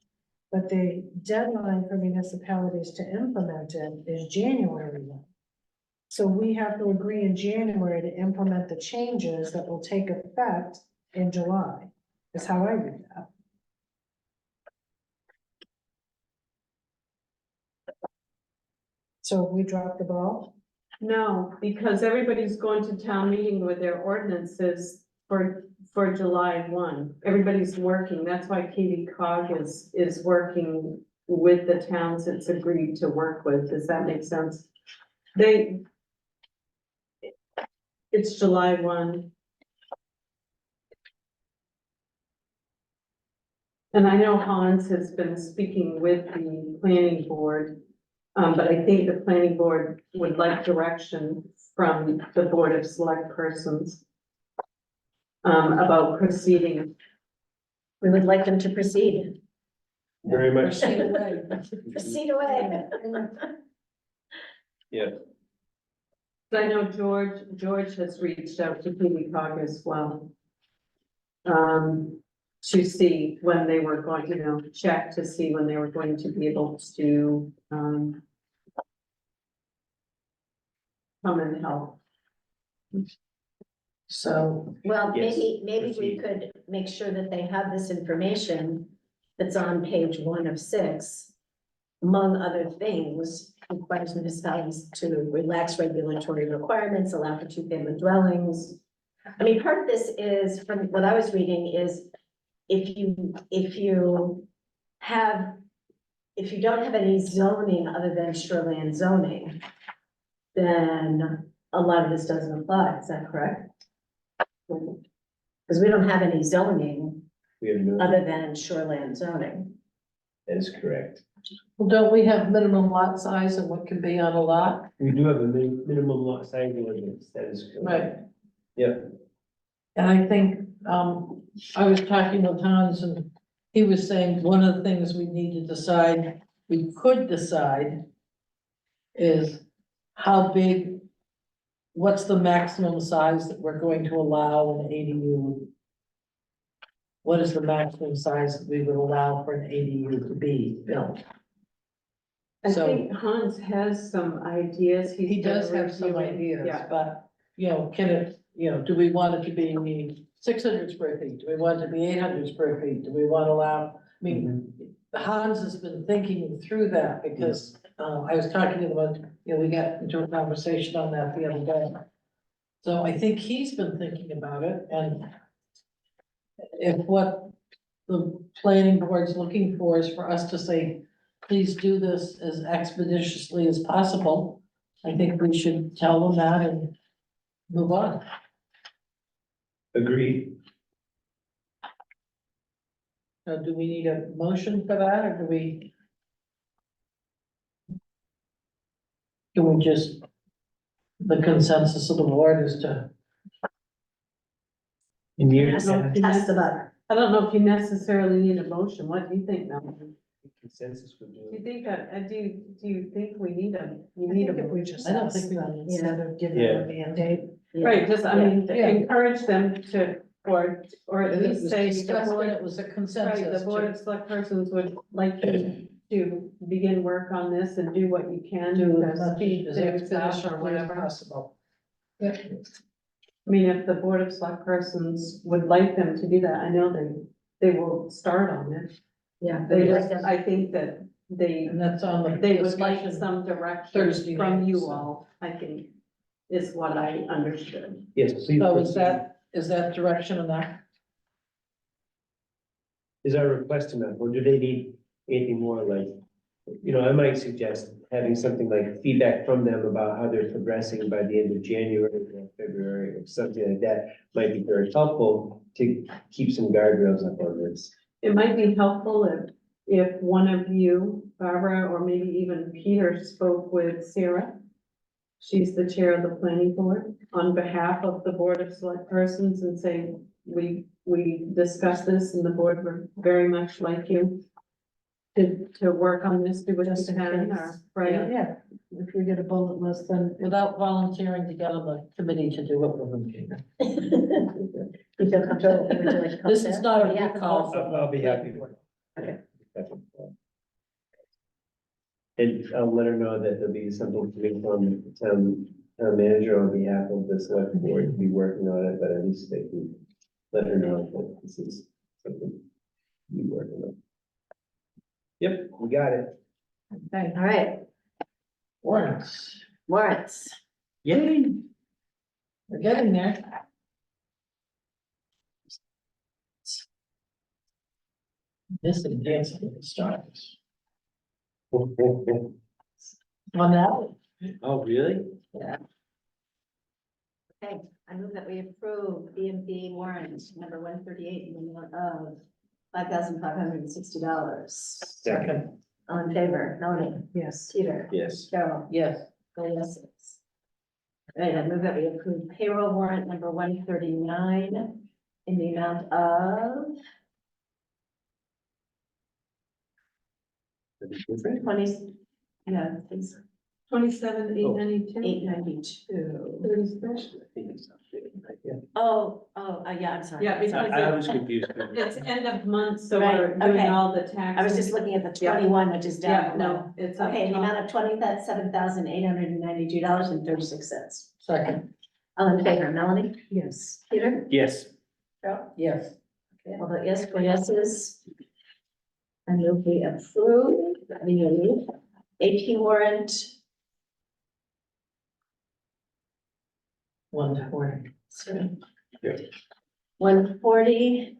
But the deadline for municipalities to implement it is January 1. So we have to agree in January to implement the changes that will take effect in July, is how I read that. So we dropped the ball. No, because everybody's going to town meeting with their ordinances for July 1. Everybody's working. That's why Katie Cog is working with the towns it's agreed to work with. Does that make sense? It's July 1. And I know Hans has been speaking with the planning board, but I think the planning board would like direction from the Board of Select Persons about proceeding. We would like them to proceed. Very much. so. Proceed away. Proceed away. Yeah, I know George has reached out to Katie Cog as well. To see when they were going, check to see when they were going to be able to, come and help. So, Well, Yes, maybe we proceed. could make sure that they have this information that's on page 1 of 6. Among other things, requires municipalities to relax regulatory requirements, allow for 2-family dwellings. I mean, part of this is, from what I was reading, is if you don't have any zoning other than shoreline zoning, then a lot of this doesn't apply. Is that correct? Because we don't have any zoning we have no, other than shoreline zoning. that is correct. well, don't we have minimum lot size and what can be on a lot? We do have a minimum lot size ordinance, that is correct. Right. Yep. And I think, I was talking with Hans and he was saying one of the things we need to decide, we could decide is how big, what's the maximum size that we're going to allow an ADU? What is the maximum size that we would allow for an ADU to be built? I So- think Hans has some ideas. He's He does been have some reviewing. ideas, Yeah. but you know, can it, you know, do we want it to be 600 square feet? Do we want it to be 800 square feet? Do we want to allow, I mean, Hans has been thinking through that because, I was talking to him about, you know, we got into a conversation on that the other day. So I think he's been thinking about it, and if what the planning board's looking for is for us to say, please do this as expeditiously as possible, I think we should tell them that and move on. Agreed. So do we need a motion for that, or do we? Can we just, the consensus of the board is to, In years I don't know if you Test the butter. I don't know if you necessarily need a motion. What do you think, Melanie? consensus would do Do you it. think, do you think we need you I need think a if we motion? just I don't ask think we- them instead of giving Yeah. them a mandate. Right, just, I mean, Yeah. encourage them to, or at it least was say, the discussed and board, it was a right, consensus. the board of select persons would like you to begin work on this and do what you can Do to as much speed as things up expeditiously or as whatever. possible. I mean, if the board of select persons would like them to do that, I know they will start on it. Yeah. They just, I think that they And that's on the. They would like discussion. some direction Thursday from night, you so. all, I think, is what I understood. Yes, please. So is proceed. is that direction enough? Is our request enough, or do they need anything more like, you know, I might suggest having something like feedback from them about how they're progressing by the end of January or February or something like that might be very helpful to keep some guardrails up on this. It might be helpful if one of you, Barbara, or maybe even Peter, spoke with Sarah. She's the chair of the planning board, on behalf of the board of select persons, and say, we discussed this and the board would very much like you to work on this, do what you Just in can, case. or, right? Yeah, If we get a bullet list, then without volunteering to get on the committee to do it with them. You feel comfortable? Would you like to come This is sit? not a Yeah. recall. from I'll be happy. Okay. And I'll let her know that there'll be something coming from the town manager on behalf of the select board to be working on it, but at least they can let her know that this is something you working on. Yep, we got it. Okay, All right, warrants. warrants. Yay. We're getting there. This is dancing with the stars. On that, Oh, really? Okay, I move that we approve B and B warrant number 138 in the amount of $5,560. Second. All in favor, Melanie, yes. Peter, Yes. Carol, yes, Bill, yes. Right, I move that we approve payroll warrant number 139 in the amount of 20, yeah, it's 27,892. 892. Oh, yeah, I'm sorry. Yeah, because I was confused. It's end of month, so Right, we're doing okay. all the taxes. I was just looking at the Yeah. 21, which is Yeah, down below. no, it's. up Okay, in the top. amount of $20,792.36. second, All in favor, Melanie? Yes. Peter? Yes. Carol? yes. Okay, all vote yes, 4 yeses. I move we approve the AP warrant 140. 140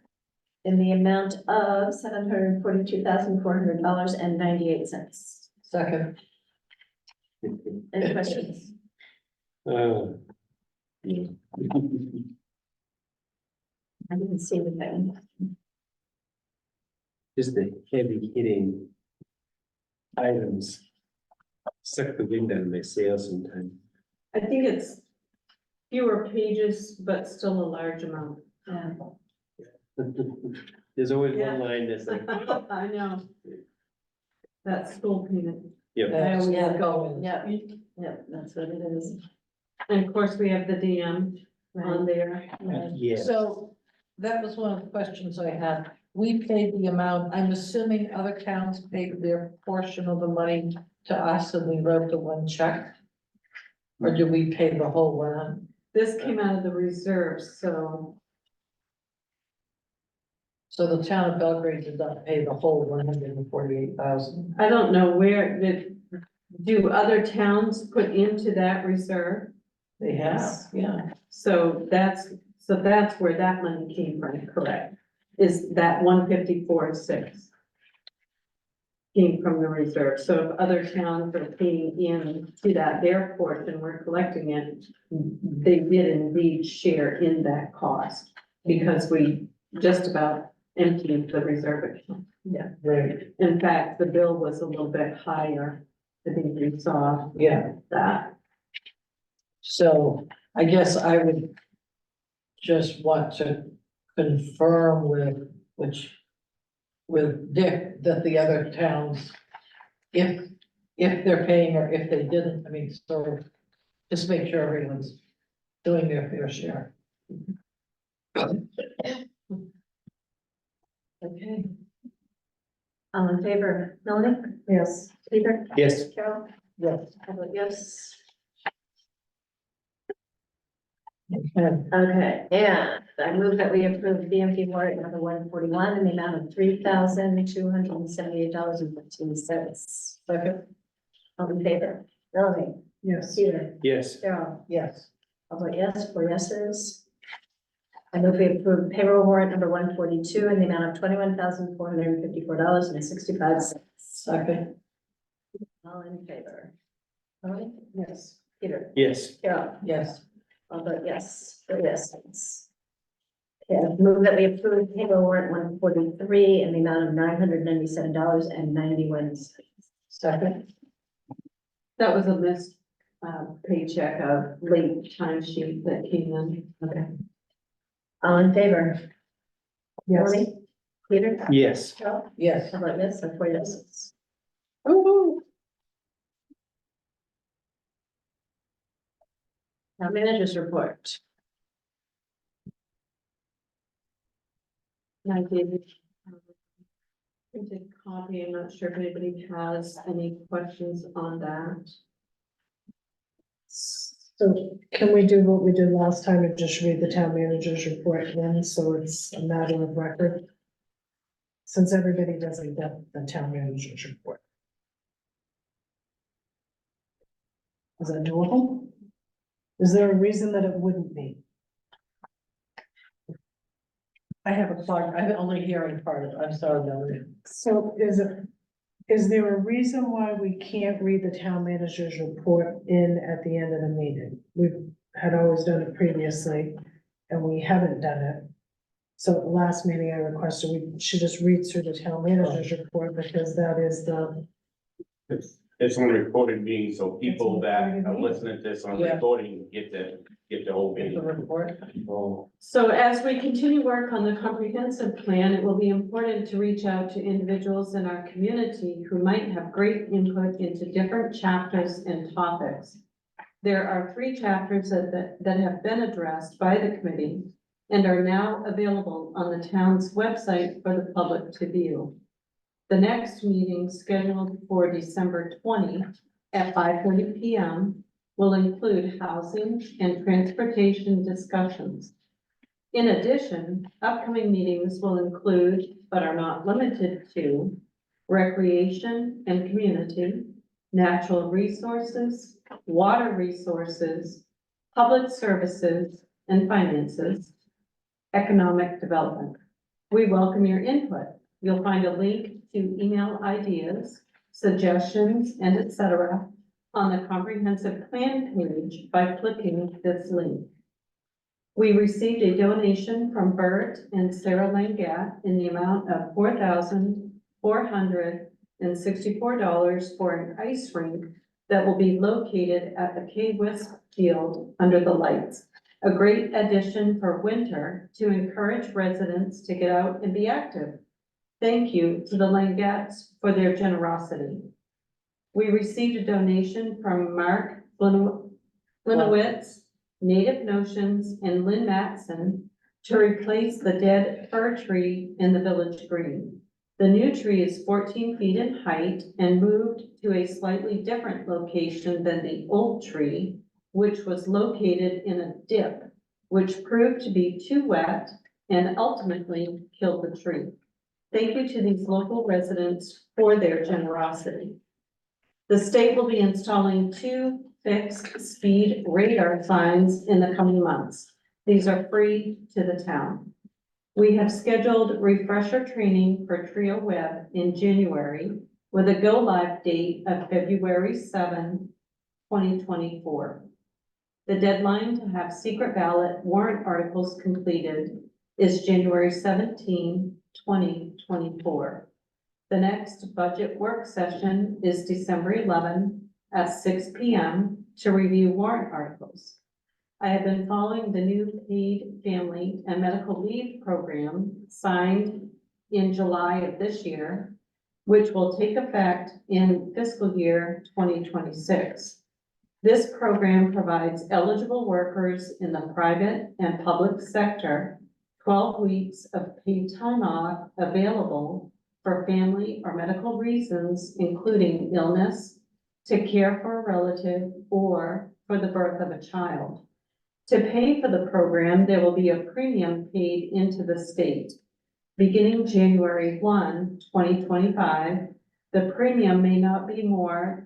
in the amount of $742,400.98. Second, Any questions? I didn't see anything. Just the heavy hitting items. Suck the wind out of my sails sometimes. I think it's fewer pages, but still a large amount. Yeah. There's always Yeah. one line that's like, I know. That school payment. yep. I always Yeah. go. Yep, yep, that's what it is. And of course, we have the DM on there. Right. Yeah. so that was one of the questions I had. We paid the amount, I'm assuming other towns paid their portion of the money to us and we wrote the one check? Or do we pay the whole one? this came out of the reserves, so So the town of Belgrade did not pay the whole 148,000. I don't know where, do other towns put into that reserve? They have, yeah. So that's where that money came from, correct? Is that 154.6 came from the reserve. So if other towns are paying in to that, their portion, we're collecting it, they did indeed share in that cost because we just about emptied the reserve account. Yeah, right, In fact, the bill was a little bit higher. I think we saw yeah. that. So I guess I would just want to confirm with Dick that the other towns, if they're paying or if they didn't, I mean, so just make sure everyone's doing their fair share. Okay. All in favor, Melanie? Yes. Peter? Yes. Carol? Yes. I vote yes. Okay. Okay, and I move that we approve BMP warrant number 141 in the amount of $3,278.15. Second, All in favor, Melanie? Yes. Peter? Yes. Carol? yes. I'll vote yes, 4 yeses. I move we approve payroll warrant number 142 in the amount of $21,454.65. Second, All in favor? Melanie? Yes. Peter? Yes. Carol? yes. I'll vote yes, 4 yeses. Okay, I move that we approve payroll warrant 143 in the amount of $997.91. Second, That was a missed paycheck of late time sheet that came in. Okay. All in favor? Yes. Melanie? Peter? Yes. Carol? yes. How about yes, 4 yeses. Woo-hoo. Now managers report. And I did printed copy. I'm not sure if anybody has any questions on that. So can we do what we did last time and just read the town manager's report then, so it's a matter of record? Since everybody doesn't get the town manager's report. Is that doable? Is there a reason that it wouldn't be? I have a plug, I'm only hearing part of it, I'm sorry, Melanie. So is there a reason why we can't read the town manager's report in at the end of the meeting? We've had always done it previously, and we haven't done it. So at the last meeting, I requested we should just read through the town manager's report, because that is the, It's on recorded meeting, so people It's on that recorded are meeting? listening to this on Yeah. recording get the whole The meeting. report, Oh, So as we continue work on the comprehensive plan, it will be important to reach out to individuals in our community who might have great input into different chapters and topics. There are 3 chapters that have been addressed by the committee and are now available on the town's website for the public to view. The next meeting scheduled for December 20 at 5:30 p.m. will include housing and transportation discussions. In addition, upcoming meetings will include, but are not limited to, recreation and community, natural resources, water resources, public services and finances, economic development. We welcome your input. You'll find a link to email ideas, suggestions, and etc. on the comprehensive plan page by clicking this link. We received a donation from Bert and Sarah Langat in the amount of $4,464 for an ice rink that will be located at the K-Wisp field under the lights. A great addition for winter to encourage residents to get out and be active. Thank you to the Langats for their generosity. We received a donation from Mark Linowitz, Native Notions, and Lynn Matson to replace the dead fir tree in the village green. The new tree is 14 feet in height and moved to a slightly different location than the old tree, which was located in a dip, which proved to be too wet and ultimately killed the tree. Thank you to these local residents for their generosity. The state will be installing 2 fixed speed radar signs in the coming months. These are free to the town. We have scheduled refresher training for Trio Web in January with a go live date of February 7, 2024. The deadline to have secret ballot warrant articles completed is January 17, 2024. The next budget work session is December 11 at 6 p.m. to review warrant articles. I have been following the new paid family and medical leave program signed in July of this year, which will take effect in fiscal year 2026. This program provides eligible workers in the private and public sector 12 weeks of paid time off available for family or medical reasons, including illness, to care for a relative, or for the birth of a child. To pay for the program, there will be a premium paid into the state. Beginning January 1, 2025, the premium may not be more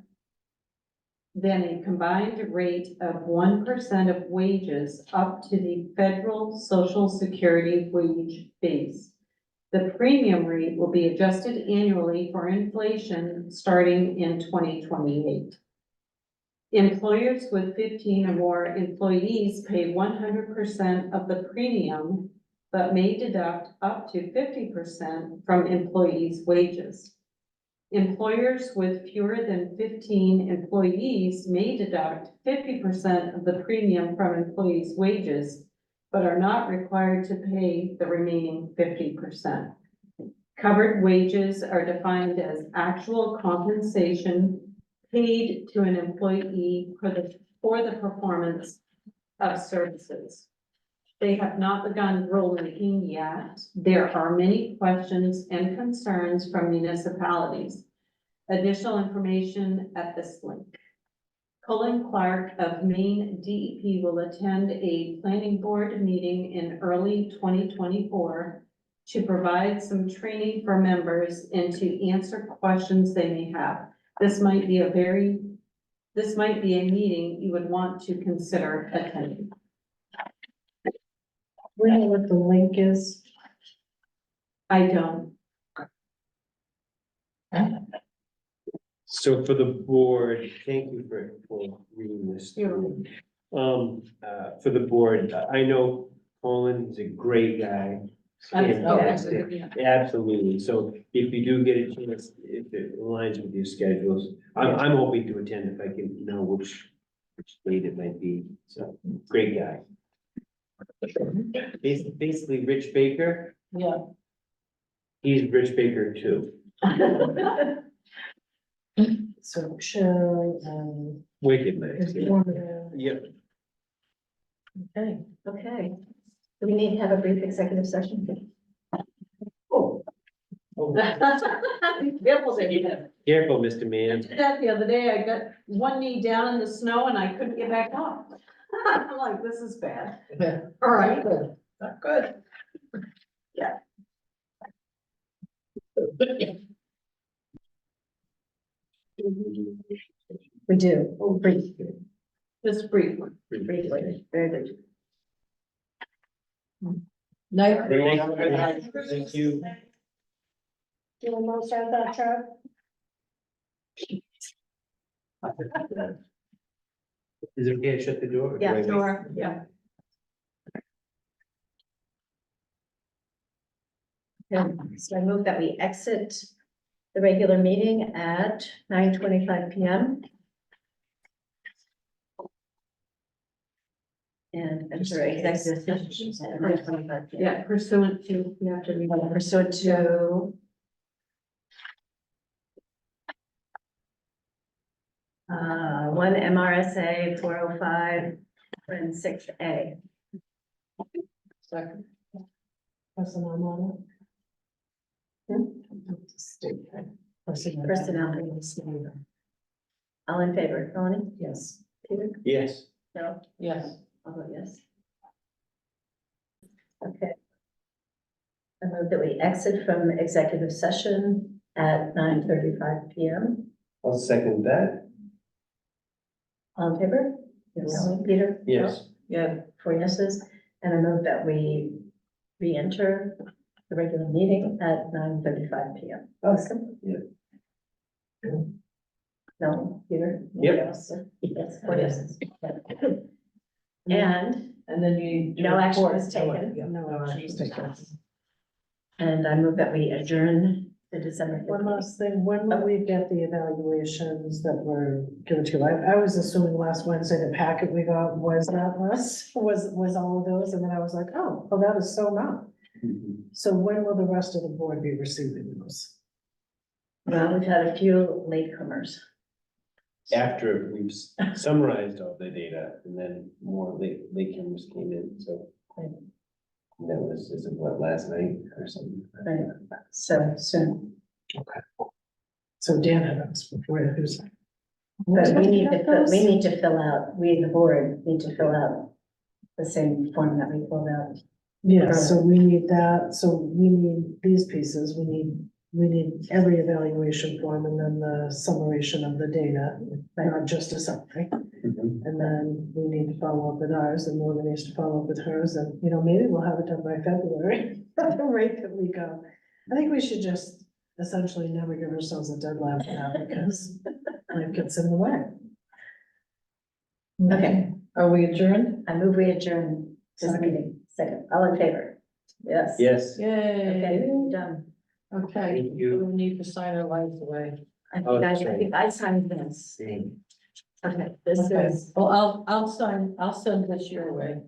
than a combined rate of 1% of wages up to the federal Social Security wage base. The premium rate will be adjusted annually for inflation starting in 2028. Employers with 15 or more employees pay 100% of the premium, but may deduct up to 50% from employees' wages. Employers with fewer than 15 employees may deduct 50% of the premium from employees' wages, but are not required to pay the remaining 50%. Covered wages are defined as actual compensation paid to an employee for the performance of services. They have not begun rulemaking yet. There are many questions and concerns from municipalities. Additional information at this link. Colin Clark of Maine DEP will attend a planning board meeting in early 2024 to provide some training for members and to answer questions they may have. This might be a meeting you would want to consider attending. We know what the link is. I don't. So for the board, thank you for reading this through. For the board, I know Colin is a great guy. Absolutely. So if you do get a chance, if it aligns with your schedules, I'm hoping to attend if I can know which date it might be. So, great guy. Basically, Rich Baker, Yeah. he's Rich Baker too. So chill and Wicked nice. informative. Yep. Okay. Okay. Do we need to have a brief executive session? Careful, David. Careful, Mr. Man. did that the other day. I got one knee down in the snow and I couldn't get back up. I'm like, this is bad. All right. Not good. We do. Oh, brief. Just briefly. Briefly. Very good. Night. Thank you. Do you want to start that, Chuck? Is it okay to shut the door? or do I Yeah, wait? Sure, yeah. So I move that we exit the regular meeting at 9:25 p.m. And enter executive session at 9:25 p.m. Yeah, pursuant to, you have to read that. Pursuant to one MRSA 405 and 6A. Second. Personnel model. Personnel. All in favor, Melanie? Yes. Peter? Yes. No, Yes. I'll vote yes. Okay. I move that we exit from executive session at 9:35 PM. I'll second that. All in favor? Yes. Peter? Yes. Yeah, 4 yeses, and I move that we re-enter the regular meeting at 9:35 PM. Awesome. Yeah. No, Peter? Yep. Yes, yes, 4 yeses. And, and then you. No action was taken. Yeah, No action was taken. and I move that we adjourn the December. One last thing, when will we get the evaluations that were given to you? I was assuming last Wednesday the packet we got was not us, was all of those, and then I was like, oh, well, that is so not. So when will the rest of the board be receiving those? Well, we've had a few latecomers. After we've summarized all the data and then more latecomers came in, so. And that was, is it what, last night or something? Right. So soon. So Dan had asked before, who's. But we need to fill out, we, the board, need to fill out the same form that we filled out. Yeah, so we need that, so we need these pieces, we need every evaluation form and then the summation of the data, not just a summary. Mhm. And then we need to follow up with ours, and Morgan needs to follow up with hers, and, you know, maybe we'll have it done by February, at the rate that we go. I think we should just essentially never give ourselves a deadline for that, because life gets in the way. Okay, Are we adjourned? I move we adjourn this Second. meeting. Second, all in favor? Yes. Yes. Okay, Yay. done. Okay, Thank you. we need to sign our lives away. Oh, that's I think I signed this. Okay, this Okay, is, well, I'll send this your way.